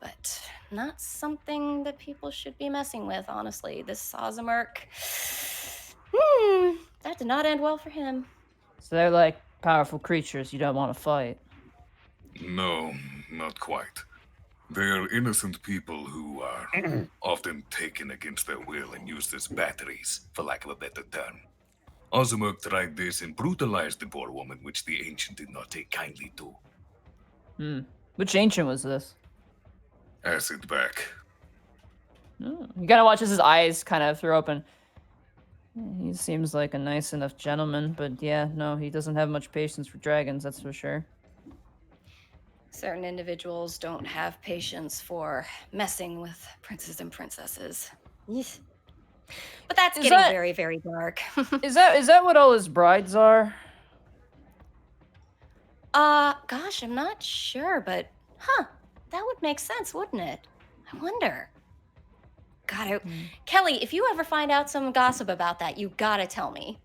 But not something that people should be messing with, honestly. This Ozimurk, that did not end well for him. So they're like powerful creatures you don't want to fight. No, not quite. They are innocent people who are often taken against their will and used as batteries, for lack of a better term. Ozumuk tried this and brutalized the poor woman, which the ancient did not take kindly to. Which ancient was this? Acid back. You gotta watch as his eyes kind of throw open. He seems like a nice enough gentleman, but yeah, no, he doesn't have much patience for dragons, that's for sure. Certain individuals don't have patience for messing with princes and princesses. Yeesh. But that's Is getting that- very, very dark. Is that what all his brides are? Gosh, I'm not sure, but that would make sense, wouldn't it? I wonder. God, Kelly, if you ever find out some gossip about that, you gotta tell me.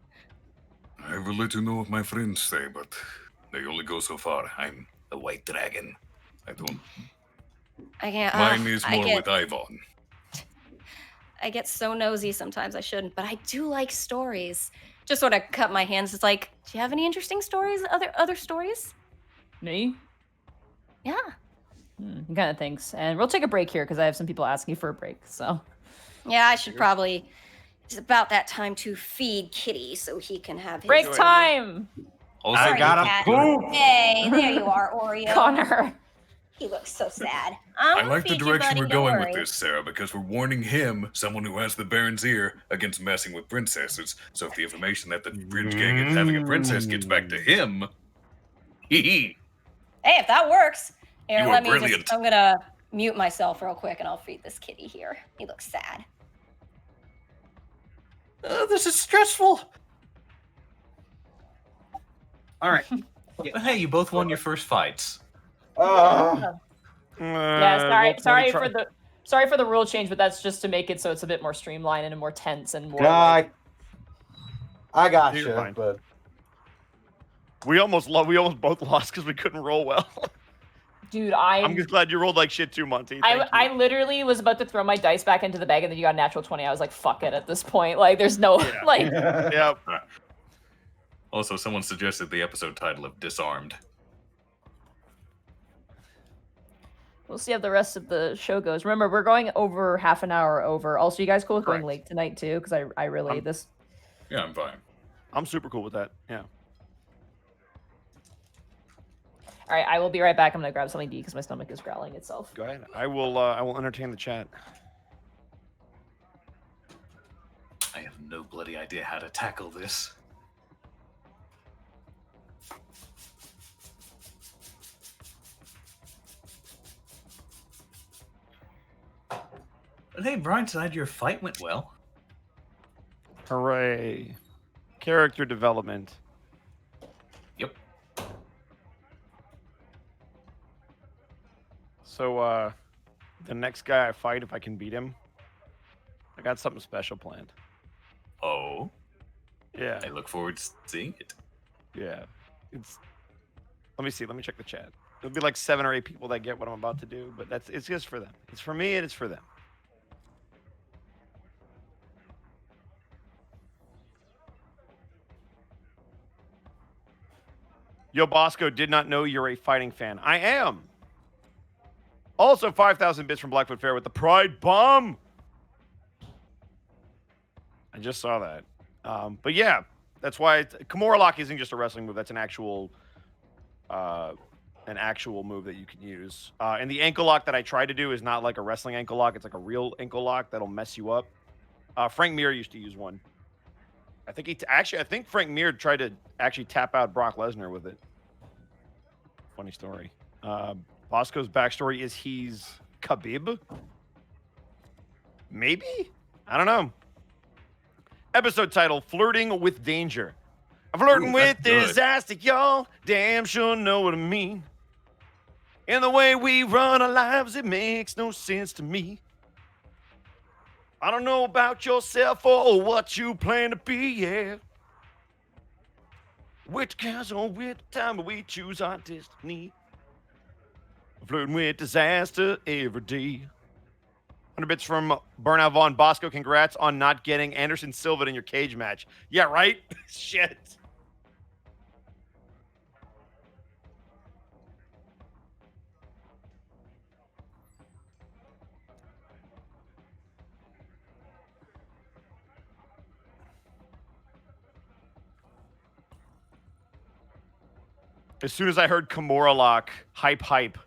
I will let you know what my friends say, but they only go so far. I'm a white dragon. I don't. I can't. Mine is more with Ivon. I get so nosy sometimes I shouldn't, but I do like stories. Just sort of cut my hands. It's like, do you have any interesting stories? Other stories? Me? Yeah. He kind of thinks. And we'll take a break here because I have some people asking for a break, so. Yeah, I should probably. It's about that time to feed Kitty so he can have his Break time! Also, I gotta cat. poop. Hey, there you are, Oreo. Connor. He looks so sad. I like the feed you, direction buddy, we're don't going with worry. this, Sarah, because we're warning him, someone who has the Baron's ear, against messing with princesses. So if the information that the Bridge Gang is having a princess gets back to him, hee. Hey, if that works. Here, You are let me brilliant. I'm gonna mute myself real quick and I'll feed this kitty here. He looks sad. This is stressful. All right. But hey, you both won your first fights. Yeah, sorry Roleplaying sorry for the rule change, but that's just to make it so it's a bit more streamlined and more tense and more. I got You're you, fine. but We almost both lost because we couldn't roll well. Dude, I'm just glad you rolled like shit too, Monty. Thank you. I literally was about to throw my dice back into the bag, and then you got a natural 20. I was like, fuck it at this point. Like, there's no like. Yep. Also, someone suggested the episode title of Disarmed. We'll see how the rest of the show goes. Remember, we're going over half an hour over. Also, you guys cool with going Correct. late tonight too? Because I really this. Yeah, I'm fine. I'm super cool with that. Yeah. All right, I will be right back. I'm gonna grab something to eat because my stomach is growling itself. Go ahead. I will entertain the chat. I have no bloody idea how to tackle this. But hey, Brian said your fight went well. Hooray. Character development. Yep. So, the next guy I fight, if I can beat him, I got something special planned. Oh, Yeah. I look forward to seeing it. Yeah. It's. Let me see. Let me check the chat. It'll be like 7 or 8 people that get what I'm about to do, but it's just for them. It's for me and it's for them. Yo, Bosco, did not know you're a fighting fan. I am. Also, 5,000 bits from Blackfoot Fair with the Pride Bomb. I just saw that. But yeah, that's why Kimura Lock isn't just a wrestling move. That's an actual move that you can use. And the ankle lock that I try to do is not like a wrestling ankle lock. It's like a real ankle lock that'll mess you up. Frank Mir used to use one. I think Frank Mir tried to actually tap out Brock Lesnar with it. Funny story. Bosco's backstory is he's Khabib. Maybe? I don't know. Episode title, Flirting with Danger. I'm flirting Ooh, with that's good. disaster, y'all. Damn sure know what I mean. In the way we run our lives, it makes no sense to me. I don't know about yourself or what you plan to be, yeah. Which counts on which time we choose our destiny. Flirting with disaster every day. 100 bits from Burnout Vaughn. Bosco, congrats on not getting Anderson Silva in your cage match. Yeah, right? Shit. As soon as I heard Kimura lock, hype.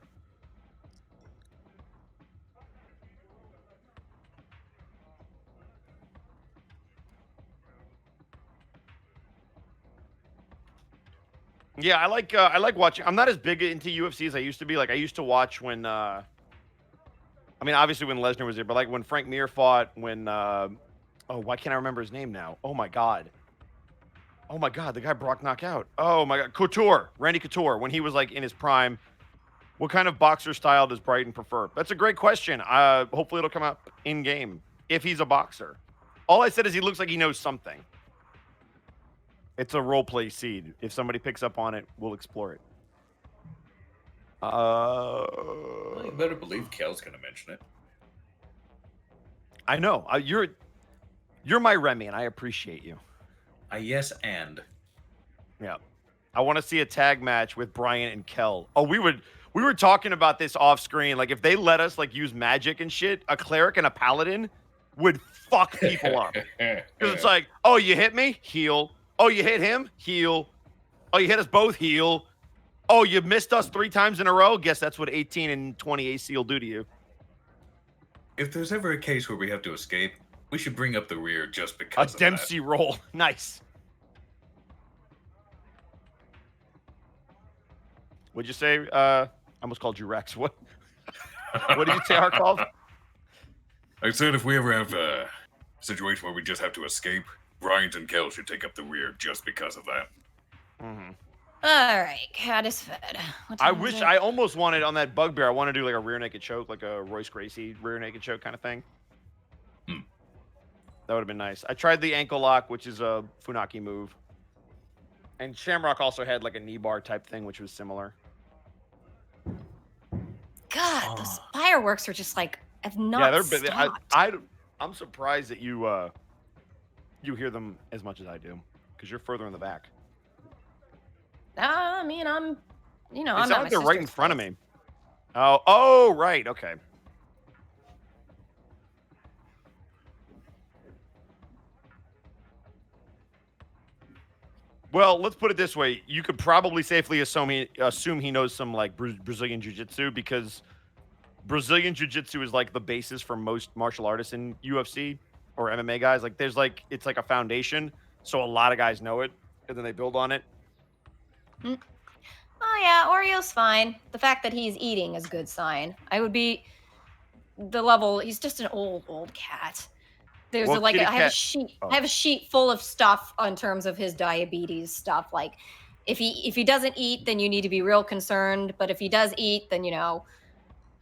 Yeah, I like watching. I'm not as big into UFC as I used to be. Like I used to watch when I mean obviously when Lesnar was there, but like when Frank Mir fought, when why can't I remember his name now? Oh my god, the guy Brock knocked out. Oh my god, Couture, Randy Couture, when he was like in his prime. What kind of boxer style does Brighton prefer? That's a great question. Hopefully it'll come up in game if he's a boxer. All I said is he looks like he knows something. It's a role play seed. If somebody picks up on it, we'll explore it. Well, you better believe Kel's going to mention it. I know. You're my Remy, and I appreciate you. Yes, and. Yeah. I want to see a tag match with Brian and Kel. Oh, we were talking about this off screen. Like, if they let us like use magic and shit, a cleric and a paladin would fuck people up. Because it's like, oh, you hit me? Heal. Oh, you hit him? Heal. Oh, you hit us both? Heal. Oh, you missed us 3 times in a row? Guess that's what 18 and 20 AC will do to you. If there's ever a case where we have to escape, we should bring up the rear just because of Dempsey roll. Nice. What'd you say? I almost called you Rex. What? What did you say, Harkov? I said if we ever have a situation where we just have to escape, Bryant and Kel should take up the rear just because of that. Mm-hmm. All right, cat is fed. I almost wanted on that bugbear. I want to do like a rear naked choke, like a Royce Gracie rear naked choke kind of thing. That would have been nice. I tried the ankle lock, which is a Funaki move. And Shamrock also had like a knee bar type thing, which was similar. God, those fireworks are just like have not stopped. I'm surprised that you hear them as much as I do, because you're further in the back. I mean, I'm It not sounds my like they're right in sister's front of place. me. Oh, right, okay. Well, let's put it this way. You could probably safely assume he knows some like Brazilian jiu-jitsu, because Brazilian jiu-jitsu is like the basis for most martial artists in UFC or MMA guys. Like it's like a foundation. So a lot of guys know it and then they build on it. Oh yeah, Oreo's fine. The fact that he's eating is a good sign. I would be the level. He's just an old cat. There's Well, I kitty have a cat- sheet. Oh. I have a sheet full of stuff on terms of his diabetes stuff. Like, if he doesn't eat, then you need to be real concerned. But if he does eat, then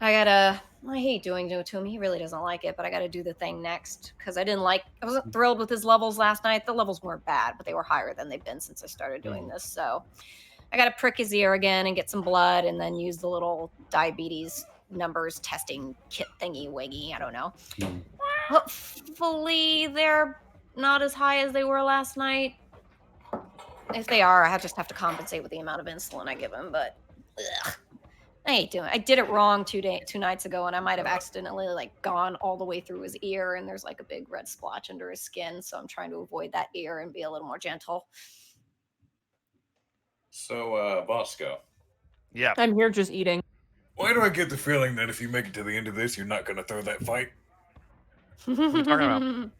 I hate doing it to him. He really doesn't like it, but I gotta do the thing next because I wasn't thrilled with his levels last night. The levels weren't bad, but they were higher than they've been since I started doing this. So I gotta prick his ear again and get some blood, and then use the little diabetes numbers testing kit thingy wiggy. I don't know. Hopefully they're not as high as they were last night. If they are, I just have to compensate with the amount of insulin I give him. But I hate doing it. I did it wrong 2 nights ago, and I might have accidentally like gone all the way through his ear, and there's like a big red splotch under his skin. So I'm trying to avoid that ear and be a little more gentle. So, Bosco. Yeah. I'm here just eating. Why do I get the feeling that if you make it to the end of this, you're not going to throw that fight? What are you talking about?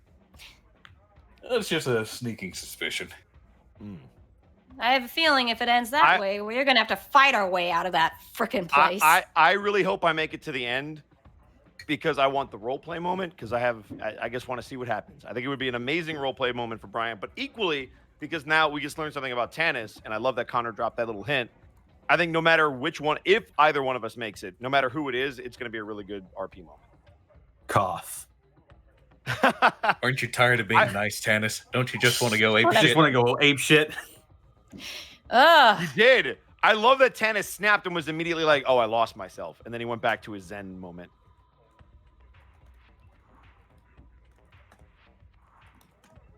It's just a sneaking suspicion. I have a feeling if it ends that way, we're gonna have to fight our way out of that frickin' place. I really hope I make it to the end, because I want the role play moment, because I just want to see what happens. I think it would be an amazing role play moment for Brian, but equally because now we just learned something about Tannis, and I love that Connor dropped that little hint. I think no matter which one, if either one of us makes it, no matter who it is, it's going to be a really good RP moment. Cough. Aren't you tired of being nice, Tannis? Don't you just want to go ape I shit? just want to go ape shit. You did. I love that Tannis snapped and was immediately like, oh, I lost myself. And then he went back to his Zen moment.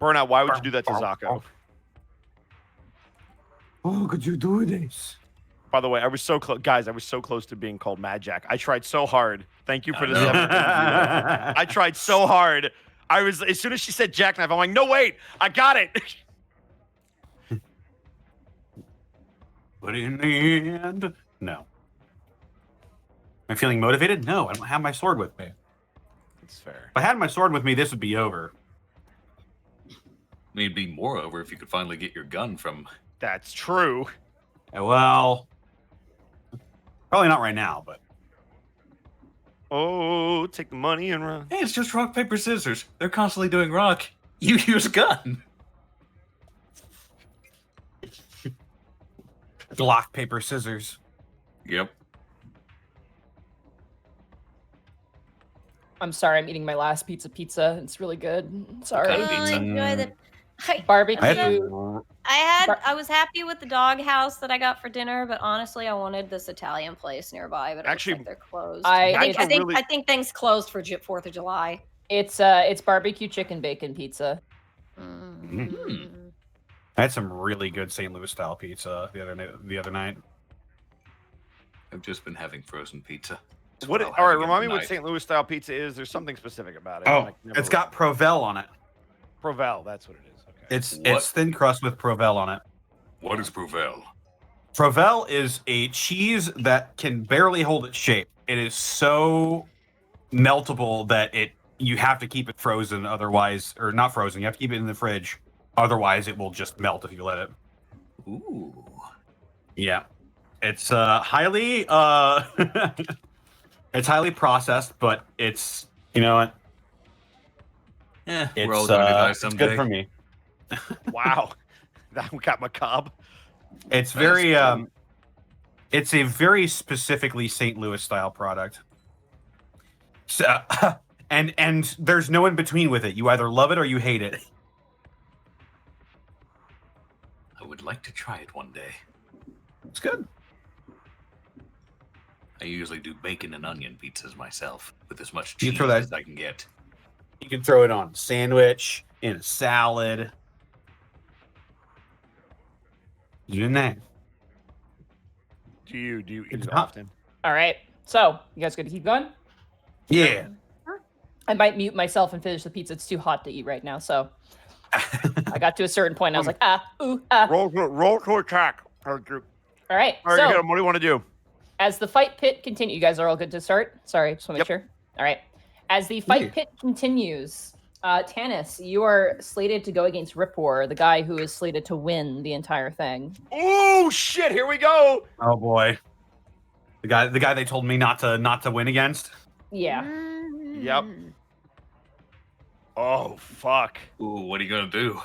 Burnout, why would you do that to Zako? Oh, could you do this? By the way, I was so close. Guys, I was so close to being called Mad Jack. I tried so hard. Thank you for this. I tried so hard. As soon as she said jackknife, I'm like, no, wait, I got it. But in the end, no. Am I feeling motivated? No, I don't have my sword with me. That's fair. If I had my sword with me, this would be over. I mean, it'd be more over if you could finally get your gun from. That's true. Well, probably not right now, but Oh, take the money and run. Hey, it's just rock, paper, scissors. They're constantly doing rock. You use a gun. Glock, paper, scissors. Yep. I'm sorry, I'm eating my last pizza. It's really good. Sorry. Kind of pizza. Enjoy the. Barbecue. I was happy with the dog house that I got for dinner, but honestly, I wanted this Italian place nearby. But Actually, it looks like they're closed. I- I think things closed for 4th of July. It's barbecue chicken bacon pizza. I had some really good St. Louis style pizza the other night. I've just been having frozen pizza. That's What? I'll All have right, again remind me what tonight. St. Louis style pizza is. There's something specific about it. Oh, Like, never it's got Provel on it. Provel. That's what it is. Okay. It's What? thin crust with Provel on it. What is Provel? Provel is a cheese that can barely hold its shape. It is so meltable that you have to keep it frozen, otherwise, or not frozen. You have to keep it in the fridge, otherwise it will just melt if you let it. Ooh. Yeah, it's highly it's highly processed, but it's you know what? Yeah, It's we're all going to die it's someday. good for me. Wow, that got macabre. It's That is very cool. it's a very specifically St. Louis style product. So, and there's no in between with it. You either love it or you hate it. I would like to try it one day. It's good. I usually do bacon and onion pizzas myself with as much You cheese throw that- as I can get. You can throw it on a sandwich, in a salad. You know. Do you eat It's it hot. often? All right. So you guys gonna keep going? Yeah. I might mute myself and finish the pizza. It's too hot to eat right now. So I got to a certain point. And I was like, Roll to attack. Our group. All right. All right, So hit 'em. What do you want to do? as the fight pit continues, you guys are all good to start. Sorry, just want to make sure. All right. As the fight Yeah. pit continues, Tanis, you are slated to go against Ripwar, the guy who is slated to win the entire thing. Oh shit! Here we go. Oh boy. The guy they told me not to win against. Yeah. Yep. Oh fuck! Ooh, what are you going to do?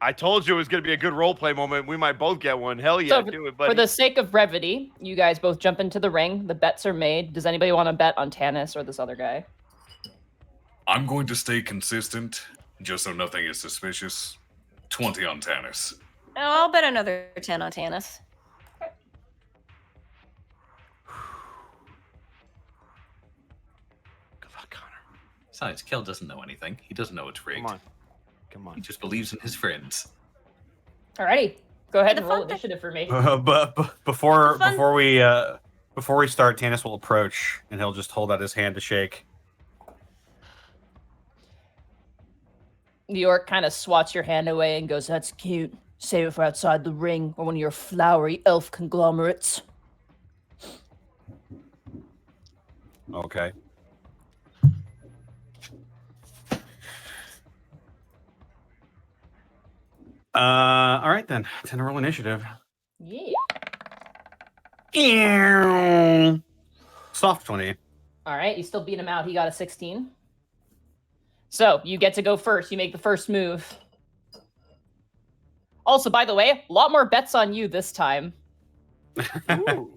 I told you it was gonna be a good role play moment. We might both get one. Hell yeah, So do it, buddy. For the sake of brevity, you guys both jump into the ring. The bets are made. Does anybody want to bet on Tanis or this other guy? I'm going to stay consistent, just so nothing is suspicious. 20 on Tanis. Oh, I'll bet another 10 on Tanis. Good luck, Connor. Besides, Kel doesn't know anything. He doesn't know it's rigged. Come on. He just believes in his friends. Alrighty. Go ahead The and roll fun thing- initiative for me. But before Fun- before we start, Tanis will approach and he'll just hold out his hand to shake. New York kind of swats your hand away and goes, "That's cute. Save it for outside the ring or one of your flowery elf conglomerates." Okay. All right then. 10 to roll initiative. Yeah. Soft 20. All right. You still beat him out. He got a 16. So you get to go first. You make the first move. Also, by the way, a lot more bets on you this time. Ooh.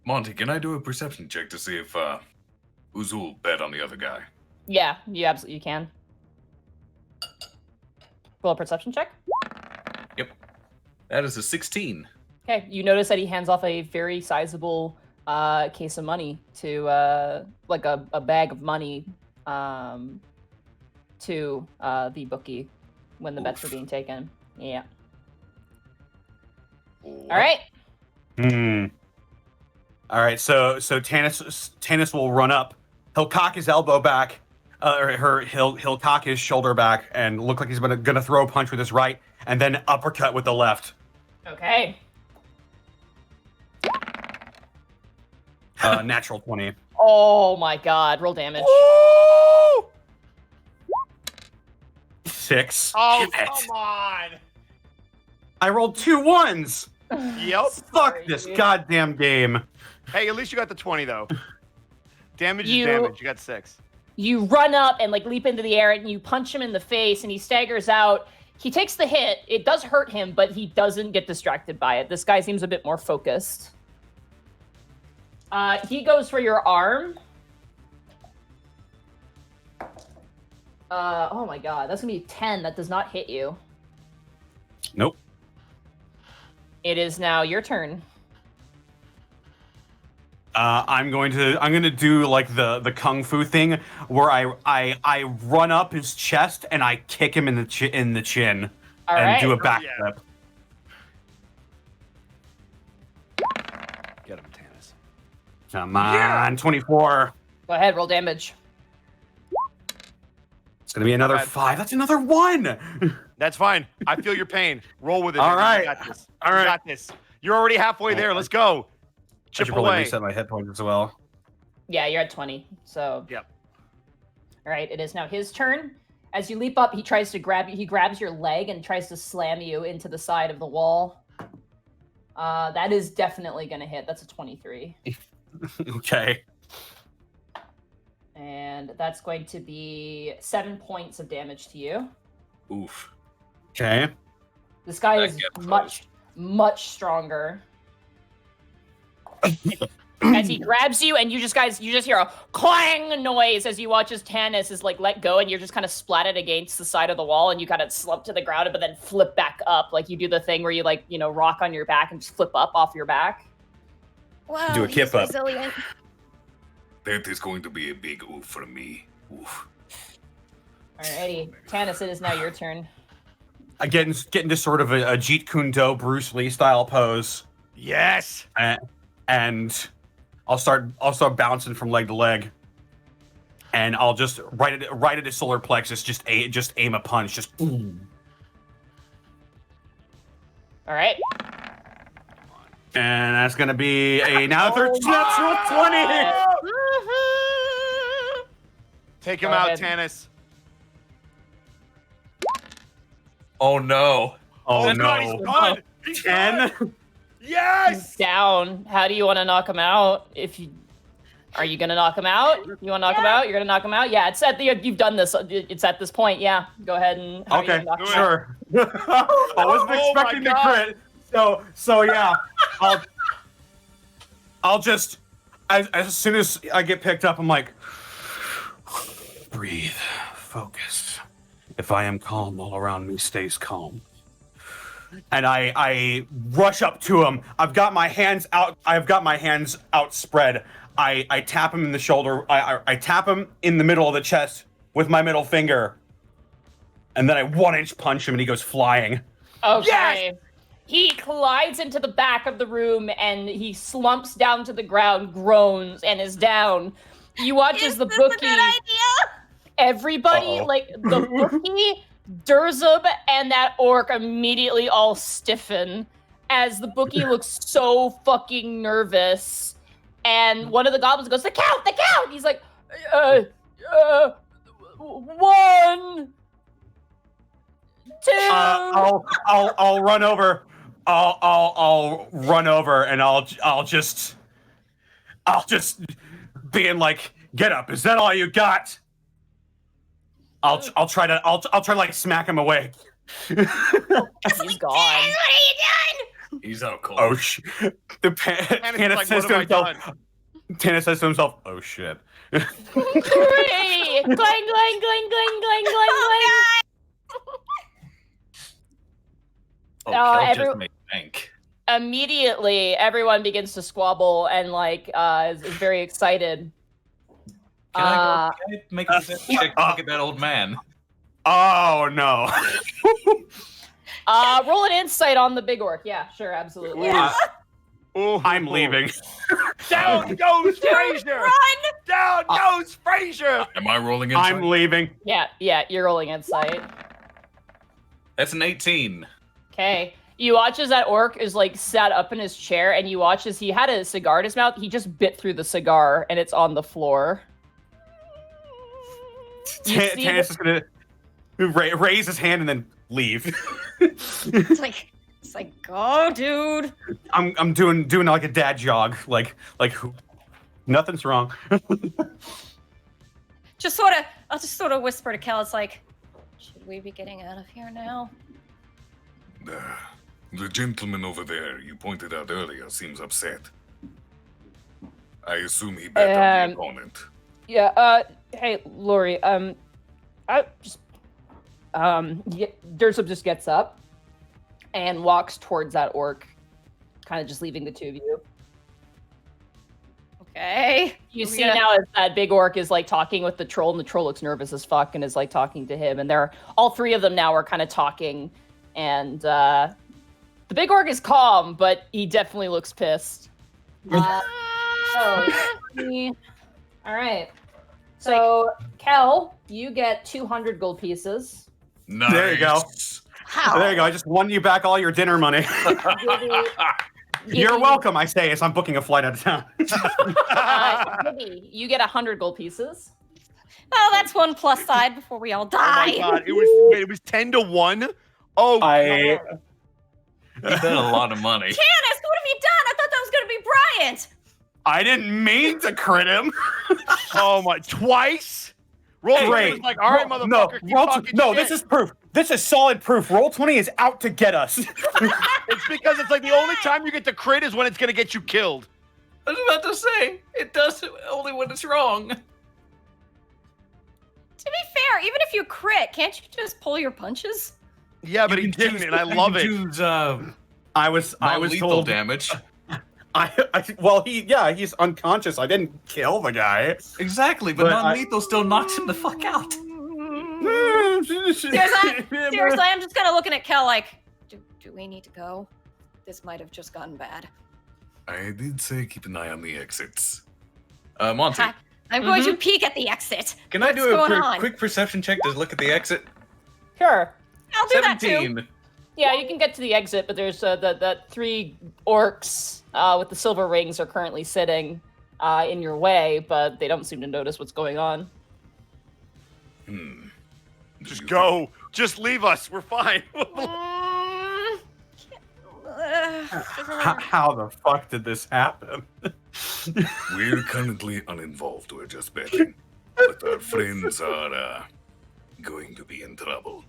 Monty, can I do a perception check to see if Uzul bet on the other guy? Yeah, you absolutely can. Roll a perception check. That is a 16. Okay, you notice that he hands off a very sizable case of money to, like a bag of money to the bookie when the bets were being taken. Yeah. All right. All right, so Tanis will run up. He'll cock his elbow back, he'll cock his shoulder back and look like he's gonna throw a punch with his right, and then uppercut with the left. Okay. Natural 20. Oh my god, roll damage. Woo! 6. Oh, Damn it. come on. I rolled 2 1s. Yep. Fuck this goddamn game. Hey, at least you got the 20 though. Damage You- is damage. You got 6. You run up and like leap into the air and you punch him in the face and he staggers out. He takes the hit. It does hurt him, but he doesn't get distracted by it. This guy seems a bit more focused. He goes for your arm. Oh my god, that's gonna be 10. That does not hit you. Nope. It is now your turn. I'm gonna do like the kung fu thing where I run up his chest and I kick him in the chin All and right. do a yeah. backflip. Get him, Tannis. Come on, 24. Go ahead, roll damage. It's gonna be another Not bad. 5. That's another 1. That's fine. I feel your pain. Roll with it. All baby. right. You got this. All You right. got this. You're already halfway there. Let's go. I Chip should probably away. reset my hit points as well. Yeah, you're at 20. So. Yep. All right, it is now his turn. As you leap up, he tries to grab you. He grabs your leg and tries to slam you into the side of the wall. That is definitely going to hit. That's a 23. Okay. And that's going to be 7 points of damage to you. Oof. Okay. This guy That is gets much stronger. As he grabs you, and you just hear a clang noise as you watch as Tannis is like let go, and you're just kind of splatted against the side of the wall, and you kind of slump to the ground, but then flip back up, like you do the thing where you like rock on your back and just flip up off your back. Wow, Do a he's kip up. resilient. That is going to be a big oof for me. Oof. Alrighty, Tannis, it is now your turn. I get into sort of a Jeet Kune Do Bruce Lee style pose, Yes. and I'll start bouncing from leg to leg, and I'll just right at his solar plexus, just aim a punch, just boom. All right. And that's gonna be another natural 20. Take him Go out, ahead. Tannis. Oh no. Oh That's not, he's no! done. He's done. 10. Yes. Down. How do you want to knock him out? Are you gonna knock him out? You want to knock him out? You're gonna knock him out? Yeah, it's at the you've done this. It's at this point. Yeah, go ahead and how are you Okay, gonna knock him out? sure. I wasn't Oh my expecting the God. crit, so yeah. I'll just as soon as I get picked up, I'm like, breathe, focus. If I am calm, all around me stays calm. And I rush up to him. I've got my hands outspread. I tap him in the shoulder. I tap him in the middle of the chest with my middle finger. And then I 1-inch punch him and he goes flying. Okay. Yes! He collides into the back of the room and he slumps down to the ground, groans, and is down. You watch as the Is this a bookie. good idea? Everybody, Uh-oh. like the bookie, Durzub, and that orc immediately all stiffen as the bookie looks so fucking nervous. And one of the goblins goes, the count! And he's like, 1, 2. I'll run over. I'll run over and I'll just being like, get up. Is that all you got? I'll try to like smack him away. He's gone. He's out cold. Oh shit! Tannis like, says what to have I himself. Tannis says to himself, "Oh shit." Hooray! Clang, clang, clang, clang, clang, clang, Oh, Uh, Kel every- just made bank. Immediately, everyone begins to squabble and like is very excited. Can I make a deception check to look at that old man? Oh no! Roll an insight on the big orc. Yeah, sure, absolutely. Ooh. I'm leaving. Down goes Frazier. Run! Down goes Frazier. Am I rolling inside? I'm leaving. Yeah, you're rolling insight. That's an 18. Okay. You watch as that orc is like sat up in his chair, and you watch as he had a cigar in his mouth. He just bit through the cigar, and it's on the floor. Tannis is gonna raise his hand and then leave. It's like, go, dude. I'm doing like a dad jog, like nothing's wrong. I'll just sort of whisper to Kel. It's like, should we be getting out of here now? The gentleman over there you pointed out earlier seems upset. I assume he bet on the opponent. Yeah. Hey, Lori. Dursup just gets up and walks towards that orc, kind of just leaving the two of you. Okay. You see now as that big orc is like talking with the troll, and the troll looks nervous as fuck and is like talking to him. And they're all three of them now are kind of talking, and the big orc is calm, but he definitely looks pissed. All right. So, Kel, you get 200 gold pieces. Nice. There you go. There you go. I just won you back all your dinner money. You're welcome, I say, as I'm booking a flight out of town. Gibby, you get 100 gold pieces. Oh, that's one plus side before we all die. Oh my god, it was 10-1. Oh, You bet a lot of money. Tannis, what have you done? I thought that was gonna be Bryant. I didn't mean to crit him. oh my, twice? Roll Great. was like, all right, motherfucker, keep talking shit. This is proof. This is solid proof. Roll20 is out to get us. It's because it's like the only time you get to crit is when it's gonna get you killed. I was about to say, it does it only when it's wrong. To be fair, even if you crit, can't you just pull your punches? Yeah, but he didn't, and I love it. Choose, I was non-lethal told damage. He's unconscious. I didn't kill the guy. Exactly, but non-lethal still knocks him the fuck out. Seriously, I'm just kind of looking at Kel like, do we need to go? This might have just gotten bad. I did say keep an eye on the exits. Monty, I'm going to peek at the exit. can I do What's going a on? quick perception check to look at the exit? Sure. I'll do that too. 17. Yeah, you can get to the exit, but there's the three orcs with the silver rings are currently sitting in your way, but they don't seem to notice what's going on. Just go. Just leave us. We're fine. How the fuck did this happen? We're currently uninvolved. We're just betting. But our friends are going to be in trouble.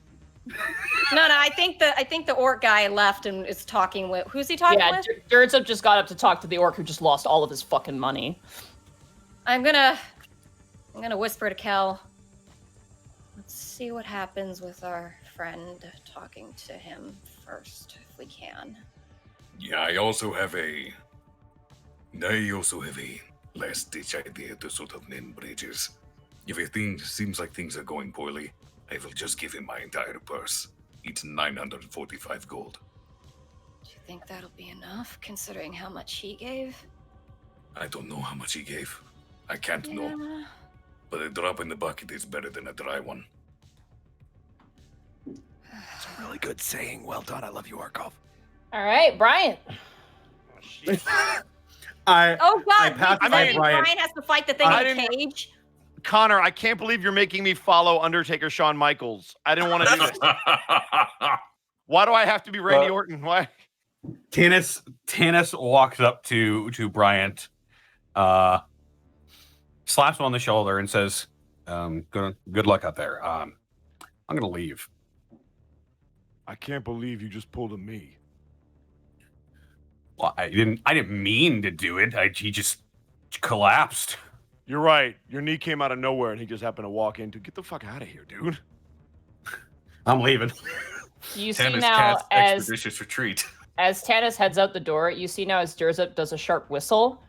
No, I think the orc guy left and is talking with. Who's he talking with? Dursup just got up to talk to the orc who just lost all of his fucking money. I'm gonna whisper to Kel. Let's see what happens with our friend talking to him first, if we can. Yeah, I also have a last-ditch idea to sort of mend bridges. If seems like things are going poorly, I will just give him my entire purse. It's 945 gold. Do you think that'll be enough, considering how much he gave? I don't know how much he gave. I can't know. But a drop in the bucket is better than a dry one. It's a really good saying. Well done. I love you, Arkov. All right, Bryant. Oh God! Brian Brian has to fight the thing in the cage. Connor, I can't believe you're making me follow Undertaker Shawn Michaels. I didn't want to do this. Why do I have to be Randy Orton? Why? Tannis walks up to Bryant, slaps him on the shoulder, and says, "Good luck out there. I'm gonna leave." I can't believe you just pulled a me. Well, I didn't mean to do it. He just collapsed. You're right. Your knee came out of nowhere, and he just happened to walk in. Get the fuck out of here, dude. I'm leaving. You see Tannis now casts as expeditious retreat. as Tannis heads out the door, you see now as Dursup does a sharp whistle,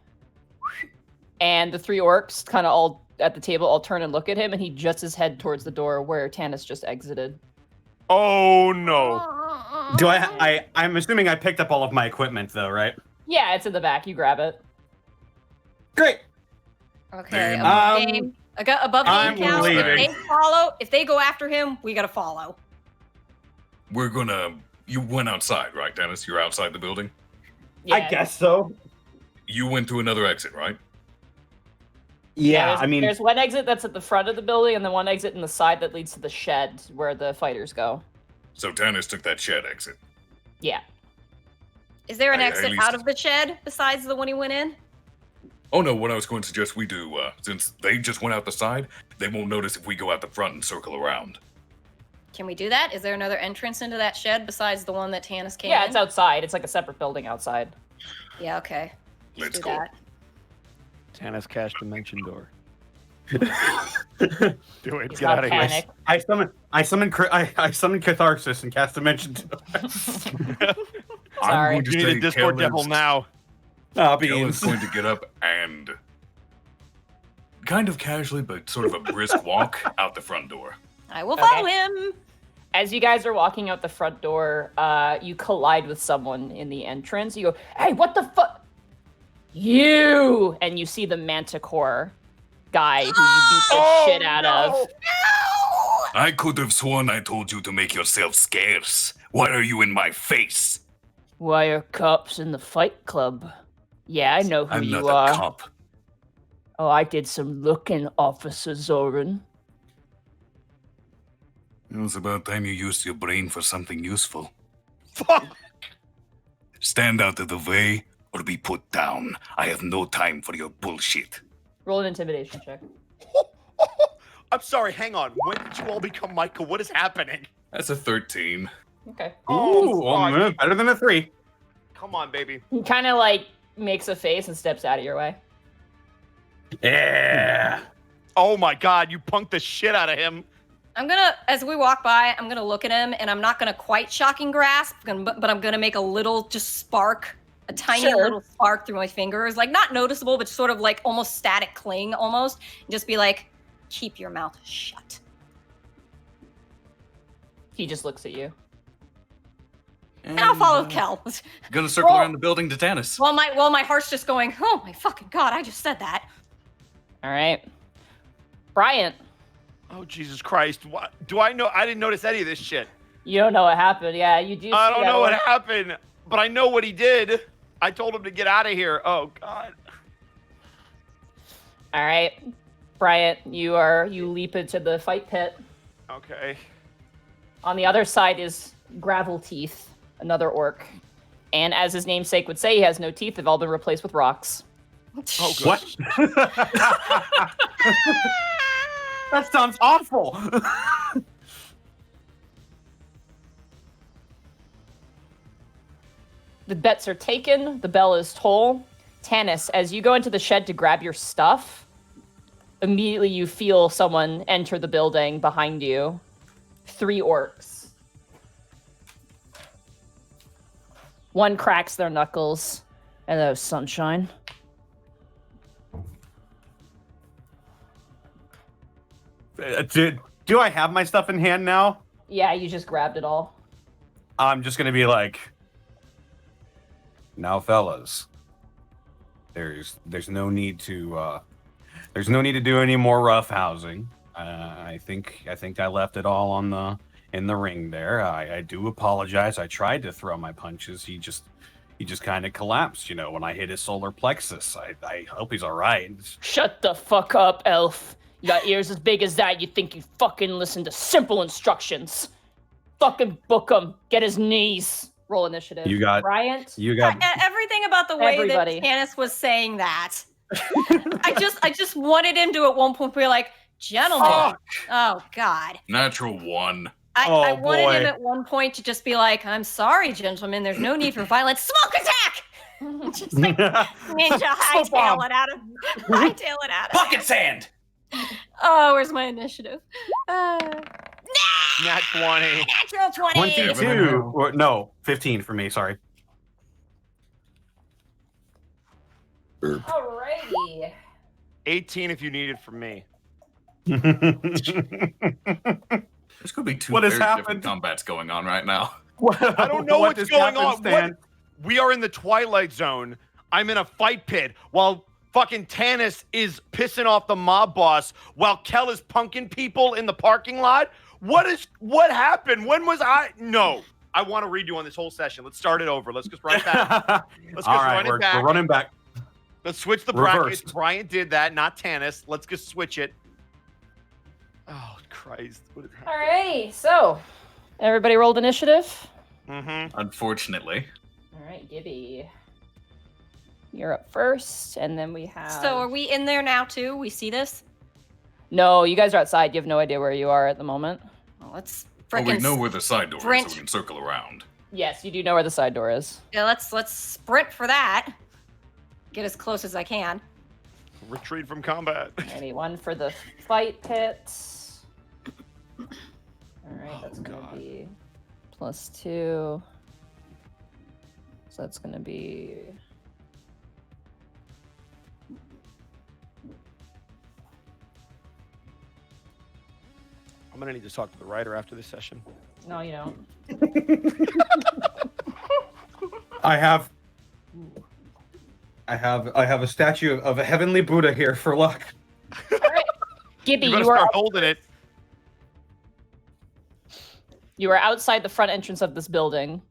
and the three orcs kind of all at the table all turn and look at him, and he juts his head towards the door where Tannis just exited. Oh no. Do I'm assuming I picked up all of my equipment though, right? Yeah, it's in the back. You grab it. Great. Okay, Then- above game. Above I'm game count. leaving. If they go after him, we gotta follow. We're gonna You went outside, right, Dennis? You're outside the building? I guess so. You went to another exit, right? Yeah, there's, I mean, there's one exit that's at the front of the building, and then one exit in the side that leads to the shed where the fighters go. So Dennis took that shed exit. Yeah. Is there an I- at exit least- out of the shed besides the one he went in? Oh no, what I was going to suggest we do, since they just went out the side, they won't notice if we go out the front and circle around. Can we do that? Is there another entrance into that shed besides the one that Tanis came Yeah, in? it's outside. It's like a separate building outside. Yeah, okay. Let's do go. that. Tannis Cash Dimension Door. do it. He's Get not out of here. panicked. I summon catharsis and cast dimension. Sorry. I'm going to You need a say Discord Kellen's- devil now. Ah, Kellen's beans. going to get up and kind of casually, but sort of a brisk walk out the front door. I will Okay. follow him. As you guys are walking out the front door, you collide with someone in the entrance. You go, "Hey, what the fuck? You!" And you see the Manticore guy who you beat the shit out of. I could have sworn I told you to make yourself scarce. Why are you in my face? Why are cops in the Fight Club? Yeah, I know who I'm you not are. a cop. Oh, I did some looking, Officer Zoran. It was about time you used your brain for something useful. Fuck! Stand out of the way or be put down. I have no time for your bullshit. Roll an intimidation check. I'm sorry, hang on. When did you all become Michael? What is happening? That's a 13. Okay. Ooh, fuck. better than a 3. Come on, baby. He kind of like makes a face and steps out of your way. Yeah. Oh my god, you punked the shit out of him. I'm gonna, as we walk by, I'm gonna look at him, and I'm not gonna quite shocking grasp, but I'm gonna make a little just spark, a tiny Sure. little spark through my fingers, like not noticeable, but sort of like almost static cling, almost, and just be like, "Keep your mouth shut." He just looks at you. And I'll follow Kel. Gonna circle Roll. around the building to Tanis. Well, my heart's just going, "Oh my fucking god, I just said that." All right. Bryant, Oh, Jesus Christ. What? Do I know? I didn't notice any of this shit. you don't know what happened. Yeah, you do. I see don't that know what one. happened, but I know what he did. I told him to get out of here. Oh, God. All right. Bryant, you leap into the fight pit. Okay. On the other side is Gravel Teeth, another orc. And as his namesake would say, he has no teeth. They've all been replaced with rocks. Oh, good. What? That sounds awful. The bets are taken. The bell is toll. Tanis, as you go into the shed to grab your stuff, immediately you feel someone enter the building behind you. 3 orcs. One cracks their knuckles. Hello, sunshine. Do I have my stuff in hand now? Yeah, you just grabbed it all. I'm just gonna be like, now, fellas, there's no need to do any more rough housing. I think I left it all in the ring there. I do apologize. I tried to throw my punches. He just kind of collapsed, when I hit his solar plexus. I hope he's all right. Shut the fuck up, elf. You got ears as big as that, you think you fucking listen to simple instructions. Fucking book him. Get his knees. Roll initiative. You got- Bryant. You got Everything about the way Everybody. that Tanis was saying that. I just wanted him to at one point be like, "Gentlemen." Fuck. Oh God. Natural 1. I Oh, wanted boy. him at one point to just be like, "I'm sorry, gentlemen. There's no need for violence. Smoke attack!" Just like ninja hightail it out of hightail it out of. Bucket sand! Oh, where's my initiative? Nat 20. Natural 20. 22. Or, no, 15 for me. Sorry. Alrighty. 18 if you need it from me. There's gonna be 2 What has very different happened? combats going on right now. I don't know what's just going happened, on. Stan? We are in the Twilight Zone. I'm in a fight pit while fucking Tanis is pissing off the mob boss while Kel is punking people in the parking lot. What happened? When was I? No. I want to redo on this whole session. Let's start it over. Let's just run it back. Let's All just right, run it we're back. running back. Let's switch the Reversed. brackets. Brian did that, not Tanis. Let's just switch it. Oh, Christ. What is happening? Alrighty, so everybody rolled initiative. Mm-hmm. Unfortunately. All right, Gibby, you're up first, and then we have. So are we in there now too? We see this? No, you guys are outside. You have no idea where you are at the moment. Well, let's Well, we frickin' know where the side door is, sprint. so we can circle around. Yes, you do know where the side door is. Yeah, let's sprint for that. Get as close as I can. Retreat from combat. Alrighty, one for the fight pit. Alright, that's gonna be +2. So that's gonna be. I'm gonna need to talk to the writer after this session. No, you don't. I have a statue of a heavenly Buddha here for luck. Alright. Gibby, You better you are start holding it. you are outside the front entrance of this building.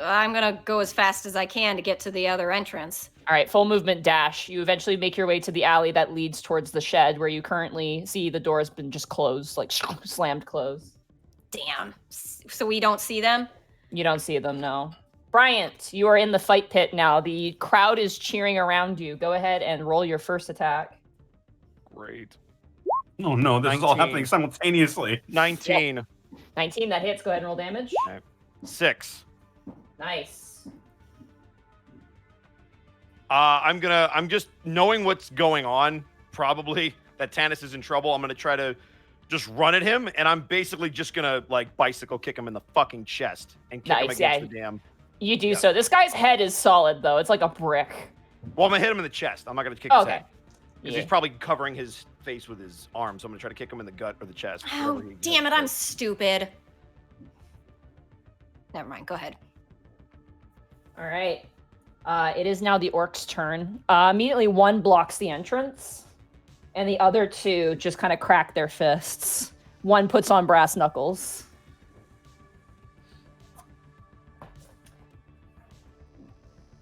I'm gonna go as fast as I can to get to the other entrance. All right, full movement dash. You eventually make your way to the alley that leads towards the shed where you currently see the door has been just closed, like slammed closed. Damn. So we don't see them? You don't see them, no. Bryant, you are in the fight pit now. The crowd is cheering around you. Go ahead and roll your first attack. Great. Oh no, this is all 19. happening simultaneously. 19. 19, that hits. Go ahead and roll damage. 6. Nice. I'm just knowing what's going on, probably that Tanis is in trouble. I'm gonna try to just run at him, and I'm basically just gonna like bicycle kick him in the fucking chest and kick him Nice, against yeah. the damn. You do so. This guy's head is solid, though. It's like a brick. Well, I'm gonna hit him in the chest. I'm not gonna kick Oh, his okay. head. Because Yeah. he's probably covering his face with his arm, so I'm gonna try to kick him in the gut or the chest. Oh, wherever he damn it, goes. I'm stupid. Never mind, go ahead. All right. It is now the orc's turn. Immediately, one blocks the entrance, and the other two just kind of crack their fists. One puts on brass knuckles.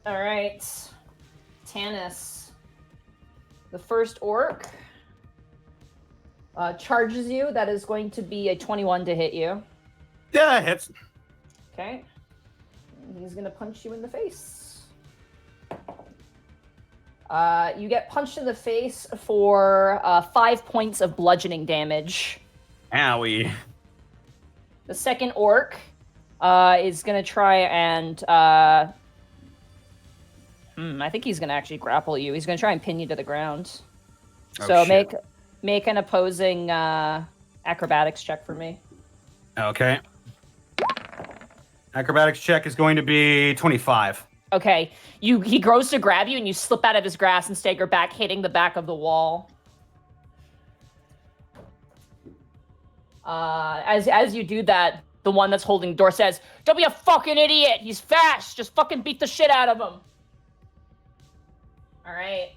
All right. Tanis. The first orc charges you. That is going to be a 21 to hit you. Yeah, it hits. Okay. And he's gonna punch you in the face. You get punched in the face for 5 points of bludgeoning damage. Owie. The second orc is gonna try and I think he's gonna actually grapple you. He's gonna try and pin you to the ground. Oh, So shit. make an opposing acrobatics check for me. Okay. Acrobatics check is going to be 25. Okay, he goes to grab you and you slip out of his grasp and stagger back, hitting the back of the wall. As you do that, the one that's holding the door says, "Don't be a fucking idiot. He's fast. Just fucking beat the shit out of him." All right.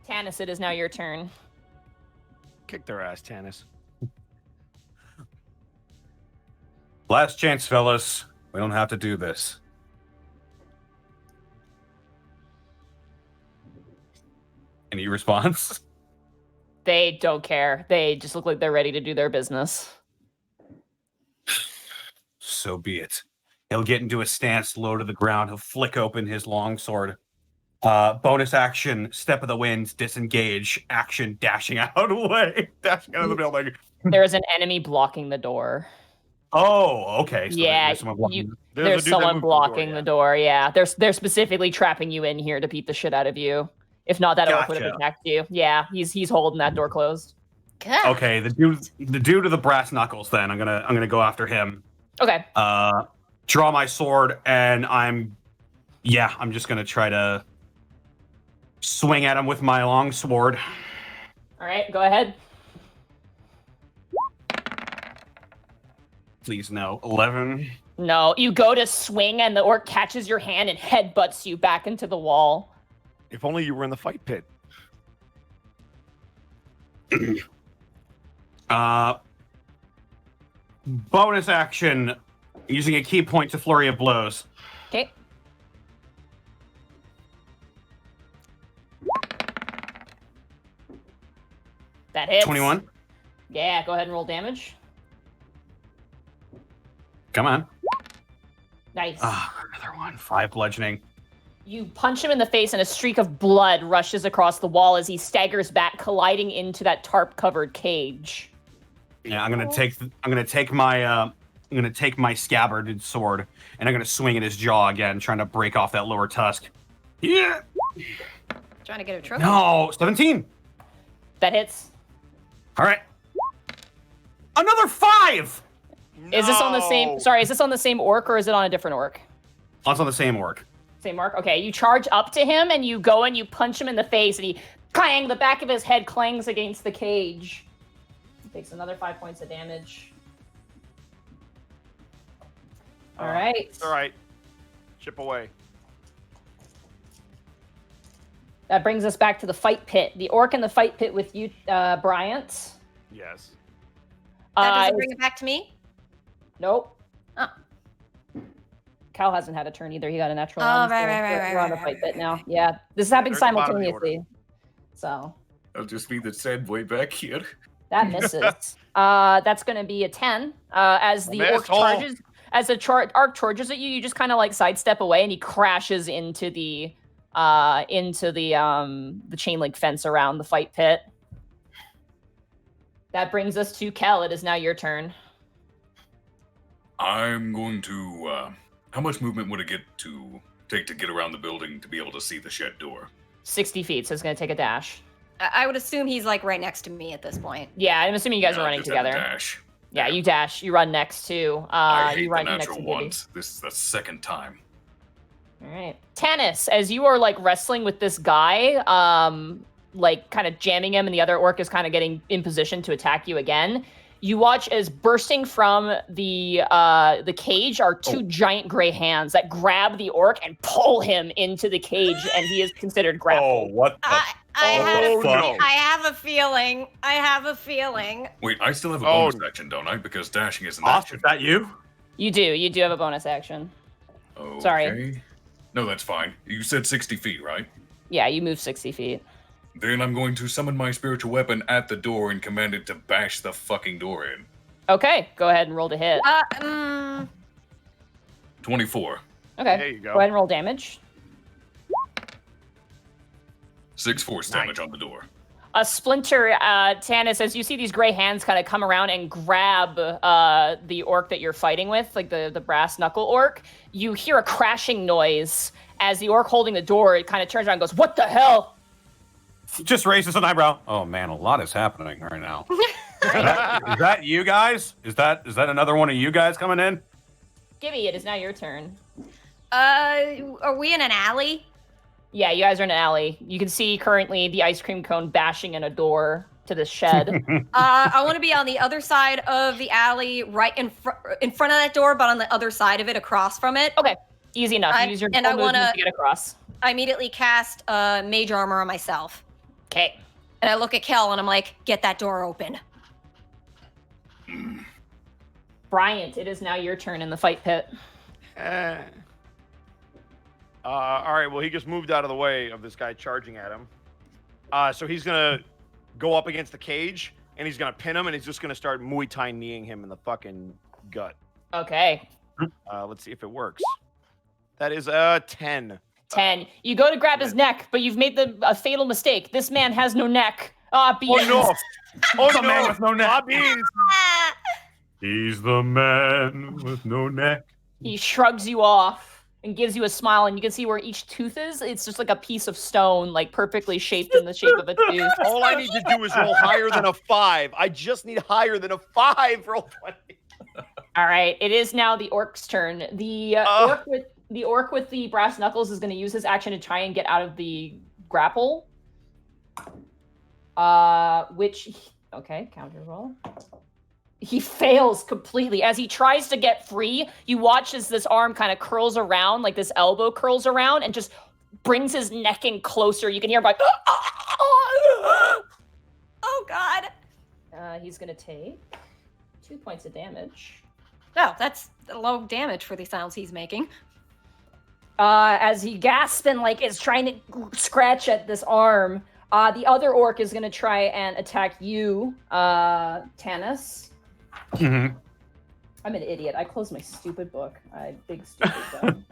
Tanis, it is now your turn. Kick their ass, Tanis. Last chance, fellas. We don't have to do this. Any response? They don't care. They just look like they're ready to do their business. So be it. He'll get into a stance low to the ground. He'll flick open his longsword. Bonus action, step of the wind, disengage, action, dashing out away. Dashing out of the building. There is an enemy blocking the door. Oh, okay. So Yeah, there's someone blocking. There's a There's dude that someone moved blocking the door. Yeah, they're specifically trapping you in here to beat the shit out of you. If not, that orc would have Gotcha. attacked you. Yeah, he's holding that door closed. God. Okay, the dude of the brass knuckles. Then I'm gonna go after him. Okay. Draw my sword, and I'm just gonna try to swing at him with my long sword. All right, go ahead. Please no. 11. No, you go to swing, and the orc catches your hand and headbutts you back into the wall. If only you were in the fight pit. Bonus action. Using a key point to flurry of blows. Okay. That hits. 21. Yeah, go ahead and roll damage. Come on. Nice. Another one. 5 bludgeoning. You punch him in the face, and a streak of blood rushes across the wall as he staggers back, colliding into that tarp-covered cage. Yeah, I'm gonna take my scabbarded sword, and I'm gonna swing at his jaw again, trying to break off that lower tusk. Yeah. Trying to get a trophy. No, 17. That hits. All right. Another 5. Is this on the same? Sorry, is this on the same orc or is it on a different orc? Oh, it's on the same orc. Same orc. Okay, you charge up to him and you go and you punch him in the face, and he clang. The back of his head clangs against the cage. He takes another 5 points of damage. All right. All right. Chip away. That brings us back to the fight pit. The orc in the fight pit with you, Bryant. Yes. That doesn't bring it back to me? Nope. Oh. Cal hasn't had a turn either. He got a natural Oh, one. right, so right, we're on the right, fight right, pit right, now. right. Yeah, this is happening There's the bottom of the simultaneously. So I'll just be the sad boy back here. that misses. That's going to be a 10. As the orc charges, as the arc charges at you, you just kind of like sidestep away, and he crashes into the chain link fence around the fight pit. That brings us to Kel. It is now your turn. I'm going to. How much movement would it take to get around the building to be able to see the shed door? 60 feet, so it's going to take a dash. I would assume he's like right next to me at this point. Yeah, I'm assuming you guys are running just have a together. dash. Yeah, you dash. You run next to. I hate you run the next to natural Gibby. ones. This is the second time. All right, Tanis, as you are like wrestling with this guy, like kind of jamming him, and the other orc is kind of getting in position to attack you again. You watch as bursting from the cage are two giant gray hands that grab the orc and pull him into the cage, and he is considered grappled. Oh, what the I no. have a feeling. I have a feeling. Wait, I still have a Oh. bonus action, don't I? Because dashing is an Off, action. is that you? You do have a bonus action. Okay. Sorry. No, that's fine. You said 60 feet, right? Yeah, you move 60 feet. Then I'm going to summon my spiritual weapon at the door and command it to bash the fucking door in. Okay, go ahead and roll to hit. 24. Okay, There you go. go ahead and roll damage. 6 force damage on the door. A splinter, Tanis, as you see these gray hands kind of come around and grab the orc that you're fighting with, like the brass knuckle orc, you hear a crashing noise as the orc holding the door, it kind of turns around and goes, "What the hell?" Just raises an eyebrow. Oh man, a lot is happening right now. Is that you guys? Is that another one of you guys coming in? Gibby, it is now your turn. Are we in an alley? Yeah, you guys are in an alley. You can see currently the ice cream cone bashing in a door to this shed. I want to be on the other side of the alley, right in front of that door, but on the other side of it, across from it. Okay, easy enough. I- Use your and full I movement wanna- to get across. I immediately cast mage armor on myself, Okay. and I look at Kel and I'm like, "Get that door open." Bryant, it is now your turn in the fight pit. All right, well, he just moved out of the way of this guy charging at him. So he's going to go up against the cage, and he's going to pin him, and he's just going to start Muay Thai kneeing him in the fucking gut. Okay. Let's see if it works. That is a 10. 10. You go to grab his neck, but you've made a fatal mistake. This man has no neck. Oh, beans. no. Oh, The man with no neck. Ah, beans. He's the man with no neck. He shrugs you off and gives you a smile, and you can see where each tooth is. It's just like a piece of stone, like perfectly shaped in the shape of a tooth. All I need to do is roll higher than a 5. I just need higher than a 5. Roll 20. All right, it is now the orc's turn. The orc with the brass knuckles is going to use his action to try and get out of the grapple. Okay, counter roll. He fails completely. As he tries to get free, you watch as this arm kind of curls around, like this elbow curls around, and just brings his neck in closer. You can hear him like, Oh God! he's going to take 2 points of damage. No, that's low damage for the sounds he's making. As he gasps and like is trying to scratch at this arm, the other orc is going to try and attack you, Tanis. Mm-hmm. I'm an idiot. I closed my stupid book. Big stupid dumb.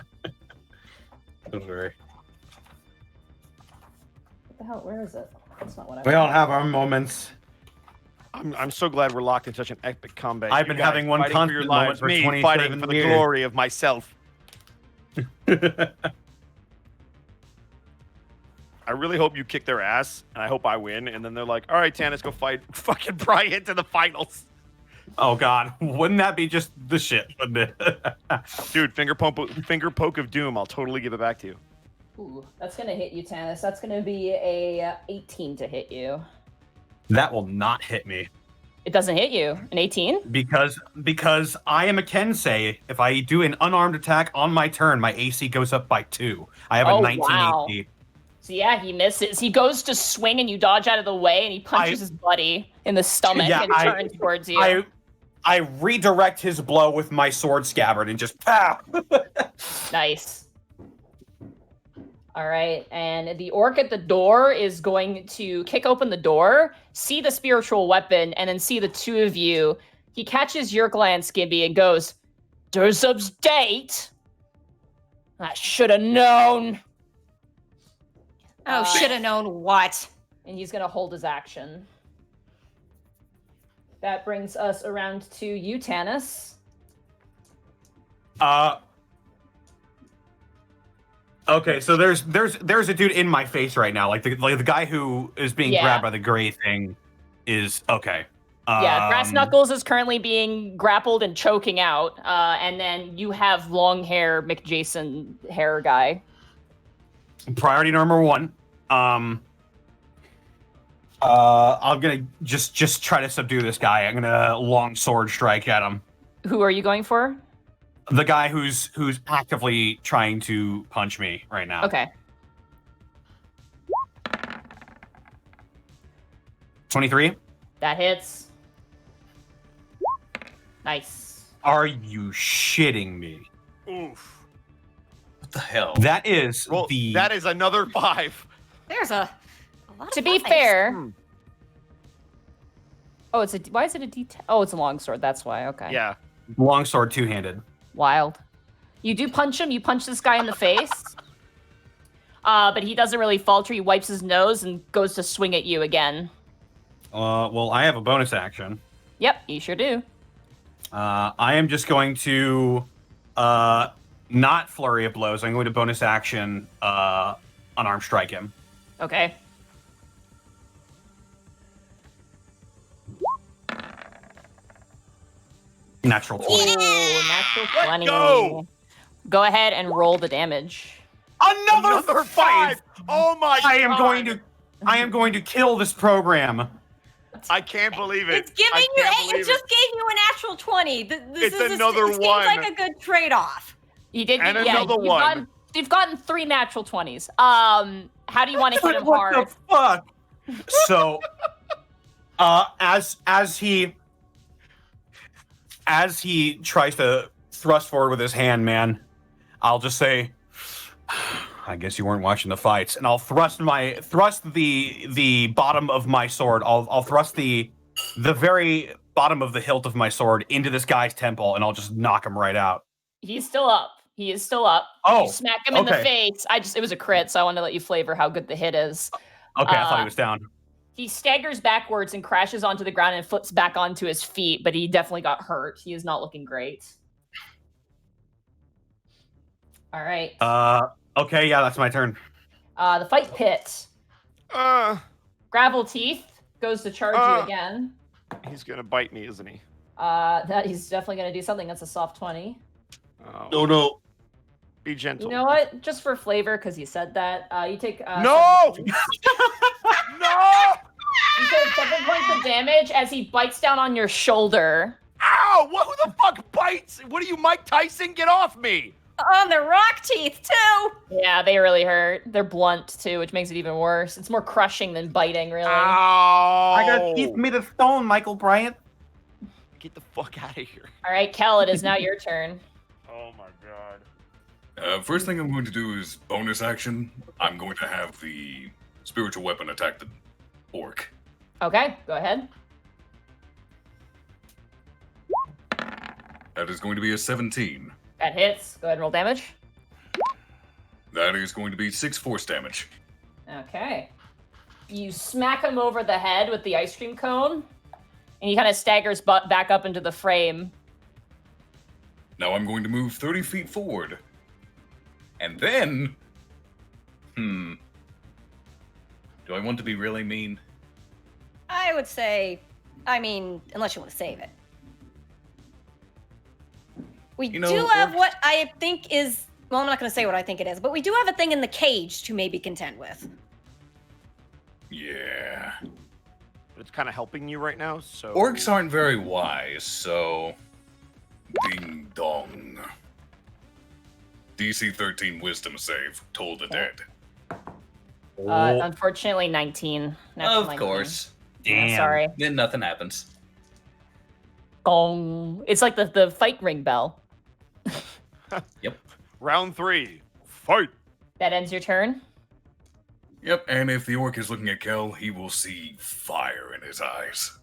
Don't worry. What the hell? Where is it? That's not what I We all want. have our moments. I'm so glad we're locked in such an epic combat. I've You been guys having one fighting for your constant moment lives, for me 27 fighting for the years. glory of myself. I really hope you kick their ass, and I hope I win. And then they're like, "All right, Tanis, go fight fucking Bryant to the finals." Oh God, wouldn't that be just the shit? Wouldn't it? Dude, finger poke of doom. I'll totally give it back to you. Ooh, that's gonna hit you, Tanis. That's gonna be a 18 to hit you. That will not hit me It doesn't hit you. An 18? because I am a Kensei. If I do an unarmed attack on my turn, my AC goes up by 2. I have a 19 wow. AC. So yeah, he misses. He goes to swing and you dodge out of the way and he punches his buddy in the stomach and turns towards you. I redirect his blow with my sword scabbard and just pow. Nice. All right, and the orc at the door is going to kick open the door, see the spiritual weapon, and then see the two of you. He catches your glance, Gibby, and goes, "Durzub's date? I should have known." Oh, should have known what? And he's going to hold his action. That brings us around to you, Tanis. Okay, so there's a dude in my face right now, like the guy who is being grabbed by the gray thing is okay. Yeah, Brass Knuckles is currently being grappled and choking out, and then you have long hair McJason hair guy. Priority number 1. I'm gonna just try to subdue this guy. I'm gonna long sword strike at him. Who are you going for? The guy who's actively trying to punch me right now. Okay. 23. That hits. Nice. Are you shitting me? Oof. What the hell? That is Well, that is another 5. There's a lot To of be fives. fair. Oh, why is it a D10? Oh, it's a longsword. That's why. Okay. Yeah. longsword two-handed. Wild. You do punch him. You punch this guy in the face. But he doesn't really falter. He wipes his nose and goes to swing at you again. Well, I have a bonus action. Yep, you sure do. I am just going to not flurry of blows. I'm going to bonus action unarmed strike him. Okay. Natural 20. Ooh, natural 20. go! Go ahead and roll the damage. Another 5! Oh my I am God. going to kill this program. I can't believe it. It's giving I you. can't It believe just gave you a natural 20. It's another it seems one. like a good trade-off. You did. And yeah, another one. You've gotten 3 natural 20s. How do you want to hit him hard? What the fuck? So, as he tries to thrust forward with his hand, man, I'll just say, I guess you weren't watching the fights, and I'll thrust the bottom of my sword. I'll thrust the very bottom of the hilt of my sword into this guy's temple, and I'll just knock him right out. He's still up. He is still up. Oh, you smack him in the face. It was a crit, so I wanted to let you flavor how good the hit is. Okay, I thought he was down. He staggers backwards and crashes onto the ground and flips back onto his feet, but he definitely got hurt. He is not looking great. All right. Okay, yeah, that's my turn. The fight pit. Gravel Teeth goes to charge you again. He's gonna bite me, isn't he? That he's definitely going to do something. That's a soft 20. Oh. No. Be gentle. You know what? Just for flavor, because you said that, you take... No! 7 points. No! You take 7 points of damage as he bites down on your shoulder. Ow! Who the fuck bites? What are you, Mike Tyson? Get off me! On the rock teeth, too! Yeah, they really hurt. They're blunt, too, which makes it even worse. It's more crushing than biting, really. Ow! I got teeth made of stone, Michael Bryant. Get the fuck out of here. All right, Kel, it is now your turn. Oh my god. First thing I'm going to do is bonus action. I'm going to have the spiritual weapon attack the orc. Okay, go ahead. That is going to be a 17. That hits. Go ahead and roll damage. That is going to be 6 force damage. Okay. You smack him over the head with the ice cream cone, and he kind of staggers back up into the frame. Now I'm going to move 30 feet forward. And then... Do I want to be really mean? I would say, I mean, unless you want to save it. We You know, do have orcs- what I think is, well, I'm not going to say what I think it is, but we do have a thing in the cage to maybe contend with. Yeah. But it's kind of helping you right now, so... Orcs aren't very wise, so... Ding dong. DC 13 wisdom save. Toll the dead. Unfortunately, 19. Natural Of 19. course. Yeah, sorry. Then nothing happens. Gong. It's like the fight ring bell. Round 3. Fight! That ends your turn. Yep, and if the orc is looking at Kel, he will see fire in his eyes.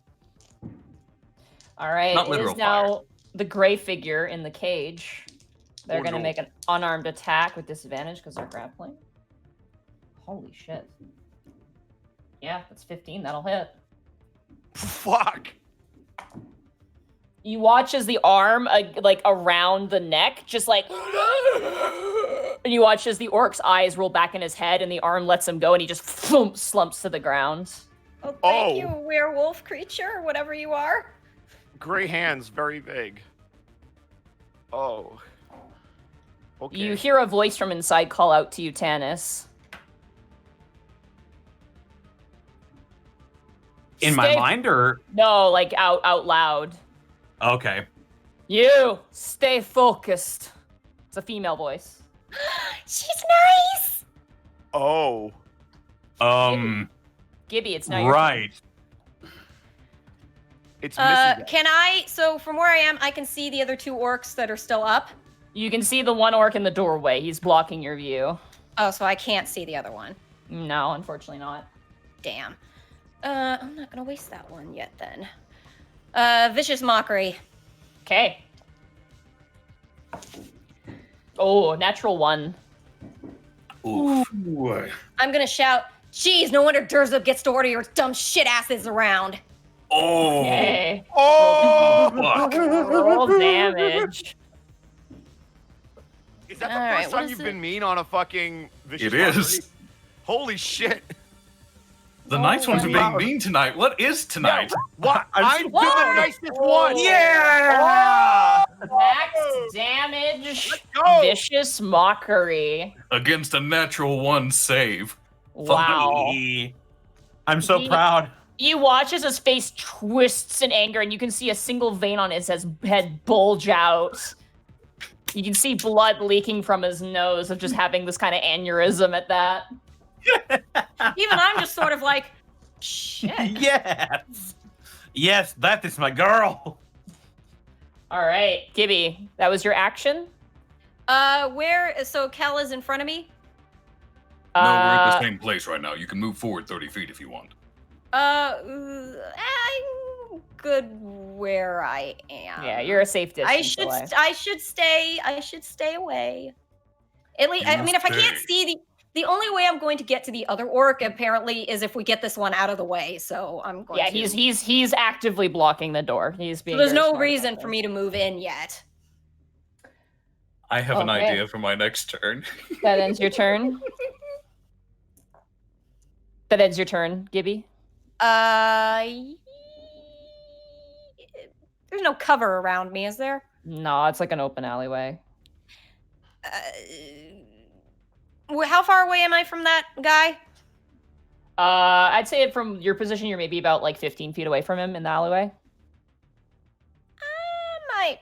All right. Not It literal is now the gray figure in the cage. They're Oh, going to no. make an unarmed attack with disadvantage because they're grappling. Holy shit. Yeah, that's 15. That'll hit. Fuck! You watch as the arm, like, around the neck, just like... And you watch as the orc's eyes roll back in his head, and the arm lets him go, and he just slumps to the ground. Oh, thank Oh. you, werewolf creature, or whatever you are. Gray hands, very vague. Oh. Okay. You hear a voice from inside call out to you, Tanis. In my Stay- mind, or No, like out loud. okay. You stay focused. It's a female voice. She's nice. Oh. Gibby, it's now your turn. Right. It's missing. Can I, so from where I am, I can see the other two orcs that are still up. You can see the one orc in the doorway. He's blocking your view. Oh, so I can't see the other one. No, unfortunately not. Damn. I'm not gonna waste that one yet then. Vicious Mockery. Okay. Oh, natural 1. Oof. I'm gonna shout, geez, no wonder Durzup gets to order your dumb shit asses around. Oh! Okay. Oh! Fuck. Roll damage. Is that the All right, first what time is you've it? been mean on a fucking vicious It is. Mockery? Holy shit. The nice ones are being wow. mean tonight. What is tonight? What? I'm doing Whoa. the nicest one. Yeah. Max damage. go. Vicious Mockery. Against a natural 1 save. Wow. Funny. I'm so He- proud. You watch as his face twists in anger, and you can see a single vein on his head bulge out. You can see blood leaking from his nose of just having this kind of aneurysm at that. Even I'm just sort of like, shit. Yes. Yes, that is my girl. All right, Gibby, that was your action? So Kel is in front of me? No, we're at the Uh, same place right now. You can move forward 30 feet if you want. I'm good where I am. Yeah, you're a safe distance I should away. I should stay away. At least, You I mean, if I can't stay. see the only way I'm going to get to the other orc apparently is if we get this one out of the way. So I'm going. Yeah, to. he's actively blocking the door. He's being. So there's very no smart reason about for this. me to move in yet. I have an Okay. idea for my next turn. That ends your turn. That ends your turn, Gibby. There's no cover around me, is there? No, it's like an open alleyway. How far away am I from that guy? I'd say from your position, you're maybe about like 15 feet away from him in the alleyway. I might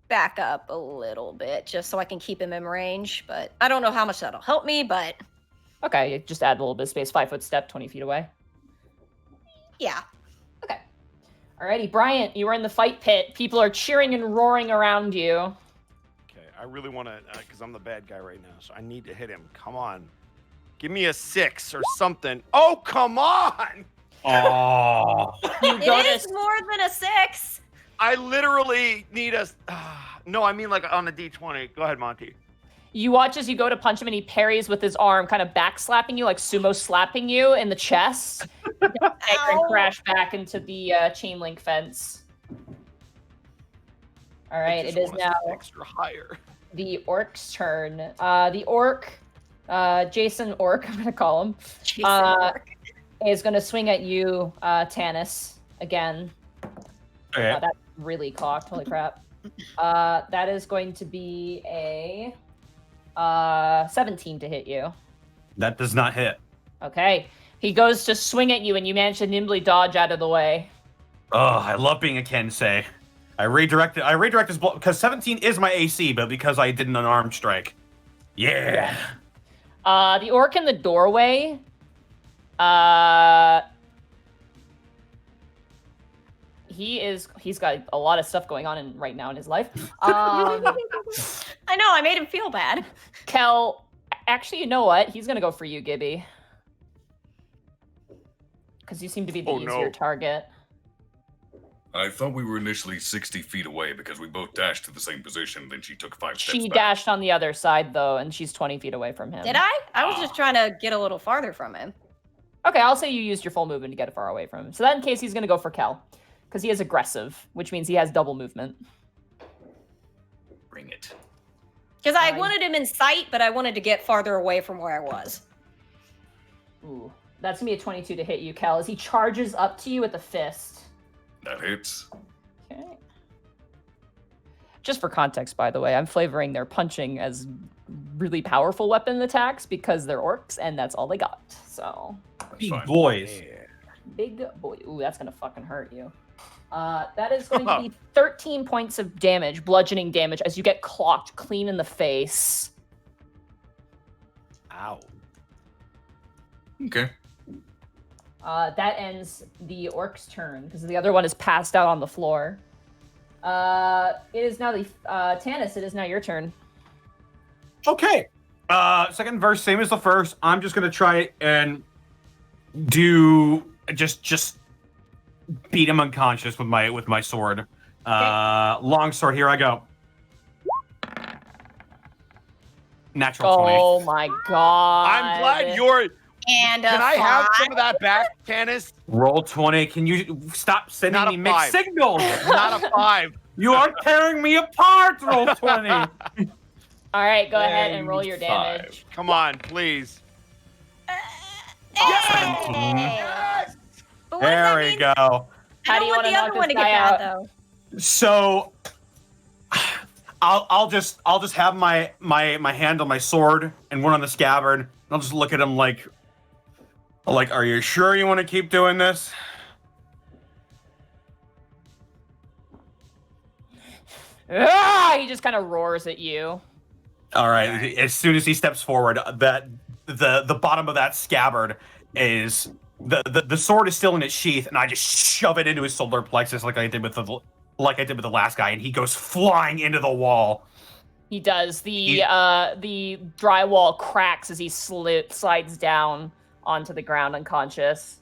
back up a little bit just so I can keep him in range, but I don't know how much that'll help me, but Okay, you just add a little bit of space. 5 foot step, 20 feet away. yeah. Okay. Alrighty, Bryant, you are in the fight pit. People are cheering and roaring around you. Okay, I really want to, because I'm the bad guy right now, so I need to hit him. Come on. Give me a 6 or something. Oh, come on! Oh. It is more than a 6. I literally need a... no, I mean like on a D20. Go ahead, Monty. You watch as you go to punch him and he parries with his arm, kind of back slapping you, like sumo slapping you in the chest. And crash back into the chain link fence. All right, it is now extra higher. The orc's turn. The orc, Jason Orc, I'm going to call him, is going to swing at you, Tanis, again. Okay. That's really cocked. Holy crap. That is going to be a 17 to hit you. That does not hit. Okay. He goes to swing at you, and you manage to nimbly dodge out of the way. Oh, I love being a Kensei. I redirect his blow because 17 is my AC, but because I did an unarmed strike. Yeah. The orc in the doorway. He's got a lot of stuff going on right now in his life. I know, I made him feel bad. Kel, actually, you know what? He's gonna go for you, Gibby. Because you seem to be the easier target. I thought we were initially 60 feet away because we both dashed to the same position, then she took 5 steps She back. dashed on the other side, though, and she's 20 feet away from him. Did I? I was just trying to get a little farther from him. Okay, I'll say you used your full movement to get far away from him. So that in case he's going to go for Kel. Because he is aggressive, which means he has double movement. Bring it. Because I wanted him in sight, but I wanted to get farther away from where I was. Ooh, that's going to be a 22 to hit you, Kel, as he charges up to you with a fist. That hits. Okay. Just for context, by the way, I'm flavoring their punching as really powerful weapon attacks because they're orcs, and that's all they got. So, big boys. Big boy. Ooh, that's gonna fucking hurt you. That is going to be 13 points of damage, bludgeoning damage, as you get clocked clean in the face. Ow. Okay. That ends the orc's turn because the other one is passed out on the floor. It is now the Tanis. It is now your turn. Okay. Second verse, same as the first. I'm just gonna try and do just beat him unconscious with my sword. Long sword. Here I go. Natural 20. Oh my god! I'm glad you're. And can I have some of that back, Tanis? Roll 20. Can you stop sending me mixed signals? Not a 5. You are tearing me apart. Roll 20. All right, go ahead and roll your damage. Come on, please. Yes! But what does There that we mean? go. How do you want wanna the knock other one this to get guy bad, out? though? So I'll just have my hand on my sword and one on the scabbard. And I'll just look at him like, are you sure you want to keep doing this? He just kind of roars at you. All right. As soon as he steps forward, that the bottom of that scabbard is the sword is still in its sheath, and I just shove it into his solar plexus like I did with the last guy, and he goes flying into the wall. He does. The drywall cracks as he slides down onto the ground unconscious.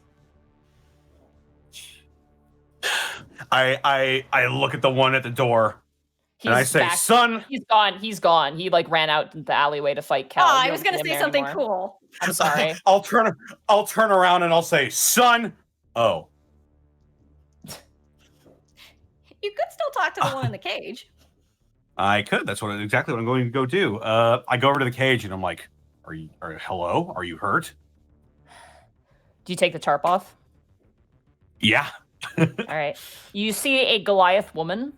I look at the one at the door. And I say, son. He's gone. He ran out into the alleyway to fight Cal. Oh, I was going to say something cool. I'm sorry. I'll turn around and I'll say, son. Oh. You could still talk to the one in the cage. I could. That's exactly what I'm going to go do. I go over to the cage and I'm like, hello? Are you hurt? Do you take the tarp off? Yeah. All right. You see a Goliath woman.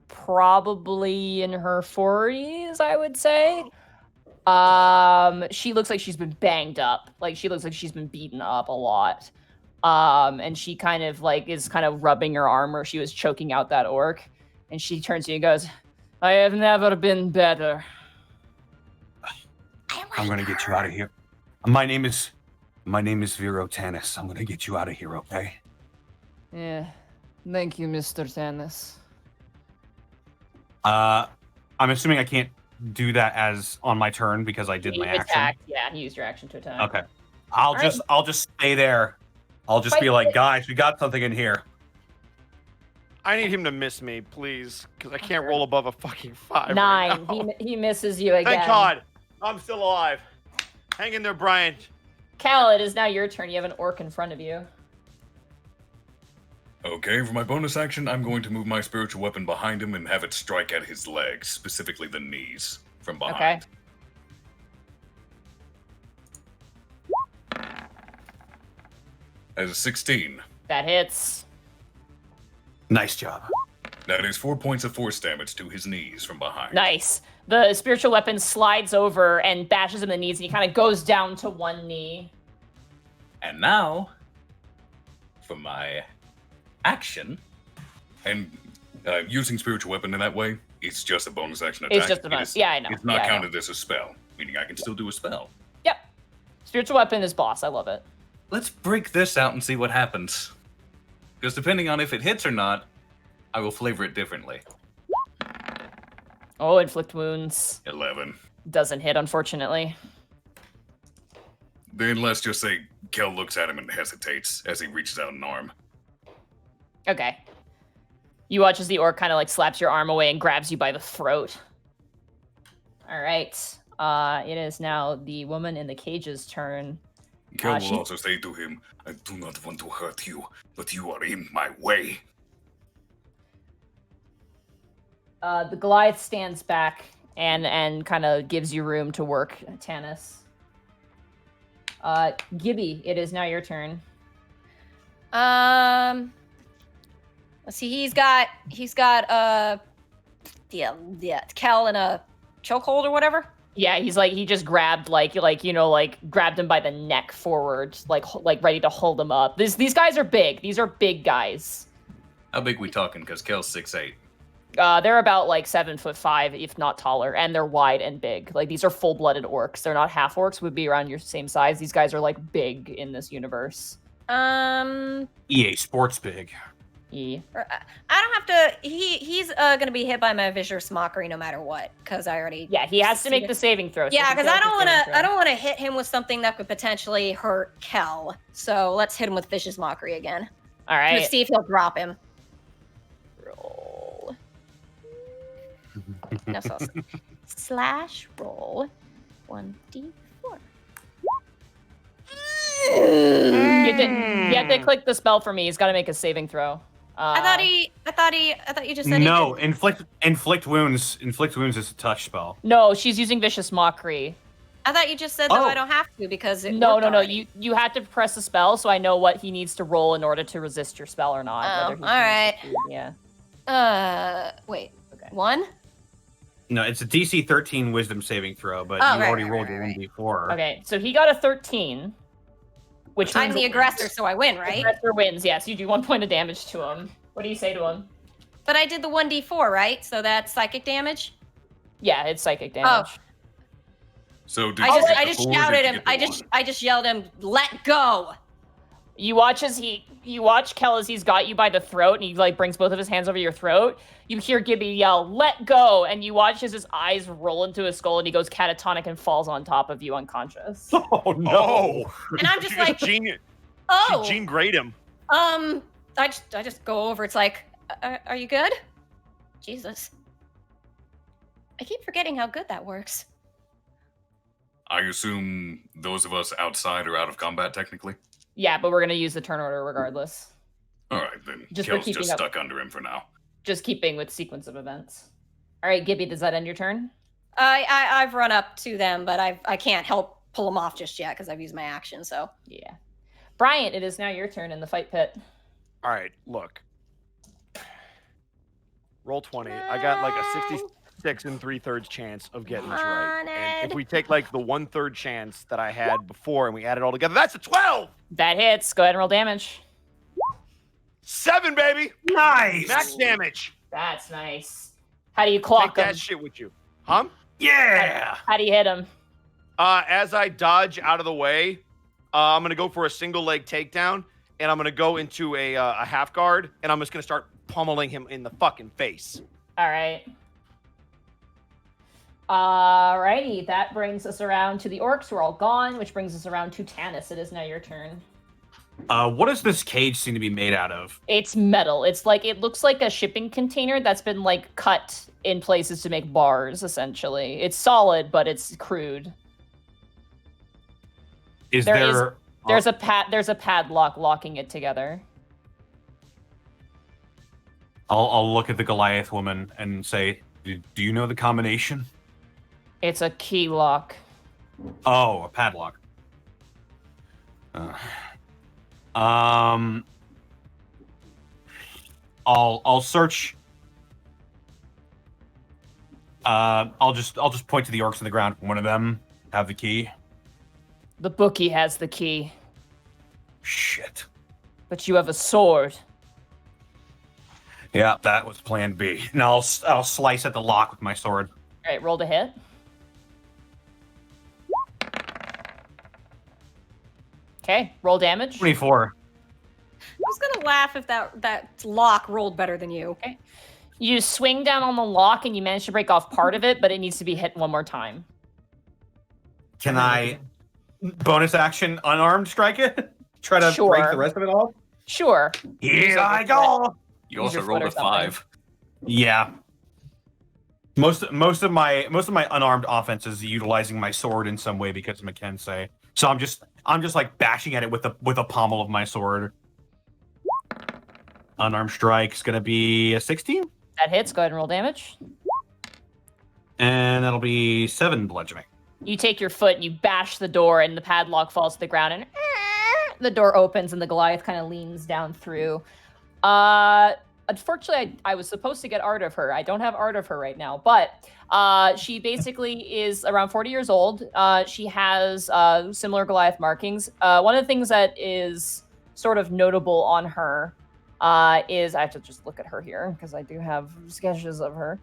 Probably in her 40s, I would say. She looks like she's been banged up. Like she looks like she's been beaten up a lot. And she kind of is rubbing her arm where she was choking out that orc. And she turns to you and goes, I have never been better. I'm gonna get you out of here. My name is Vero Tanis. I'm gonna get you out of here, okay? Yeah. Thank you, Mr. Thanos. I'm assuming I can't do that as on my turn because I did my action. Yeah, you used your action to attack. Okay. I'll just stay there. I'll just be like, guys, we got something in here. I need him to miss me, please, because I can't roll above a fucking 5. 9. Right now. He misses you again. Thank God. I'm still alive. Hang in there, Brian. Cal, it is now your turn. You have an orc in front of you. Okay, for my bonus action, I'm going to move my spiritual weapon behind him and have it strike at his legs, specifically the knees, from behind. Okay. As a 16. That hits. Nice job. That is 4 points of force damage to his knees from behind. Nice. The spiritual weapon slides over and bashes him in the knees, and he kind of goes down to one knee. And now, for my action, And using spiritual weapon in that way, it's just a bonus action attack. It's just a bonus. Yeah, I know. It's not Yeah, I know. counted as a spell, meaning I can still do a spell. Yep. Spiritual weapon is boss. I love it. let's break this out and see what happens. Because depending on if it hits or not, I will flavor it differently. Oh, inflict wounds. 11. Doesn't hit, unfortunately. Then let's just say Kel looks at him and hesitates as he reaches out an arm. Okay. You watch as the orc kind of like slaps your arm away and grabs you by the throat. All right. It is now the woman in the cage's turn. Kel will also say to him, I do not want to hurt you, but you are in my way. The Goliath stands back and kind of gives you room to work, Tanis. Gibby, it is now your turn. Let's see. He's got Kel in a chokehold or whatever. Yeah, he's like he just grabbed grabbed him by the neck forward, like ready to hold him up. These guys are big. These are big guys. How big we talking? Because Kel's 6'8". They're about like 7'5", if not taller, and they're wide and big. Like these are full-blooded orcs. They're not half orcs. Would be around your same size. These guys are like big in this universe. EA Sports big. E. I don't have to. He's gonna be hit by my vicious mockery no matter what, because I already. Yeah, he has to make the saving throw. So yeah, because I don't want to hit him with something that could potentially hurt Kel. So let's hit him with vicious mockery again. All right. Let's see if he'll drop him. Roll. No, so slash roll 1d4. You have to click the spell for me. He's got to make a saving throw. I thought you just said no. Inflict wounds. Inflict wounds is a touch spell. No, she's using vicious mockery. I thought you just said though I don't have to because it No. already. You have to press the spell, so I know what he needs to roll in order to resist your spell or not. Oh, whether he all right. Yeah. Wait. Okay. 1. No, it's a DC 13 Wisdom saving throw, but you already rolled your 1d4. Okay, so he got a 13. Which I'm the aggressor, so I win, right? Aggressor wins, yes. You do 1 point of damage to him. What do you say to him? But I did the 1d4, right? So that's psychic damage? Yeah, it's psychic damage. Oh. So did I just shouted him. I just yelled him, "Let go!" You watch Kel as he's got you by the throat, and he like brings both of his hands over your throat. You hear Gibby yell, "Let go!" And you watch as his eyes roll into his skull, and he goes catatonic and falls on top of you unconscious. Oh no! And I'm just like, Gene grayed him. I just go over. It's like, are you good? Jesus, I keep forgetting how good that works. I assume those of us outside are out of combat technically? Yeah, but we're gonna use the turn order regardless. All right, then. Just for Kel's keeping just up. stuck under him for now. Just keeping with sequence of events. All right, Gibby, does that end your turn? I've run up to them, but I can't help pull them off just yet because I've used my action. So Yeah. Bryant, it is now your turn in the fight pit. All right, look. Roll 20. I got like a 66 and 3/3 chance of getting this right. And if we take like the 1/3 chance that I had before and we add it all together, that's a 12! That hits. Go ahead and roll damage. 7, baby! Nice! Max damage! That's nice. How do you clock Take him? that shit with you. Huh? Yeah! How do you hit him? As I dodge out of the way, I'm going to go for a single leg takedown, and I'm gonna go into a half guard, and I'm just gonna start pummeling him in the fucking face. All right. Alrighty, that brings us around to the orcs who are all gone, which brings us around to Tanis. It is now your turn. What does this cage seem to be made out of? It's metal. It looks like a shipping container that's been like cut in places to make bars, essentially. It's solid, but it's crude. There's a padlock locking it together. I'll look at the Goliath woman and say, do you know the combination? It's a key lock. Oh, a padlock. I'll search. I'll just point to the orcs on the ground. One of them have the key. The bookie has the key. Shit. But you have a sword. Yeah, that was plan B. And I'll slice at the lock with my sword. All right, roll to hit. Okay, roll damage. 24. I was gonna laugh if that lock rolled better than you. Okay. You swing down on the lock and you manage to break off part of it, but it needs to be hit one more time. Can I bonus action unarmed strike it? Try to break the rest of it off? Sure. Here I go. You also rolled a 5. Yeah. Most of my unarmed offense is utilizing my sword in some way because of McKenzie. So I'm just like bashing at it with a pommel of my sword. Unarmed strike's gonna be a 16. That hits. Go ahead and roll damage. And that'll be 7 bludgeoning. You take your foot and you bash the door, and the padlock falls to the ground, and the door opens, and the Goliath kind of leans down through. Unfortunately, I was supposed to get art of her. I don't have art of her right now, but she basically is around 40 years old. She has similar Goliath markings. One of the things that is sort of notable on her is, I have to just look at her here because I do have sketches of her.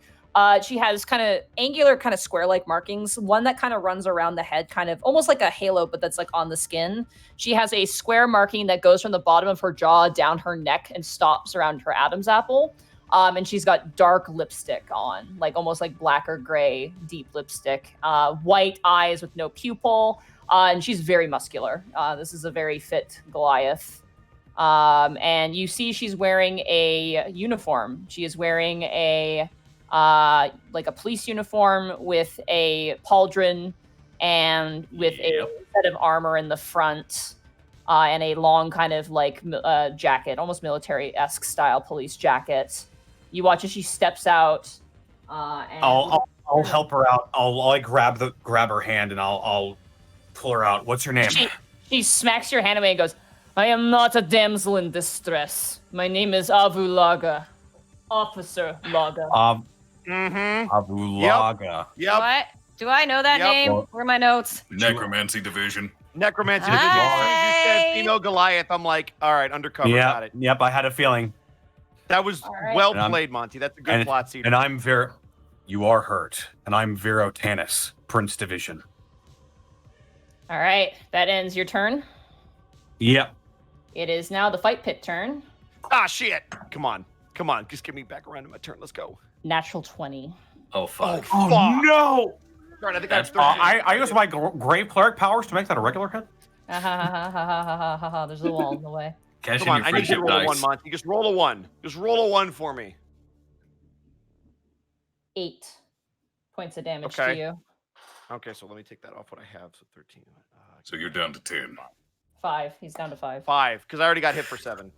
She has kind of angular, kind of square-like markings. One that kind of runs around the head, kind of almost like a halo, but that's like on the skin. She has a square marking that goes from the bottom of her jaw down her neck and stops around her Adam's apple. And she's got dark lipstick on, like almost like black or gray, deep lipstick. White eyes with no pupil. And she's very muscular. This is a very fit Goliath. And you see she's wearing a uniform. She is wearing a like a police uniform with a pauldron and with a set of armor in the front, and a long kind of like jacket, almost military-esque style police jacket. You watch as she steps out. And I'll help her out. I'll like grab her hand and I'll pull her out. What's her name? She smacks your hand away and goes, "I am not a damsel in distress. My name is Avulaga. Officer Laga." Avulaga. Yep. Do I know that name? Where are my notes? Necromancy division. Necromancy division. As soon as you said female Goliath, I'm like, all right, undercover, got it. Yep, I had a feeling. That was well played, Monty. That's a good plot seed. And you are hurt, and I'm Vero Tanis, Prince Division. All right, that ends your turn. Yep. It is now the fight pit turn. Ah, shit. Come on. Just get me back around to my turn. Let's go. Natural 20. Oh, fuck. Oh, no! Right, I think I have 13. I use my grave cleric powers to make that a regular hit. There's a wall in the way. Cash Come in on, your I need you friendship to roll a 1, dice. Monty. Just roll a 1. Just roll a 1 for me. 8 points of damage Okay. to you. Okay, so let me take that off what I have. So 13. So you're down to 10. 5. He's down to 5. 5, because I already got hit for 7.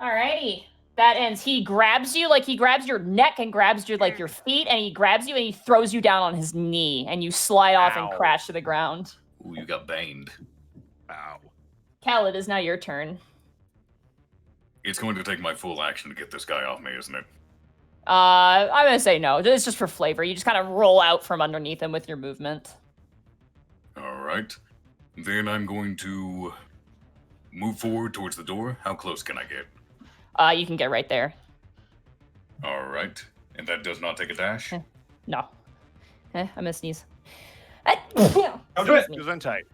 Alrighty. That ends. He grabs you, like he grabs your neck and grabs your your feet, and he grabs you and he throws you down on his knee, and you slide off and crash to the ground. Ooh, you got baned. Ow. Cal, it is now your turn. It's going to take my full action to get this guy off me, isn't it? I'm gonna say no. It's just for flavor. You just kind of roll out from underneath him with your movement. All right. Then I'm going to move forward towards the door. How close can I get? You can get right there. All right. And that does not take a dash? No. I'm gonna sneeze. Don't do it. It was untight.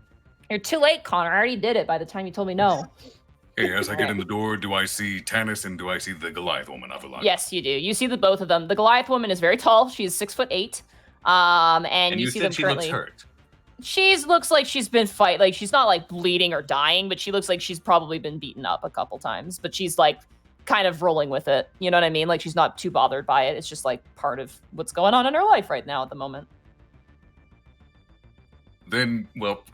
You're too late, Connor. I already did it by the time you told me no. Hey, as I get in the door, do I see Tanis and do I see the Goliath woman, Avalon? Yes, you do. You see the both of them. The Goliath woman is very tall. She's 6'8". And you see said them she currently. looks hurt. She looks like she's been fight. Like she's not like bleeding or dying, but she looks like she's probably been beaten up a couple times. But she's like kind of rolling with it. You know what I mean? Like she's not too bothered by it. It's just like part of what's going on in her life right now at the moment. Then, well,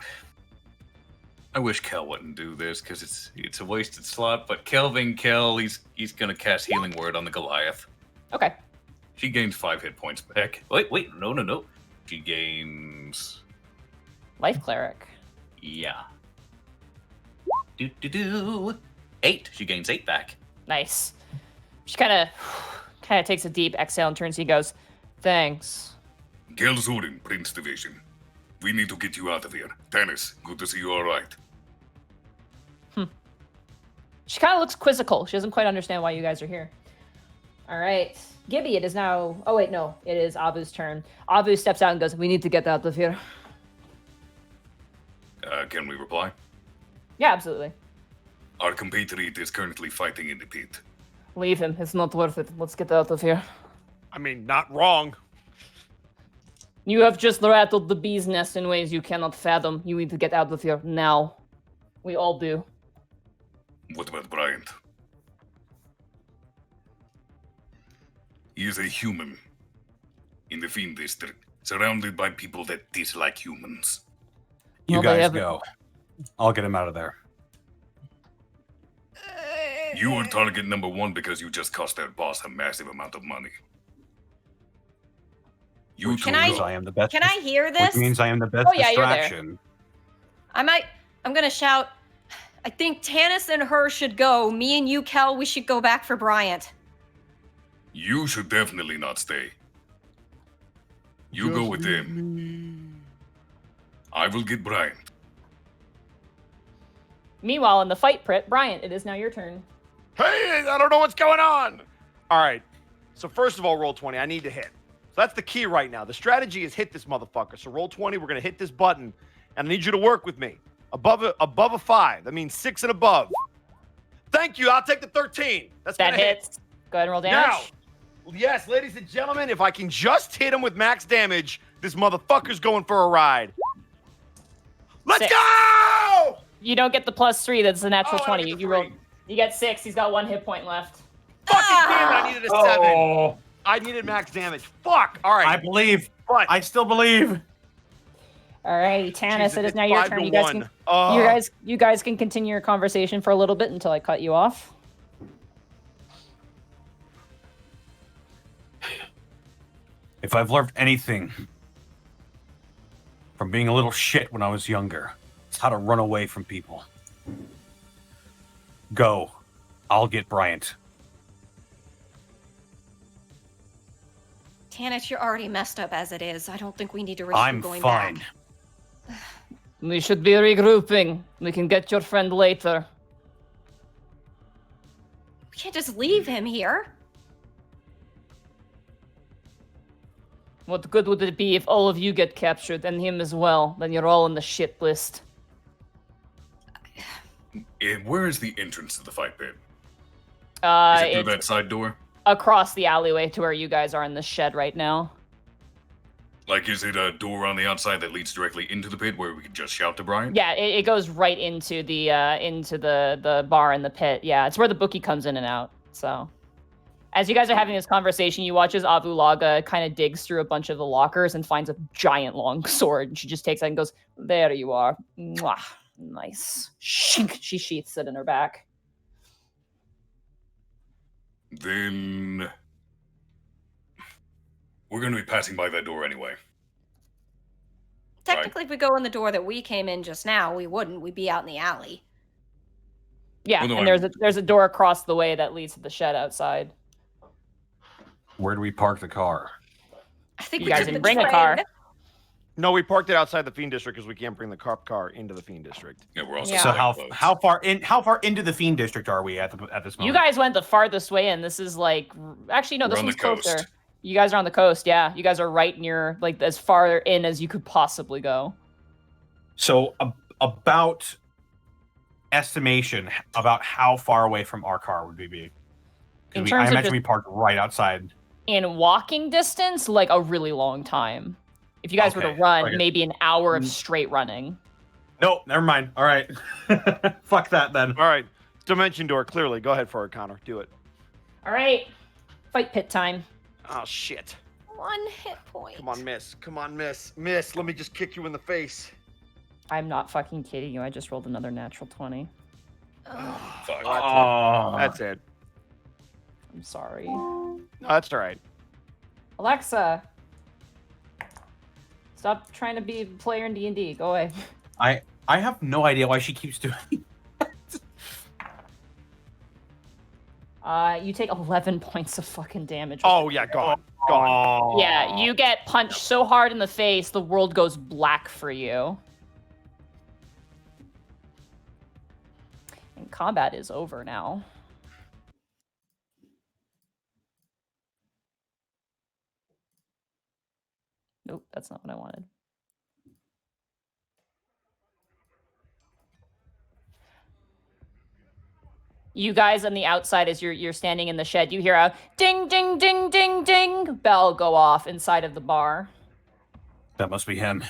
I wish Kel wouldn't do this because it's a wasted slot. But Kelvin Kel, he's gonna cast Healing Word on the Goliath. Okay. She gains 5 hit points back. Wait, no. She gains Life Cleric. Yeah. 8. She gains 8 back. Nice. She kind of takes a deep exhale and turns to you and goes, "Thanks." Gelzurin, Prince Division. We need to get you out of here. Tanis, good to see you all right. She kind of looks quizzical. She doesn't quite understand why you guys are here. All right. Gibby, it is now... Oh, wait, no. It is Avu's turn. Avu steps out and goes, "We need to get out of here." Can we reply? Yeah, absolutely. Our compatriot is currently fighting in the pit. Leave him. It's not worth it. Let's get out of here. I mean, not wrong. You have just rattled the bee's nest in ways you cannot fathom. You need to get out of here now. We all do. What about Bryant? He is a human in the Fiend District, surrounded by people that dislike humans. You Well, they guys haven't- go. I'll get him out of there. You are target number 1 because you just cost their boss a massive amount of money. You Can two I- Means go. I am the best. Can I hear this? Which means I am the best Oh, yeah, you're there. distraction. I'm gonna shout. I think Tanis and her should go. Me and you, Kel, we should go back for Bryant. You should definitely not stay. You go with him. I will get Bryant. Meanwhile, in the fight pit, Bryant, it is now your turn. Hey, I don't know what's going on. All right. So first of all, roll 20. I need to hit. So that's the key right now. The strategy is hit this motherfucker. So roll 20. We're gonna hit this button, and I need you to work with me. Above a 5. That means 6 and above. Thank you. I'll take the 13. That's That gonna hit. hits. Go ahead and roll damage. Now, yes, ladies and gentlemen, if I can just hit him with max damage, this motherfucker's going for a ride. Let's 6. go! You don't get the +3. That's a natural Oh, I 20. get the You roll. 3. You get 6. He's got 1 hit point left. Fucking damn it, I needed a 7. Oh, I needed max damage. Fuck. All I right. believe. But I still believe. All right, Tanis, Jesus, it is it's now your 5 turn. to You guys 1. can, Ugh. you guys can continue your conversation for a little bit until I cut you off. If I've learned anything from being a little shit when I was younger, it's how to run away from people. Go. I'll get Bryant. Tanis, you're already messed up as it is. I don't think we need to risk you I'm going fine. back. We should be regrouping. We can get your friend later. We can't just leave him here. What good would it be if all of you get captured and him as well? Then you're all on the shit list. Where is the entrance to the fight pit? Is it through It's that side door? across the alleyway to where you guys are in the shed right now. Like, is it a door on the outside that leads directly into the pit where we could just shout to Brian? Yeah, it goes right into the bar in the pit. Yeah, it's where the bookie comes in and out. So, as you guys are having this conversation, you watch as Avulaga kind of digs through a bunch of the lockers and finds a giant long sword. And she just takes it and goes, "There you are. Mwah. Nice." Shink. She sheaths it in her back. Then we're going to be passing by that door anyway. Technically, if we go in the door that we came in just now, we wouldn't. We'd be out in the alley. Yeah, Well, no, and there's a door across the way that leads to the shed outside. Where do we park the car? I think You we guys took didn't the bring a train. car. No, we parked it outside the Fiend District because we can't bring the car into the Fiend District. Yeah, we're also Yeah. So selling how clothes. how far into the Fiend District are we at this moment? You guys went the farthest way in. This is like actually no, We're this on one's the coast. closer. You guys are on the coast, yeah. You guys are right near like as far in as you could possibly go. So about estimation about how far away from our car would we be? In I terms of imagine just we parked right outside. in walking distance, like a really long time. If you guys were to Okay, run, okay. maybe an hour of straight running. Nope, never mind. All right. Fuck that then. All right. Dimension door, clearly. Go ahead for it, Connor. Do it. All right. Fight pit time. Oh, shit. 1 hit point. Come on, miss. Come on, miss. Miss, let me just kick you in the face. I'm not fucking kidding you. I just rolled another natural 20. Oh. Fuck. Oh, That's it. I'm sorry. No, that's all right. Alexa, stop trying to be a player in D&D. Go away. I have no idea why she keeps doing. You take 11 points of fucking damage. Oh, yeah, gone. Gone. Yeah, you get punched so hard in the face, the world goes black for you. And combat is over now. Nope, that's not what I wanted. You guys on the outside, as you're standing in the shed, you hear a ding, ding, ding, ding, ding bell go off inside of the bar. That must be him.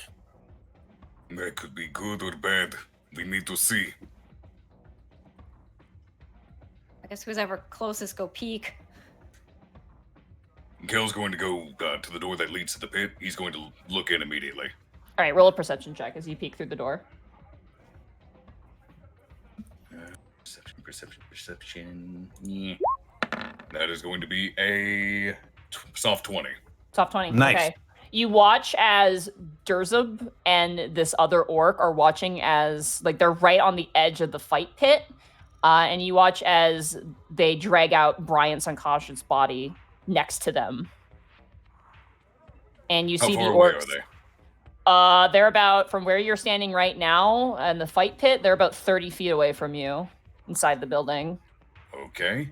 That could be good or bad. We need to see. I guess who's ever closest go peek. Kel's going to go to the door that leads to the pit. He's going to look in immediately. All right, roll a perception check as you peek through the door. Perception. Yeah. That is going to be a soft 20. Soft 20. Nice. Okay. You watch as Durzub and this other orc are watching as, like, they're right on the edge of the fight pit. And you watch as they drag out Bryant's unconscious body next to them. And you How see the far away orcs. are they? They're about, from where you're standing right now in the fight pit, they're about 30 feet away from you inside the building. Okay.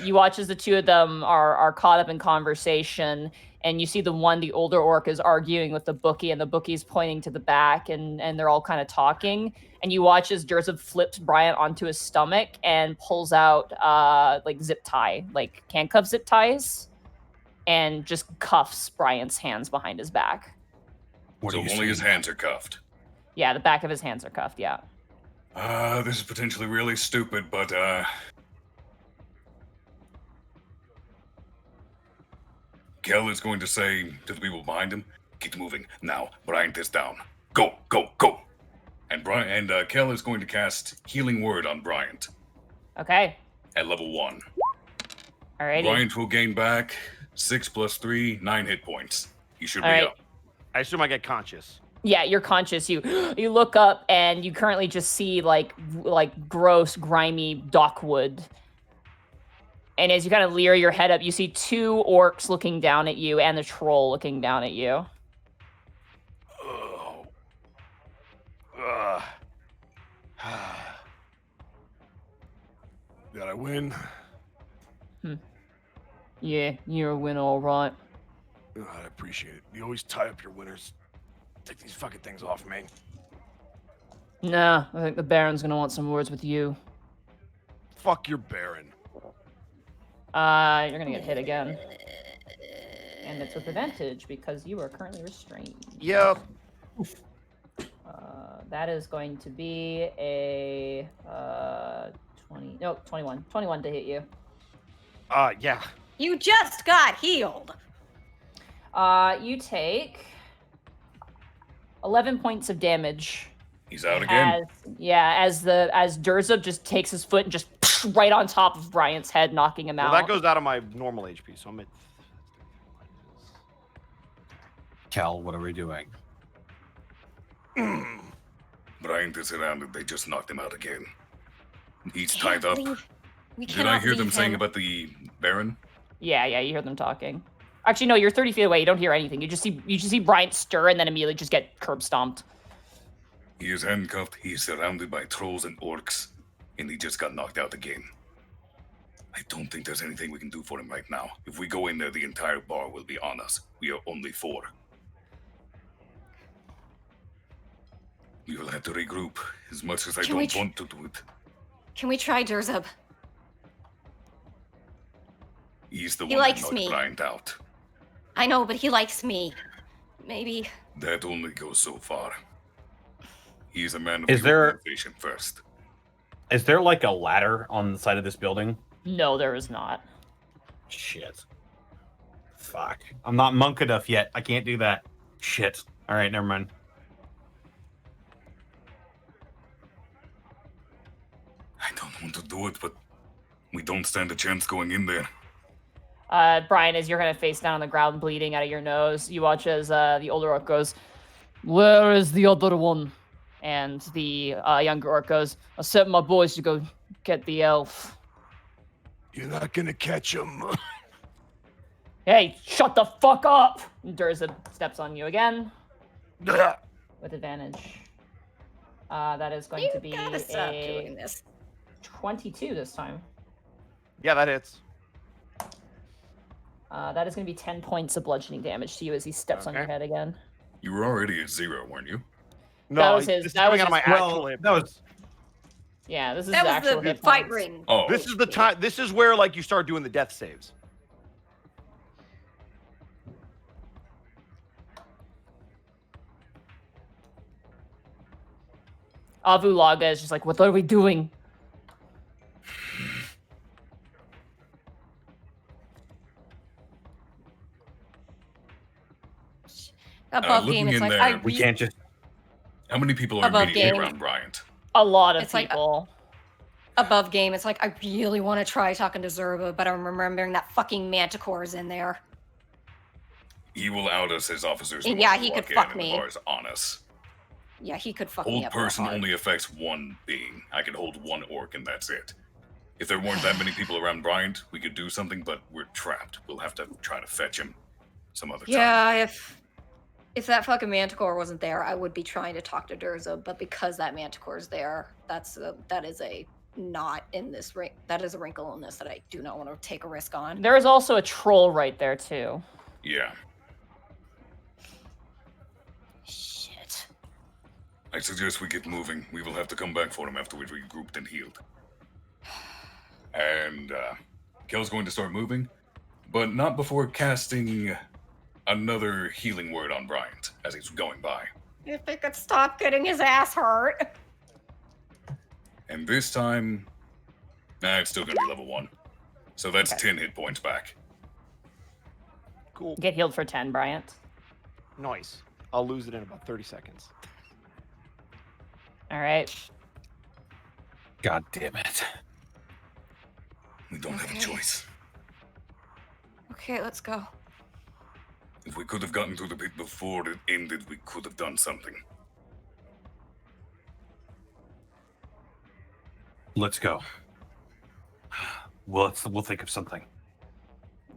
You watch as the two of them are caught up in conversation, and you see the older orc is arguing with the bookie, and the bookie's pointing to the back, and they're all kind of talking. And you watch as Durzub flips Bryant onto his stomach and pulls out like zip tie, like handcuff zip ties, and just cuffs Bryant's hands behind his back. What So are you only his saying? hands are cuffed. Yeah, the back of his hands are cuffed, yeah. This is potentially really stupid, but Kel is going to say to the people behind him, "Keep moving now. Bryant is down. Go, go, go!" And Kel is going to cast Healing Word on Bryant Okay. at level 1. Alrighty. Bryant will gain back 6 + 3, 9 hit points. He should be All right. up. I assume I get conscious. Yeah, you're conscious. You look up and you currently just see like gross, grimy dockwood. And as you kind of leer your head up, you see 2 orcs looking down at you and the troll looking down at you. Oh. Ugh. Did I win? Yeah, you're a win, all right. Oh, I appreciate it. You always tie up your winners. Take these fucking things off me. Nah, I think the Baron's gonna want some words with you. Fuck your Baron. You're gonna get hit again. And it's with advantage because you are currently restrained. Yep. That is going to be a 21. 21 to hit you. Yeah. You just got healed. You take 11 points of damage. He's out again. As Durzub just takes his foot and just right on top of Bryant's head, knocking him out. Well, that goes out of my normal HP, so I'm at... Cal, what are we doing? Bryant is surrounded. They just knocked him out again. He's Can't tied up. We Did I cannot hear them leave saying him. about the Baron? Yeah, you hear them talking. Actually, no, you're 30 feet away. You don't hear anything. You just see Bryant stir and then immediately just get curb stomped. He is handcuffed. He is surrounded by trolls and orcs, and he just got knocked out again. I don't think there's anything we can do for him right now. If we go in there, the entire bar will be on us. We are only 4. We will have to regroup, as much as I Can we don't want to do it. Can we try Durzub? He's the He one likes who knocked me. Bryant out. I know, but he likes me. Maybe. That only goes so far. He's a man of Is the there- organization first. Is there like a ladder on the side of this building? No, there is not. Shit. Fuck. I'm not monk enough yet. I can't do that. Shit. All right, never mind. I don't want to do it, but we don't stand a chance going in there. Brian, as you're kind of face down on the ground, bleeding out of your nose, you watch as the older orc goes, "Where is the other one?" And the younger orc goes, "I sent my boys to go get the elf." You're not gonna catch him. Hey, shut the fuck up! Durza steps on you again with advantage. That is going You to be gotta stop doing a this. 22 this time. Yeah, that hits. That is going to be 10 points of bludgeoning damage to you as he steps on your Okay. head again. You were already at 0, weren't you? No, was his- this is that was coming out of my his- actual well, hit that was- points. Yeah, this is That the was actual the hit fight points. ring. Oh, This is the time. This is where like you start doing the death saves. Avulaga is just like, what are we doing? Above looking game, it's in like there, I We can't just. How many people are Above immediately game. around Bryant? A lot of It's like- people. above game. It's like I really want to try talking to Zerba, but I'm remembering that fucking Manticore is in there. He will out us as officers. the Yeah, moment we he could walk in fuck and the me. bar's on us. Yeah, he could fuck me Hold up. real person hard. only affects one being. I can hold one orc and that's it. If there weren't that many people around Bryant, we could do something, but we're trapped. We'll have to try to fetch him some other time. Yeah, if that fucking Manticore wasn't there, I would be trying to talk to Durza. But because that Manticore is there, that is a not in this ring. That is a wrinkle in this that I do not want to take a risk on. There is also a troll right there, too. Yeah. Shit. I suggest we get moving. We will have to come back for him after we've regrouped and healed. And Kel's going to start moving, but not before casting another healing word on Bryant as he's going by. If he could stop getting his ass hurt. And this time, it's still going to be level 1. So that's 10 hit points back. Cool. Get healed for 10, Bryant. Nice. I'll lose it in about 30 seconds. All right. God damn it. We don't have a Okay. choice. Okay, let's go. If we could have gotten to the pit before it ended, we could have done something. Let's go. We'll think of something.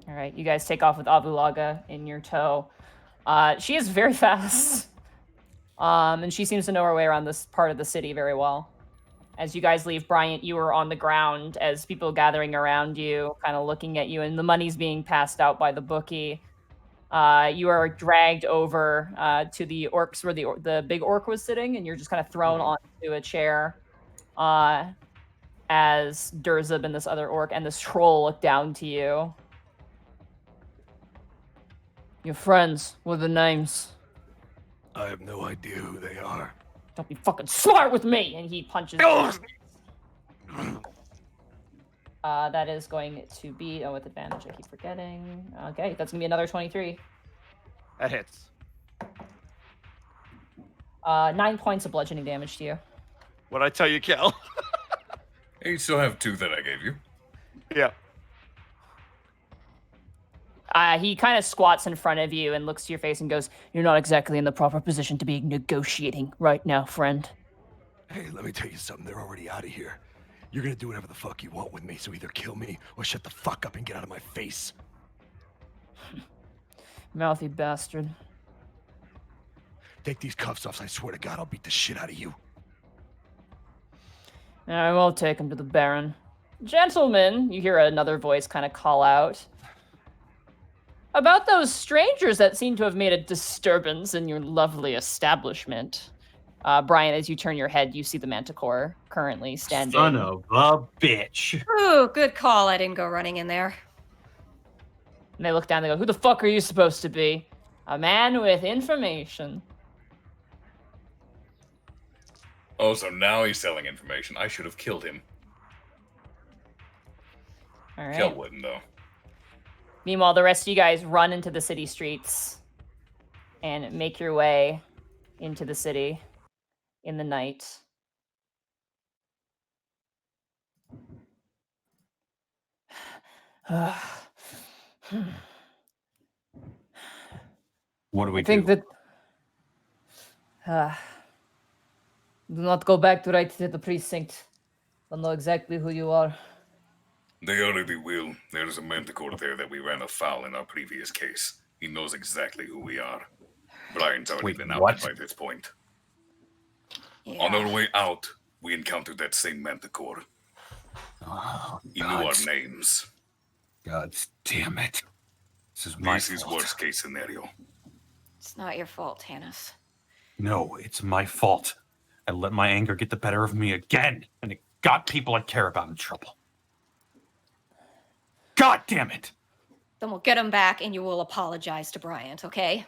All right, you guys take off with Avulaga in your tow. She is very fast. And she seems to know her way around this part of the city very well. As you guys leave, Bryant, you are on the ground as people gathering around you, kind of looking at you, and the money's being passed out by the bookie. You are dragged over to the orcs where the big orc was sitting, and you're just kind of thrown onto a chair as Durzub and this other orc and this troll look down to you. Your friends, what are the names? I have no idea who they are. Don't be fucking smart with me! And he punches you. That is going to be... Oh, with advantage, I keep forgetting. Okay, that's going to be another 23. That hits. 9 points of bludgeoning damage to you. What'd I tell you, Kel? Hey, you still have 2 that I gave you. Yeah. He kind of squats in front of you and looks to your face and goes, "You're not exactly in the proper position to be negotiating right now, friend." Hey, let me tell you something. They're already out of here. You're gonna do whatever the fuck you want with me, so either kill me or shut the fuck up and get out of my face. Mouthy bastard. Take these cuffs off, I swear to God, I'll beat the shit out of you. I will take him to the Baron. Gentlemen, you hear another voice kind of call out. About those strangers that seem to have made a disturbance in your lovely establishment. Brian, as you turn your head, you see the Manticore currently standing. Son of a bitch. Ooh, good call. I didn't go running in there. And they look down and they go, who the fuck are you supposed to be? A man with information. Oh, so now he's selling information. I should have killed him. All right. Kel wouldn't, though. Meanwhile, the rest of you guys run into the city streets and make your way into the city in the night. What do we I think do? that do not go back to right to the precinct. They'll know exactly who you are. They already will. There's a manticore there that we ran afoul in our previous case. He knows exactly who we are. Brian's already Wait, been out what? by this point. Yeah. On our way out, we encountered that same manticore. Oh, He knew our names. God damn it. This is my This is fault. worst case scenario. It's not your fault, Tannis. No, it's my fault. I let my anger get the better of me again, and it got people I care about in trouble. God damn it! Then we'll get him back and you will apologize to Bryant, okay?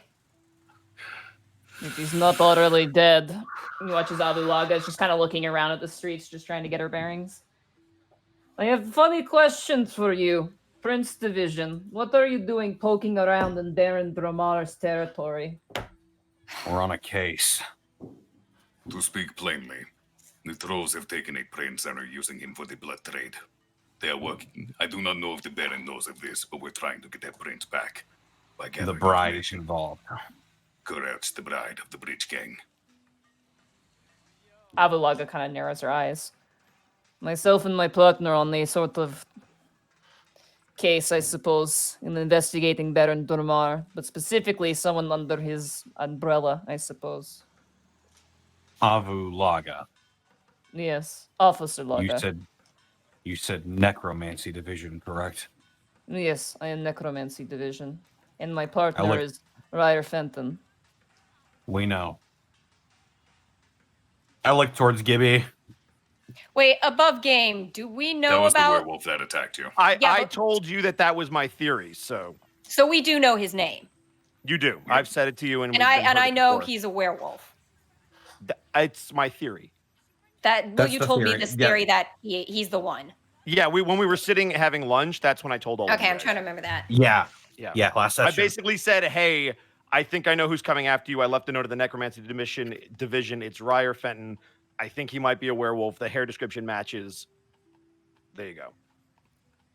If he's not already dead. You watch as Abulaga is just kind of looking around at the streets, just trying to get her bearings. I have funny questions for you. Prince Division, what are you doing poking around in Baron Dromar's territory? We're on a case. To speak plainly, the trolls have taken a prince and are using him for the blood trade. They are working. I do not know if the Baron knows of this, but we're trying to get that prince back. By The gathering bride is information. involved. Correct, the bride of the Bridge Gang. Abulaga kind of narrows her eyes. Myself and my partner on a sort of case, I suppose, in investigating Baron Durmar, but specifically someone under his umbrella, I suppose. Avulaga. Yes, Officer Laga. You said necromancy division, correct? Yes, I am Necromancy Division. And my partner look- is Ryer Fenton. We know. I look towards Gibby. Wait, above game, do we That know was the about... werewolf that attacked you. I but- told you that was my theory, so So we do know his name. you do. I've said it to you, and And we've I been heard and I it know before. he's a werewolf. It's my theory. That's You the told me theory. this Yeah. theory that he's the one. Yeah, when we were sitting having lunch, that's when I told all of Okay, you I'm guys. trying to remember that. Yeah. Yeah. Yeah, last I session. basically said, hey, I think I know who's coming after you. I left a note of the Necromancy Division. It's Ryer Fenton. I think he might be a werewolf. The hair description matches. There you go.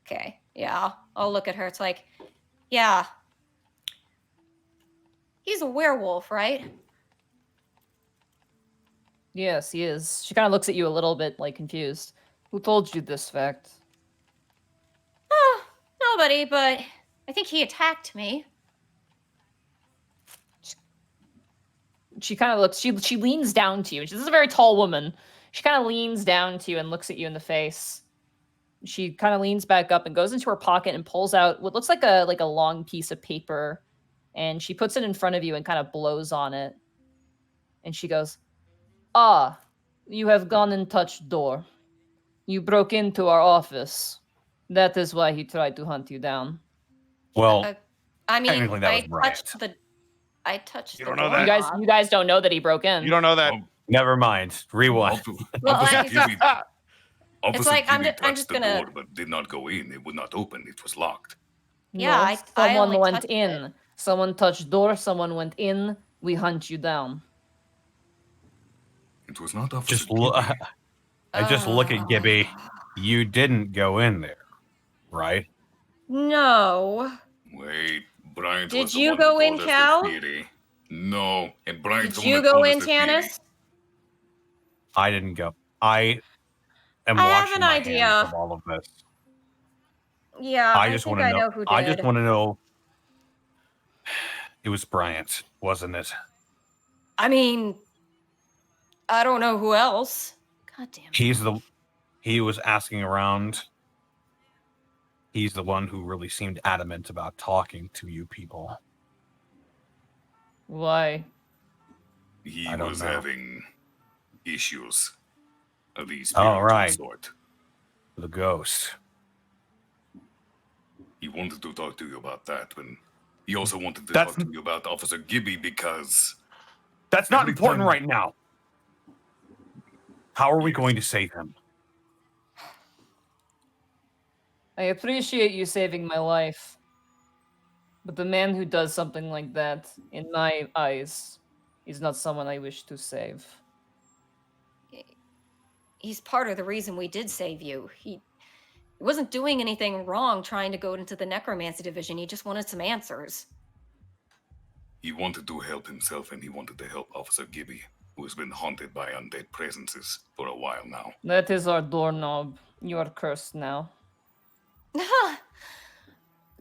Okay, yeah, I'll look at her. It's like, yeah, he's a werewolf, right? Yes, he is. She kind of looks at you a little bit, like, confused. Who told you this fact? Oh, nobody, but I think he attacked me. She kind of looks, she leans down to you. This is a very tall woman. She kind of leans down to you and looks at you in the face. She kind of leans back up and goes into her pocket and pulls out what looks like a long piece of paper. And she puts it in front of you and kind of blows on it. And she goes, "Ah, you have gone and touched door. You broke into our office. That is why he tried to hunt you down." Well, I mean, Technically, that was I touched You the don't know door. that. You guys don't know that he broke in. You don't know that. never mind. Rewind. Well, Officer I- Gibby, Officer like, I'm Gibby ju- I'm touched just the gonna- door, but did not go in. It would not open. It was locked. Yeah, No, I someone only went touched in. it. Someone touched door. Someone went in. We hunt you down. It was not Officer Just look. Gibby. I just look at Gibby. You didn't go in there, right? No. Wait, Bryant Did was the you one go who in, told us Cal? the theory. No, and Bryant's Did the you one that go told in, us the theory. Tannis? I didn't go. I am I have washing an my idea. hands of all of this. Yeah, I just think want to I know. who did. I just want to know. It was Bryant, wasn't it? I mean, I don't know who else. God damn it. He was asking around. He's the one who really seemed adamant about talking to you people. Why? He I don't was know. having issues of these All spiritual right. sort. The ghost. He wanted to talk to you about that, when he also wanted to That's- talk to you about Officer Gibby because That's not Every important time- right now. How are we going to save him? I appreciate you saving my life. But the man who does something like that, in my eyes, is not someone I wish to save. He's part of the reason we did save you. He wasn't doing anything wrong trying to go into the necromancy division. He just wanted some answers. he wanted to help himself and he wanted to help Officer Gibby, who has been haunted by undead presences for a while now. That is our doorknob. You are cursed now.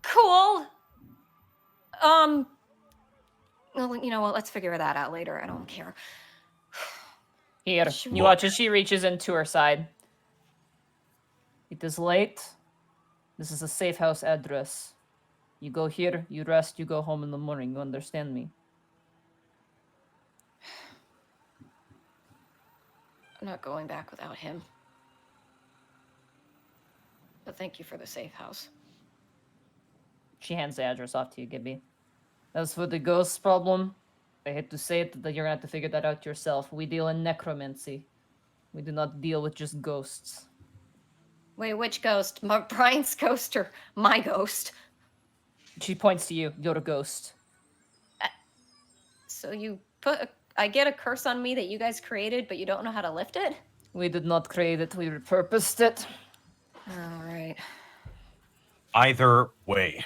Cool. Well, you know what? Let's figure that out later. I don't care. Here, Sure. you watch as she reaches into her side. It is late. This is a safe house address. You go here, you rest, you go home in the morning. You understand me? I'm not going back without him. But thank you for the safe house. She hands the address off to you, Gibby. As for the ghost problem, I hate to say it, that you're gonna have to figure that out yourself. We deal in necromancy. We do not deal with just ghosts. Wait, which ghost? Brian's ghost or my ghost? She points to you. You're a ghost. So you I get a curse on me that you guys created, but you don't know how to lift it? We did not create it. We repurposed it. All right. Either way,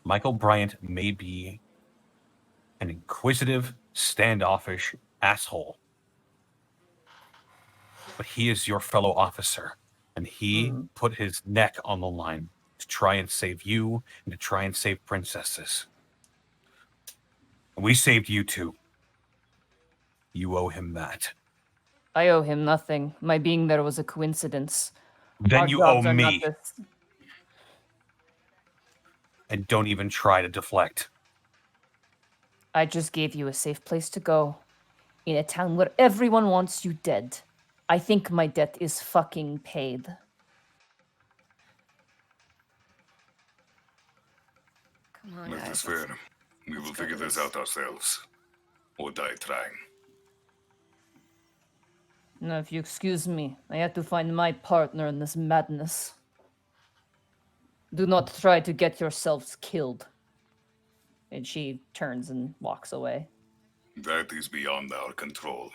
Michael Bryant may be an inquisitive, standoffish asshole, but he is your fellow officer, and he put his neck on the line to try and save you and to try and save princesses. We saved you too. You owe him that. I owe him nothing. My being there was a coincidence. Then Our you owe jobs are not me. this- And don't even try to deflect. I just gave you a safe place to go. In a town where everyone wants you dead. I think my debt is fucking paid. Come on, That guys. is fair. We will go figure do this this. out ourselves. Or die trying. Now, if you excuse me, I have to find my partner in this madness. Do not try to get yourselves killed. And she turns and walks away. That is beyond our control.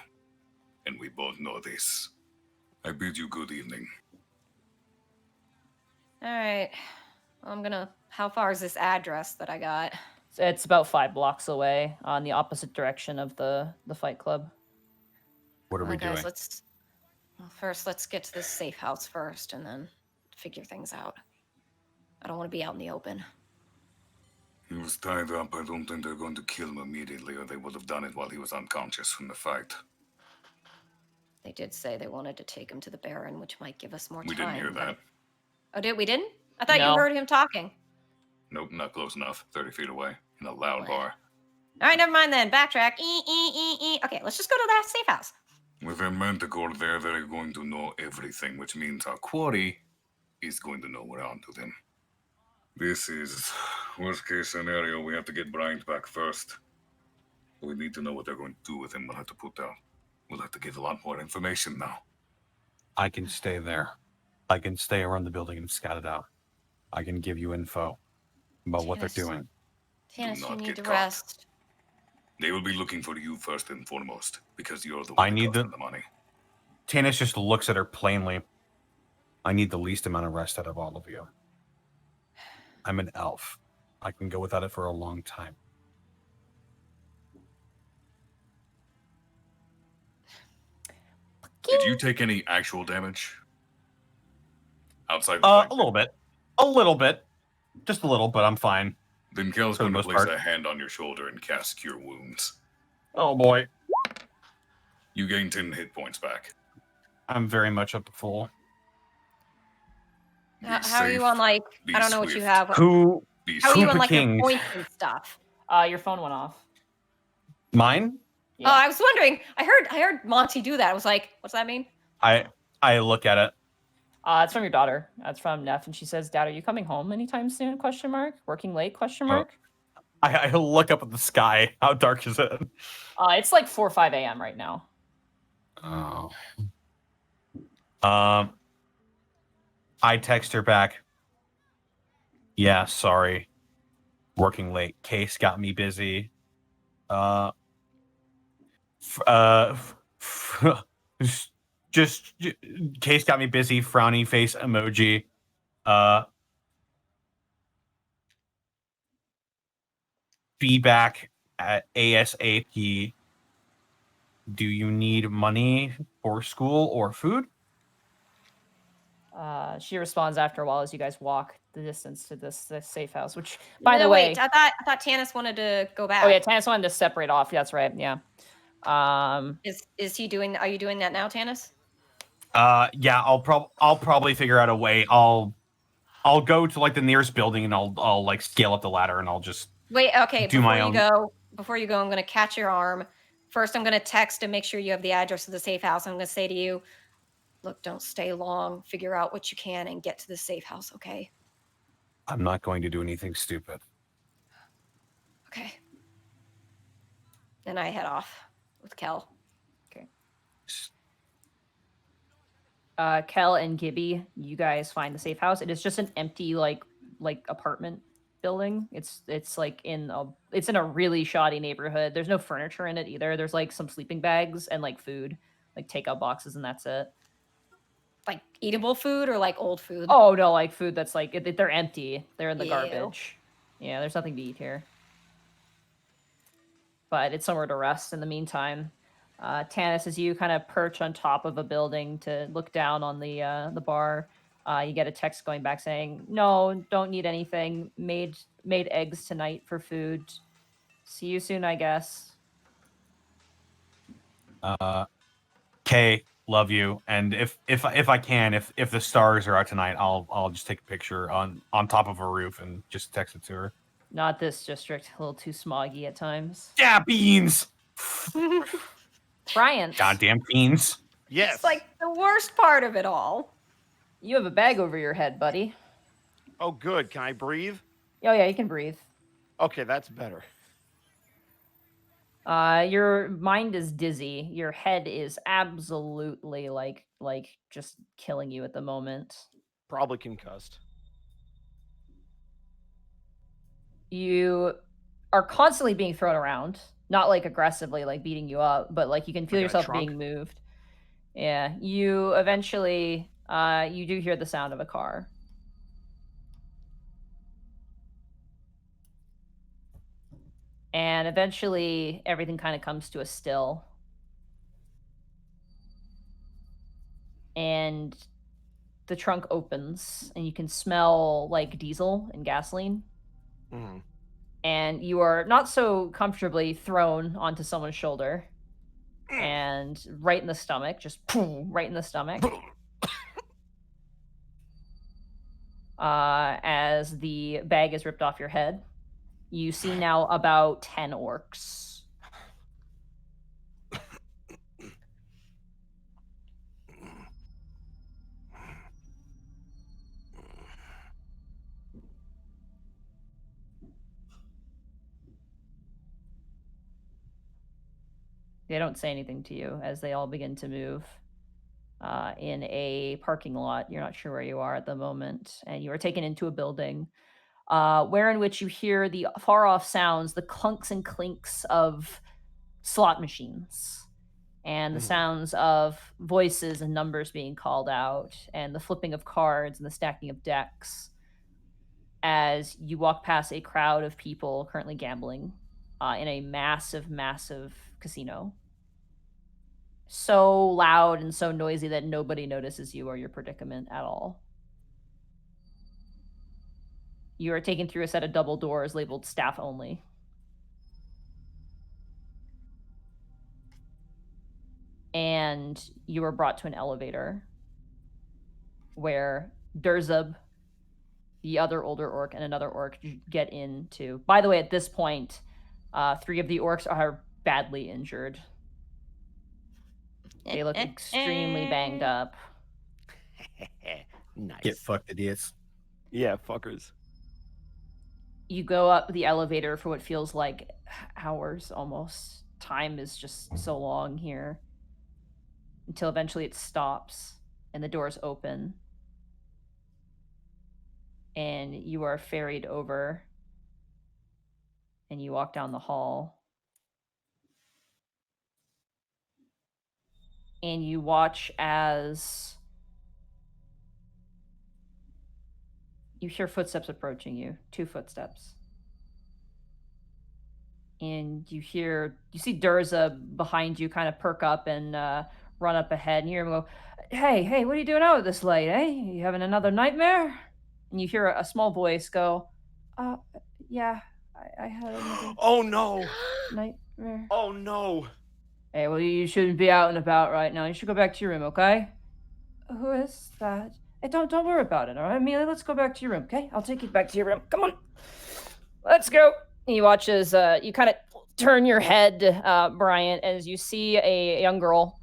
And we both know this. I bid you good evening. All right. How far is this address that I got? It's about 5 blocks away on the opposite direction of the fight club. What are we Guys, doing? let's get to this safe house first and then figure things out. I don't want to be out in the open. He was tied up. I don't think they're going to kill him immediately, or they would have done it while he was unconscious from the fight. They did say they wanted to take him to the Baron, which might give us more We time. didn't hear but- that. Oh, we didn't? I thought No. you heard him talking. Nope, not close enough. 30 feet away, in a loud What? bar. All right, never mind then. Backtrack. Okay, let's just go to that safe house. With a manticore there, they're going to know everything, which means our quarry is going to know we're onto them. This is worst case scenario. We have to get Bryant back first. We need to know what they're going to do with him. We'll have to give a lot more information now. I can stay there. I can stay around the building and scout it out. I can give you info about what they're Tannis. doing. Tannis, you not need get to caught. rest. They will be looking for you first and foremost, because you're the I one that need cost them the money. Tannis just looks at her plainly. I need the least amount of rest out of all of you. I'm an elf. I can go without it for a long time. Did you take any actual damage? Outside the A fight? little bit. A little bit. Just a little, but I'm fine. Then Kel's For the going to most place part. a hand on your shoulder and cast Cure Wounds. Oh boy. You gain 10 hit points back. I'm very much up to full. Be How are you safe, on, like, be I don't know what you swift, have. Who? Be How are you Super on, like, your Kings. points and stuff? Your phone went off. Mine? Yeah. Oh, I was wondering. I heard Monty do that. I was like, what's that mean? I look at it. It's from your daughter. It's from Neff, and she says, "Dad, are you coming home anytime soon?" Question mark. Working late? Question mark. I look up at the sky. How dark is it? It's like 4 or 5 a.m. right now. Oh. I text her back. Yeah, sorry. Working late. Case got me busy. Just Case got me busy. Frowny face emoji. Feedback at ASAP. Do you need money for school or food? She responds after a while as you guys walk the distance to this safe house. Which, by the wait, way, I thought Tannis wanted to go back. oh yeah, Tannis wanted to separate off. That's right. Yeah. Is he doing? Are you doing that now, Tannis? Yeah, I'll probably figure out a way. I'll go to like the nearest building and I'll like scale up the ladder and I'll just Wait. Okay. do my own. Before you go, I'm going to catch your arm. First, I'm going to text and make sure you have the address of the safe house. I'm going to say to you, look, don't stay long. Figure out what you can and get to the safe house. Okay. I'm not going to do anything stupid. Okay. Then I head off with Kel. Okay. Kel and Gibby, you guys find the safe house. It is just an empty like apartment building. It's like in a really shoddy neighborhood. There's no furniture in it either. There's like some sleeping bags and like food, like takeout boxes, and that's it. Like eatable food or like old food? Oh no, like food that's like they're empty. They're in the Ew. garbage. Yeah, there's nothing to eat here. But it's somewhere to rest in the meantime. Tannis, as you kind of perch on top of a building to look down on the bar, you get a text going back saying, "No, don't need anything. Made eggs tonight for food. See you soon, I guess." Kay, love you. And if I can, if the stars are out tonight, I'll just take a picture on top of a roof and just text it to her. Not this district. A little too smoggy at times. Yeah, beans. Brian. Goddamn beans. Yes. It's like the worst part of it all. You have a bag over your head, buddy. Oh, good. Can I breathe? Oh yeah, you can breathe. Okay, that's better. Your mind is dizzy. Your head is absolutely like just killing you at the moment. Probably concussed. You are constantly being thrown around, not like aggressively, like beating you up, but like you can feel Like a yourself trunk? being moved. Yeah, you eventually, you do hear the sound of a car. And eventually, everything kind of comes to a still. And the trunk opens, and you can smell like diesel and gasoline. Mm-hmm. And you are not so comfortably thrown onto someone's shoulder. And right in the stomach, just boom, right in the stomach. As the bag is ripped off your head. You see now about 10 orcs. They don't say anything to you as they all begin to move in a parking lot. You're not sure where you are at the moment. And you are taken into a building wherein which you hear the far-off sounds, the clunks and clinks of slot machines. And the sounds of voices and numbers being called out, and the flipping of cards and the stacking of decks as you walk past a crowd of people currently gambling in a massive, massive casino. So loud and so noisy that nobody notices you or your predicament at all. You are taken through a set of double doors labeled staff only. And you are brought to an elevator where Durzub, the other older orc, and another orc get into. By the way, at this point, 3 of the orcs are badly injured. They look extremely banged up. Nice. Get fucked, idiots. Yeah, fuckers. You go up the elevator for what feels like hours almost. Time is just so long here. Until eventually it stops and the doors open. And you are ferried over. And you walk down the hall. And you watch as you hear footsteps approaching you. 2 footsteps. And you see Durza behind you kind of perk up and run up ahead. And you hear him go, hey, what are you doing out this late, eh? You having another nightmare? And you hear a small voice go, yeah, I had another Oh no! nightmare. Oh no! Hey, well, you shouldn't be out and about right now. You should go back to your room, okay? Who is that? Hey, don't worry about it, all right, Amelia? Let's go back to your room, okay? I'll take you back to your room. Come on. Let's go. And you watch as you kind of turn your head, Brian, as you see a young girl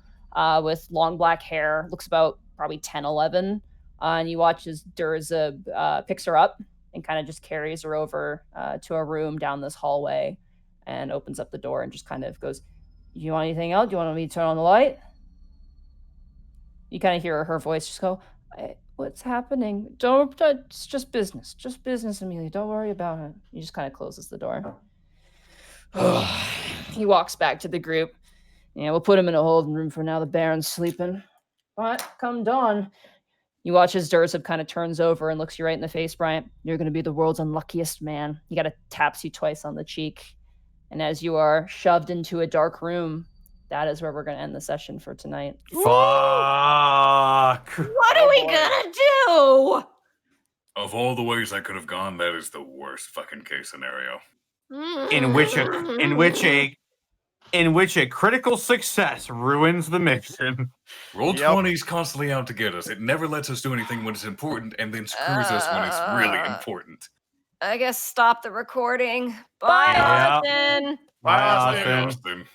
with long black hair, looks about probably 10, 11. And you watch as Durza picks her up and kind of just carries her over to a room down this hallway and opens up the door and just kind of goes, you want anything else? Do you want me to turn on the light? You kind of hear her voice just go, what's happening? It's just business. Just business, Amelia. Don't worry about it. He just kind of closes the door. He walks back to the group. Yeah, we'll put him in a holding room for now. The Baron's sleeping. But come dawn, you watch as Durza kind of turns over and looks you right in the face, Bryant. You're going to be the world's unluckiest man. He got to taps you twice on the cheek. And as you are shoved into a dark room, that is where we're going to end the session for tonight. Fuck. What are we gonna do? Of all the ways I could have gone, that is the worst fucking case scenario. In which a critical success ruins the mission. Roll 20's constantly out to get us. It never lets us do anything when it's important, and then screws us when it's really important. I guess stop the recording. Bye, Austin. Bye, Austin.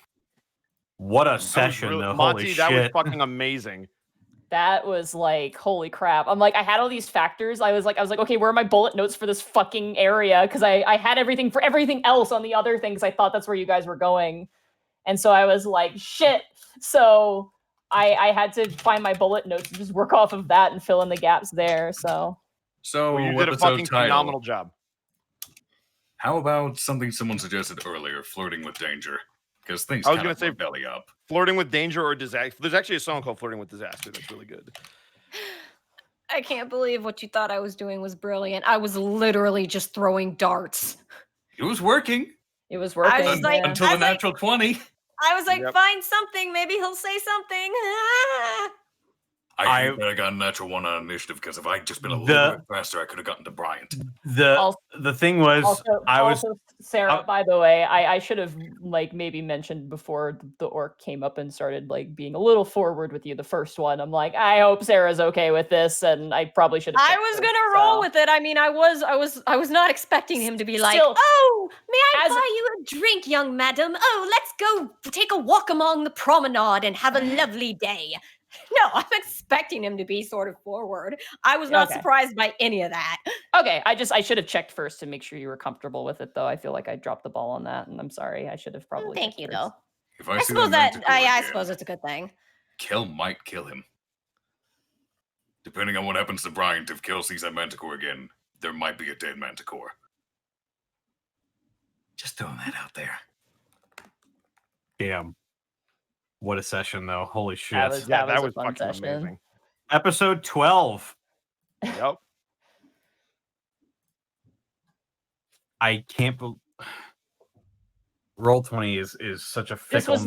What a session, though. Monty, Holy that was shit. fucking amazing. That was like, holy crap. I'm like, I had all these factors. I was like, okay, where are my bullet notes for this fucking area? Because I had everything for everything else on the other things. I thought that's where you guys were going. And so I was like, shit. So I had to find my bullet notes and just work off of that and fill in the gaps there. So Well, you did a fucking phenomenal job. How about something someone suggested earlier, flirting with danger? Because things I was kind gonna of say belly up. Flirting with danger or disaster. There's actually a song called Flirting with Disaster that's really good. I can't believe what you thought I was doing was brilliant. I was literally just throwing darts. It was working. It was working. I was like, until the natural 20. I was like, find something. Maybe he'll say something. I hate that I got a natural 1 on initiative because if I'd just been a little bit faster, I could have gotten to Bryant. The thing was, Sarah, by the way, I should have like maybe mentioned before the orc came up and started like being a little forward with you. The first one, I'm like, I hope Sarah's okay with this, and I probably should have. I was gonna roll with it. I mean, I was not expecting him to be like, oh, may I buy you a drink, young madam? Oh, let's go take a walk along the promenade and have a lovely day. No, I'm expecting him to be sort of forward. I was not surprised by any of that. Okay, I should have checked first to make sure you were comfortable with it, though. I feel like I dropped the ball on that, and I'm sorry. I should have probably. Thank you, though. If I suppose that I suppose it's a good thing. Kel might kill him. Depending on what happens to Bryant, if Kel sees that Manticore again, there might be a dead Manticore. Just throwing that out there. Damn. What a session, though. Holy shit. That was fucking amazing. Episode 12. Yep. I can't believe... Roll20 is such a fickle This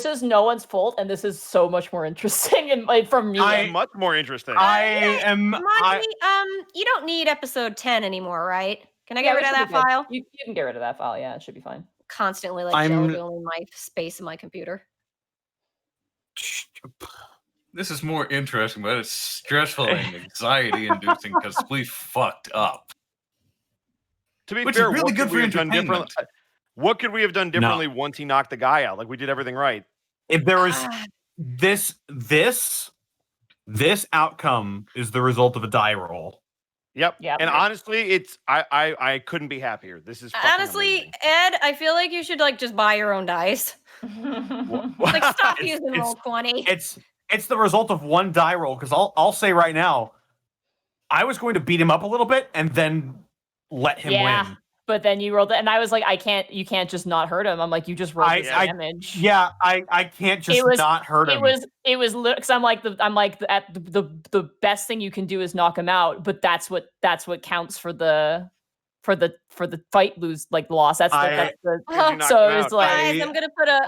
is no one's fault, and this is so much more interesting and like from me. Much more interesting. Monty, you don't need episode 10 anymore, right? Can I get rid of that file? You can get rid of that file, yeah, it should be fine. Constantly like jelly-filling my space in my computer. This is more interesting, but it's stressful and anxiety-inducing because we fucked up. To be Which fair, is really what good could for we have done entertainment. What could we have done differently once he knocked the guy out? Like we did everything right. If there was this outcome is the result of a die roll. Yep. Yep. And honestly, it's I couldn't be happier. This is fucking Honestly, amazing. Ed, I feel like you should like just buy your own dice. Like stop It's- using it's- Roll20. It's the result of one die roll, because I'll say right now, I was going to beat him up a little bit and then let him win. But then you rolled it, and I was like, you can't just not hurt him. I'm like, you just rolled this damage. Yeah, I can't just not hurt him. It was because I'm like the best thing you can do is knock him out, but that's what counts for the fight loss. That's the so it's like guys, I'm gonna put a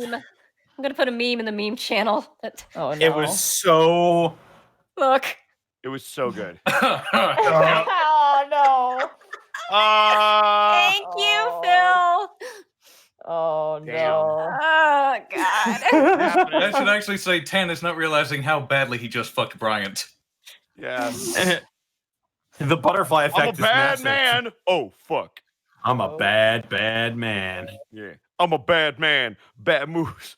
meme. I'm gonna put a meme in the meme channel. Oh no. It was so look. It was so good. Oh no. Thank you, Phil. Oh Damn. no. Oh god. I should actually say 10 is not realizing how badly he just fucked Bryant. Yeah. the butterfly effect. I'm a is bad massive. man. Oh fuck. I'm a bad man. Yeah. I'm a bad man. Bad moves.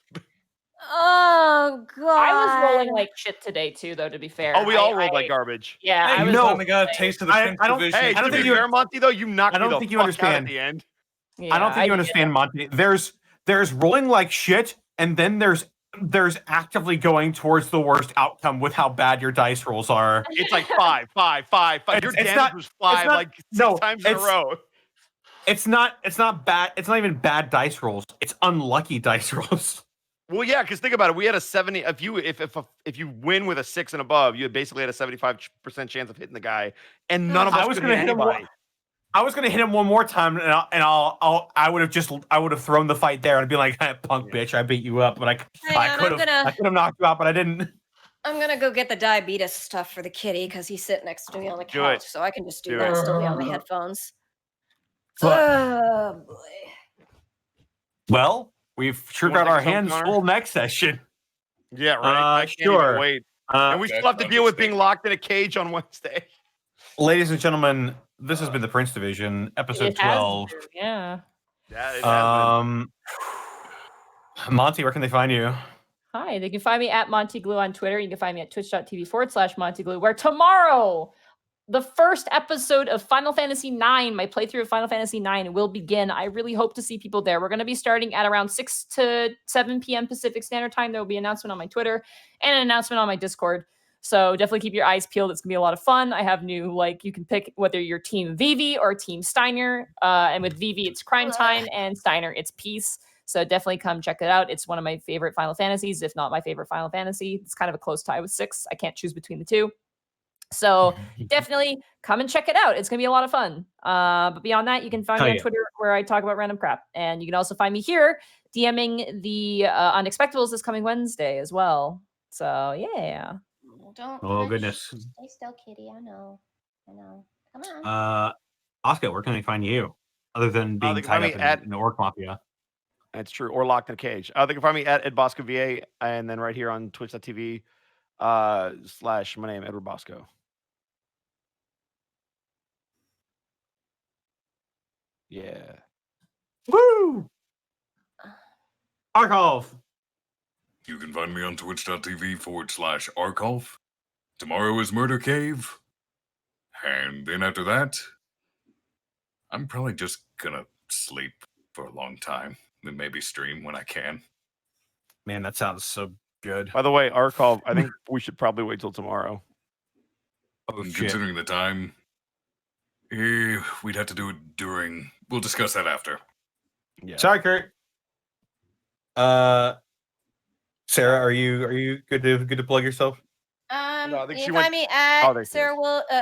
Oh god. I was rolling like shit today too, though. To be fair. Oh, we all rolled like garbage. Yeah, Hey, I was you rolling got a taste of the I 10th don't- division. Hey, I don't to think be you- fair, Monty, though, you knocked I don't me the think you fuck understand. out at the end. Yeah, I don't think you did. understand, Monty. There's rolling like shit, and then there's actively going towards the worst outcome with how bad your dice rolls are. It's like 5, 5, 5, 5. Your It's damage not- was 5 not- like 6 no, times in a it's- row. It's not bad. It's not even bad dice rolls. It's unlucky dice rolls. Well, yeah, because think about it. We had a 70. If you win with a 6 and above, you basically had a 75% chance of hitting the guy, and none of us could hit anybody. I was gonna hit him one more time, and I would have thrown the fight there and be like, hey, "Punk bitch, I beat you up," but I could have knocked you out, but I didn't. I'm gonna go get the diabetes stuff for the kitty because he's sitting next to me on the couch, so I can just do that and still be on my headphones. Oh boy. Well, we've sure got our hands full next session. Yeah, right. I can't sure. even wait. And we still have to deal with being locked in a cage on Wednesday. Ladies and gentlemen, this has been the Prince Division, episode 12. Yeah. Yeah, it has been. Monty, where can they find you? Hi, they can find me at Monty Glue on Twitter. You can find me at twitch.tv/Monty Glue, where tomorrow, the first episode of Final Fantasy IX, my playthrough of Final Fantasy IX, will begin. I really hope to see people there. We're going to be starting at around 6 to 7 p.m. Pacific Standard Time. There will be an announcement on my Twitter and an announcement on my Discord. So definitely keep your eyes peeled. It's going to be a lot of fun. I have new, you can pick whether you're Team Vivi or Team Steiner. And with Vivi, it's Crime Time, and Steiner, it's Peace. So definitely come check it out. It's one of my favorite Final Fantasies, if not my favorite Final Fantasy. It's kind of a close tie with 6. I can't choose between the two. So definitely come and check it out. It's going to be a lot of fun. But beyond that, you can find me on Twitter where I talk about random crap. And you can also find me here DMing the Unexpectables this coming Wednesday as well. So yeah. Don't Oh, hush. goodness. Stay still, kitty. I know. Come on. Oscar, where can they find you? Other than being they can tied find up me in the Orc Mafia. That's true. Or locked in a cage. They can find me at Ed Bosco VA, and then right here on twitch.tv / my name, Edward Bosco. Yeah. Woo! Arkolf. You can find me on twitch.tv / Arkolf. Tomorrow is Murder Cave. And then after that, I'm probably just gonna sleep for a long time. Then maybe stream when I can. Man, that sounds so good. By the way, Arcov, I think we should probably wait till tomorrow. Oh, shit. Considering the time, we'd have to do it during. We'll discuss that after. Yeah. Sorry, Kurt. Sarah, are you good to plug yourself? No, I think You she can went- find me at there she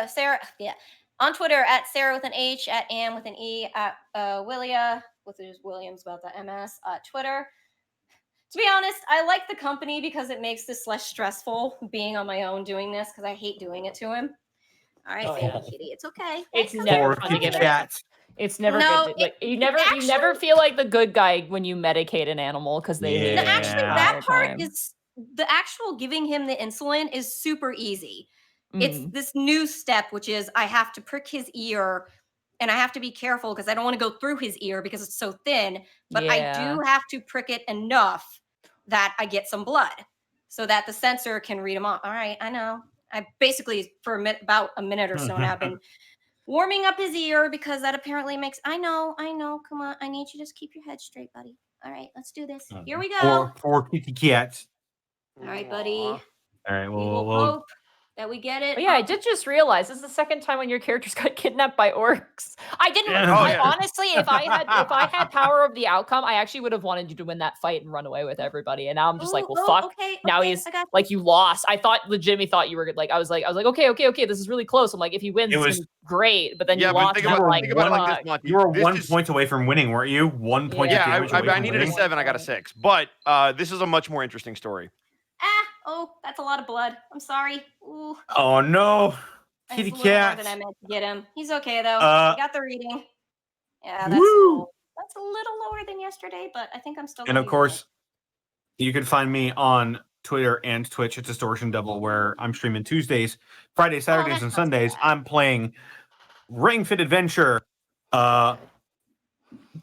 Sarah, yeah, on Twitter at Sarah with an H, at Am with an E, at Willia with Williams about the MS Twitter. To be honest, I like the company because it makes this less stressful being on my own doing this because I hate doing it to him. All right, baby kitty, it's okay. It's Nice never to fun to meet get you. Cats. It's never No, good. You never actually- feel like the good guy when you medicate an animal because they hate Yeah. it. Actually, Yeah. that part is the actual giving him the insulin is super easy. It's this new step, which is I have to prick his ear and I have to be careful because I don't want to go through his ear because it's so thin. But I do have to prick it enough that I get some blood so that the sensor can read them off. All right, I know. I basically, for about a minute or so now, I've been warming up his ear because that apparently makes. I know. Come on, I need you to just keep your head straight, buddy. All right, let's do this. Here we go. For kitty cats. All right, buddy. Aw. All right, We will hope that we get it. But yeah, I did just realize this is the second time when your characters got kidnapped by orcs. I didn't. Yeah. I honestly, if I had power of the outcome, I actually would have wanted you to win that fight and run away with everybody. And now I'm just like, well, fuck. Okay, Now okay, he's I got like, you lost. I legitimately thought you were like, I was like, okay, this is really close. I'm like, if he wins, It it's was- gonna be great. But then Yeah, you but lost. think And I'm about, like, think about it like fuck. this, Monty. You were This 1 is- point away from winning, weren't you? 1 point. Yeah, of damage away I from needed a winning. 7. I got a 6. But this is a much more interesting story. Oh, that's a lot of blood. I'm sorry. Ooh, Oh no, that's kitty a little more cat. than I meant to get him. He's okay though. Uh, I got the reading. Yeah, Woo! that's a little lower than yesterday, but I think I'm still. And gonna of be course, you can find me on Twitter and Twitch at Distortion Devil, where I'm streaming Tuesdays, Fridays, Saturdays, that's and not too Sundays. bad. I'm playing Ring Fit Adventure, WWE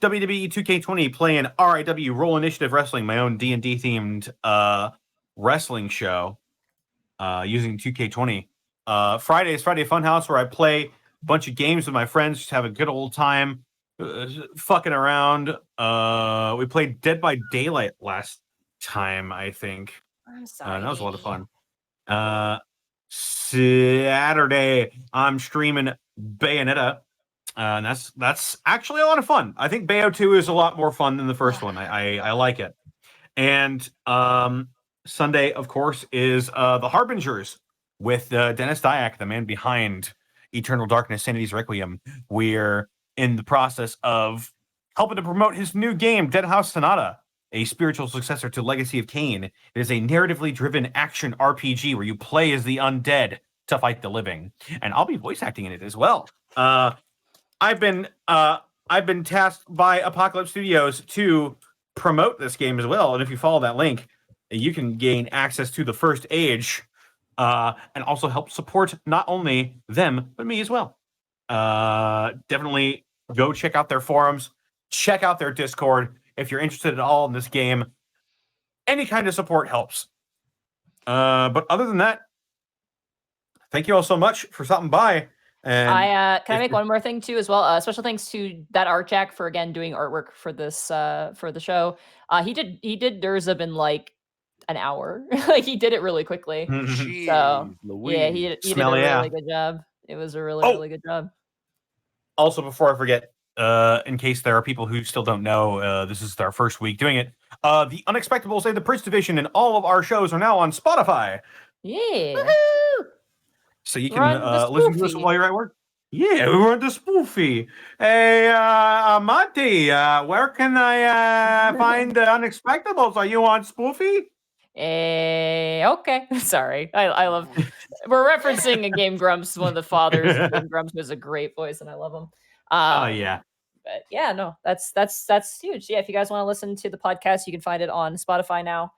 2K20, playing RIW Roll Initiative Wrestling, my own D&D themed wrestling show, using 2K20. Friday is Friday Funhouse, where I play a bunch of games with my friends, just have a good old time, fucking around. We played Dead by Daylight last time, I think. I'm sorry. That was a lot of baby. fun. Saturday, I'm streaming Bayonetta. And that's actually a lot of fun. I think Bayo 2 is a lot more fun than the first one. I like it. And Sunday, of course, is The Harbingers with Dennis Dyack, the man behind Eternal Darkness, Sanity's Requiem. We're in the process of helping to promote his new game, Dead House Sonata, a spiritual successor to Legacy of Kain. It is a narratively driven action RPG where you play as the undead to fight the living. And I'll be voice acting in it as well. I've been tasked by Apocalypse Studios to promote this game as well. And if you follow that link, you can gain access to the first age, and also help support not only them but me as well. Definitely go check out their forums, check out their Discord if you're interested at all in this game. Any kind of support helps. But other than that, thank you all so much for stopping by. And Can I make one more thing too as well? Special thanks to that Art Jack for again doing artwork for this for the show. He did Durzub in like an hour. Like he did it really quickly. So Jeez, yeah, he did a Smell yeah. really good job. It was a really good job. Also, before I forget, in case there are people who still don't know, this is our first week doing it. The Unexpectables and the Prince Division and all of our shows are now on Spotify. Yeah. So you Run can the listen to us spoofy. while you're at work. Yeah, we run the spoofy. Hey, Monty, where can I find the Unexpectables? Are you on spoofy? Okay. Sorry. I love we're referencing a Game Grumps, one of the fathers of Game Grumps, who has a great voice and I love him. Oh, yeah. But yeah, no, that's huge. Yeah, if you guys want to listen to the podcast, you can find it on Spotify now.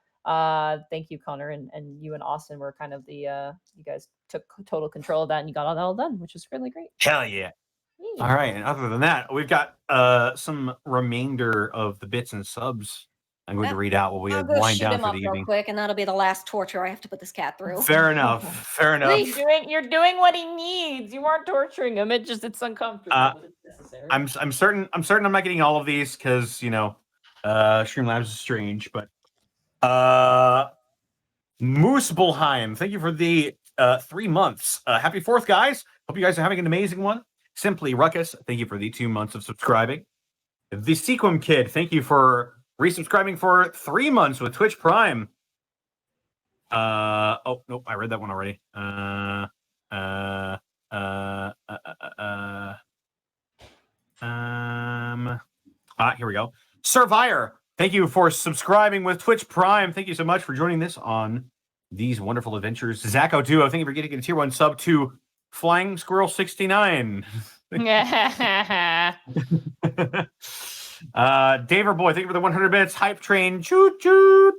Thank you, Connor, and you and Austin were kind of the you guys took total control of that and you got all done, which was really great. Hell yeah. All right. And other than that, we've got some remainder of the bits and subs I'm going to read out while we I'll go wind shoot down him for up the real evening. quick, and that'll be the last torture I have to put this cat through. Fair enough. Fair enough. You're doing what he needs. You aren't torturing him. It's uncomfortable. But it's necessary. I'm certain I'm not getting all of these because Streamlabs is strange, but Moose Bullheim, thank you for the 3 months. Happy 4th, guys. Hope you guys are having an amazing one. Simply Ruckus, thank you for the 2 months of subscribing. The Sequum Kid, thank you for resubscribing for 3 months with Twitch Prime. Oh nope, I read that one already. Here we go. Survivor, thank you for subscribing with Twitch Prime. Thank you so much for joining this on these wonderful adventures. Zacko Duo, thank you for getting a tier 1 sub to Flying Squirrel 69. Daver Boy, thank you for the 100 bits. Hype Train, choo choo.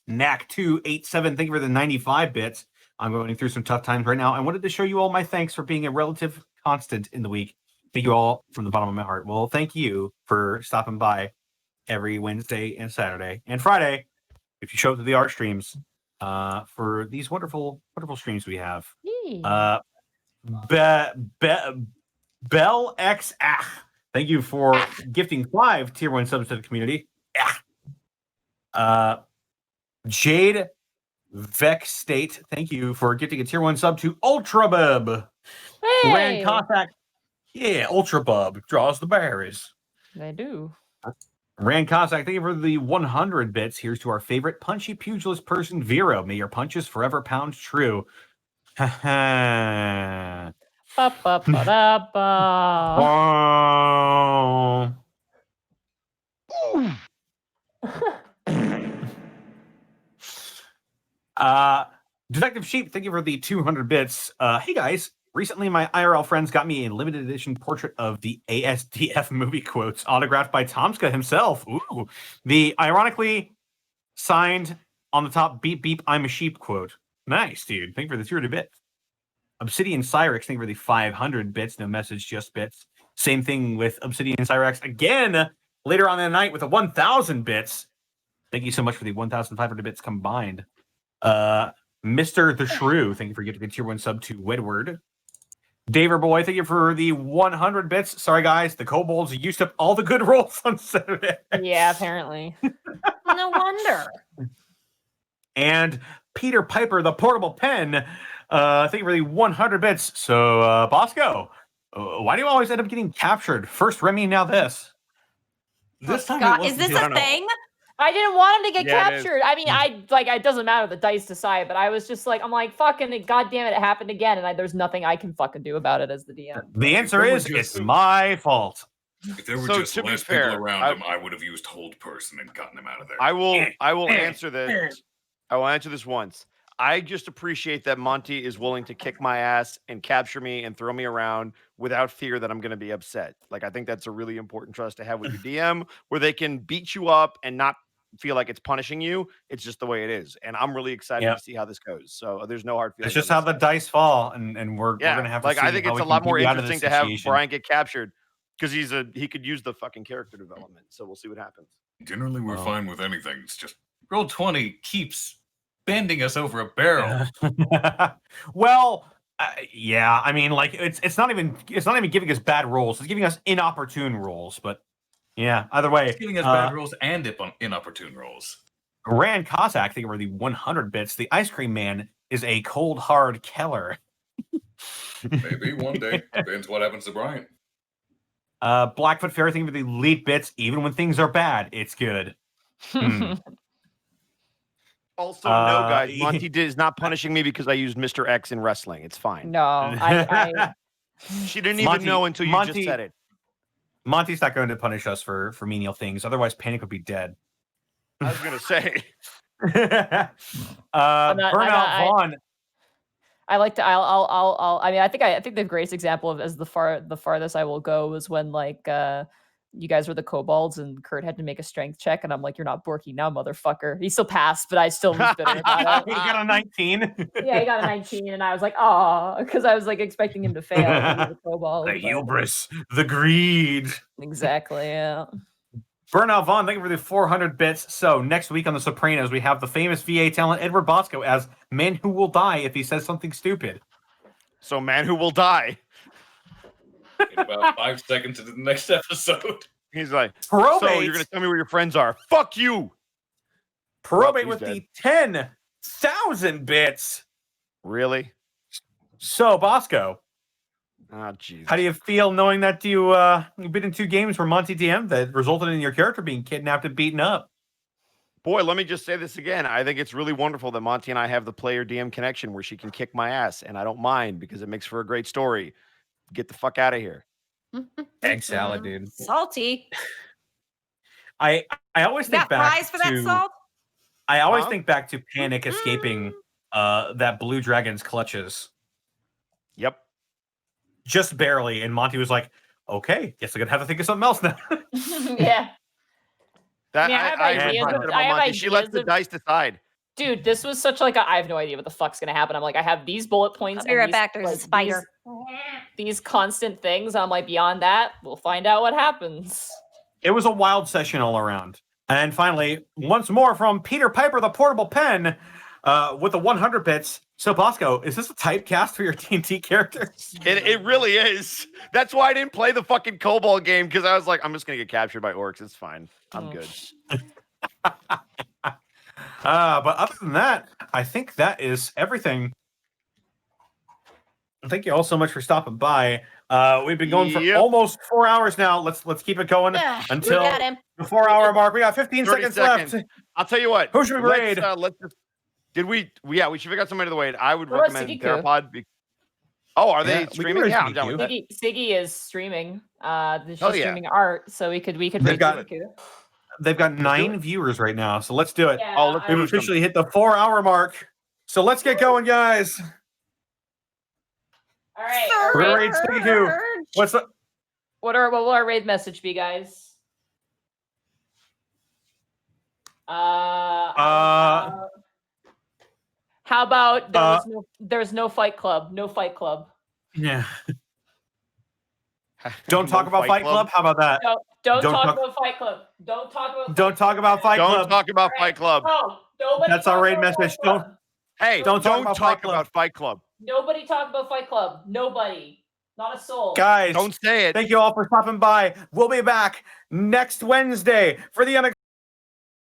Knack 287, thank you for the 95 bits. I'm going through some tough times right now. I wanted to show you all my thanks for being a relative constant in the week. Thank you all from the bottom of my heart. Well, thank you for stopping by every Wednesday and Saturday and Friday if you show up to the art streams for these wonderful streams we have. Bell X thank you for gifting 5 tier 1 subs to the community. Jade Vex State, thank you for gifting a tier 1 sub to Ultra Bub. Hey! Rand Cossack, yeah, Ultra Bub draws the berries. They do. Rand Cossack, thank you for the 100 bits. Here's to our favorite punchy pugilist person, Vero. May your punches forever pound true. Ba, ba, ba, da, ba. Detective Sheep, thank you for the 200 bits. Hey guys, recently my IRL friends got me a limited edition portrait of the ASDF movie quotes autographed by Tomska himself. Ooh, the ironically signed on the top "Beep beep, I'm a sheep" quote. Nice, dude. Thank you for the 200 bits. Obsidian Cyrex, thank you for the 500 bits. No message, just bits. Same thing with Obsidian Cyrex again later on in the night with the 1,000 bits. Thank you so much for the 1,500 bits combined. Mr. The Shrew, thank you for giving a tier 1 sub to Wedward. Daver Boy, thank you for the 100 bits. Sorry, guys, the kobolds used up all the good rolls on Saturday. Yeah, apparently. No wonder. And Peter Piper, the portable pen, thank you for the 100 bits. So, Bosco, why do you always end up getting captured? First Remy, now this. This time God, it is wasn't this just- a thing? I didn't want him to get Yeah, it is. captured. I mean, it doesn't matter. The dice decide, but I was just like, I'm like, fucking, goddamn it, it happened again, and there's nothing I can fucking do about it as the DM. The answer is, it's my fault. If there were So, just to be less fair, people around him, I would have used hold person and gotten him out of there. I will answer this. I will answer this once. I just appreciate that Monty is willing to kick my ass and capture me and throw me around without fear that I'm going to be upset. Like, I think that's a really important trust to have with your DM, where they can beat you up and not feel like it's punishing you. It's just the way it is. And I'm really excited to see how this goes. So there's no hard feelings. It's just how the dice fall, and we're going to have to like, see I think how it's we a can lot get more you out of interesting this to have situation. Brian get captured because he could use the fucking character development. So we'll see what happens. Generally, we're Oh. fine with anything. It's just Roll20 keeps bending us over a barrel. Well, yeah, I mean, like it's not even giving us bad rolls. It's giving us inopportune rolls. But yeah, either way, It's giving us bad rolls and inopportune rolls. Rand Cossack, thank you for the 100 bits. The ice cream man is a cold hard Keller. maybe one day. Depends what happens to Brian. Blackfoot Fairy, thank you for the elite bits. Even when things are bad, it's good. Also, no, guys, Monty is not punishing me because I used Mr. X in wrestling. It's fine. No, I She didn't Monty- even know until you Monty- just said it. Monty's not going to punish us for menial things. Otherwise, Panic would be dead. I was gonna say. Burnout Vaughn. I like to. I'll. I mean, I think the greatest example of as the farthest I will go was when like you guys were the kobolds and Kurt had to make a strength check, and I'm like, you're not Borky now, motherfucker. He still passed, but I still was bitter about He it. got a 19. Yeah, he got a 19, and I was like, oh, because I was like expecting him to fail. Because he was a kobold, The but- hubris, the greed. Exactly. Yeah. Burnout Vaughn, thank you for the 400 bits. So next week on The Sopranos, we have the famous VA talent Edward Bosco as Man Who Will Die if he says something stupid. So, Man Who Will Die. In about 5 seconds into the next episode. He's like, Probate. so you're gonna tell me where your friends are? Fuck you. Probate He's with dead. the 10,000 bits. Really? So, Bosco, Oh, jeez. how do you feel knowing that you've been in 2 games where Monty DM that resulted in your character being kidnapped and beaten up? Boy, let me just say this again. I think it's really wonderful that Monty and I have the player DM connection where she can kick my ass, and I don't mind because it makes for a great story. Get the fuck out of here. Egg salad, dude. Salty. I always You think got back fries for that to salt? I always Huh? think back to Panic escaping that blue dragon's clutches. Yep. Just barely, and Monty was like, okay, guess I'm gonna have to think of something else now. Yeah. That, I mean, I have I ideas appreciate of- about I have Monty. She lets ideas the of- dice decide. Dude, this was such like I have no idea what the fuck's gonna happen. I'm like, I have these bullet points. I'll be and right these, back. There's a like, spider. these- these constant things. I'm like, beyond that, we'll find out what happens. It was a wild session all around. And finally, once more from Peter Piper, the portable pen, with the 100 bits. So, Bosco, is this a typecast for your D&D character? It really is. That's why I didn't play the fucking Cobalt game, because I was like, I'm just going to get captured by orcs. It's fine. I'm good. But other than that, I think that is everything. Thank you all so much for stopping by. We've been going for almost 4 hours now. Let's keep it going until the 4 hour mark. We got 15 seconds left. I'll tell you what. Who should we raid? We should figure out somebody to wait. I would recommend Therapod. Are they streaming? Yeah, I'm down with that. Siggy is streaming. She's streaming art, so we could raid Sigiku. They've got 9 viewers right now, so let's do it. Yeah, we've officially hit the 4 hour mark. So let's get going, guys. All right. We're gonna raid Sigiku. What will our raid message be, guys? How about there's no Fight Club? No Fight Club. Yeah. Don't talk about Fight Club. How about that? Don't talk about Fight Club. Don't talk about Fight Club. Don't talk about Fight Club. No, nobody. That's our raid message. Don't talk about Fight Club. Nobody talk about Fight Club. Nobody. Not a soul. Guys, don't say it. Thank you all for stopping by. We'll be back next Wednesday for the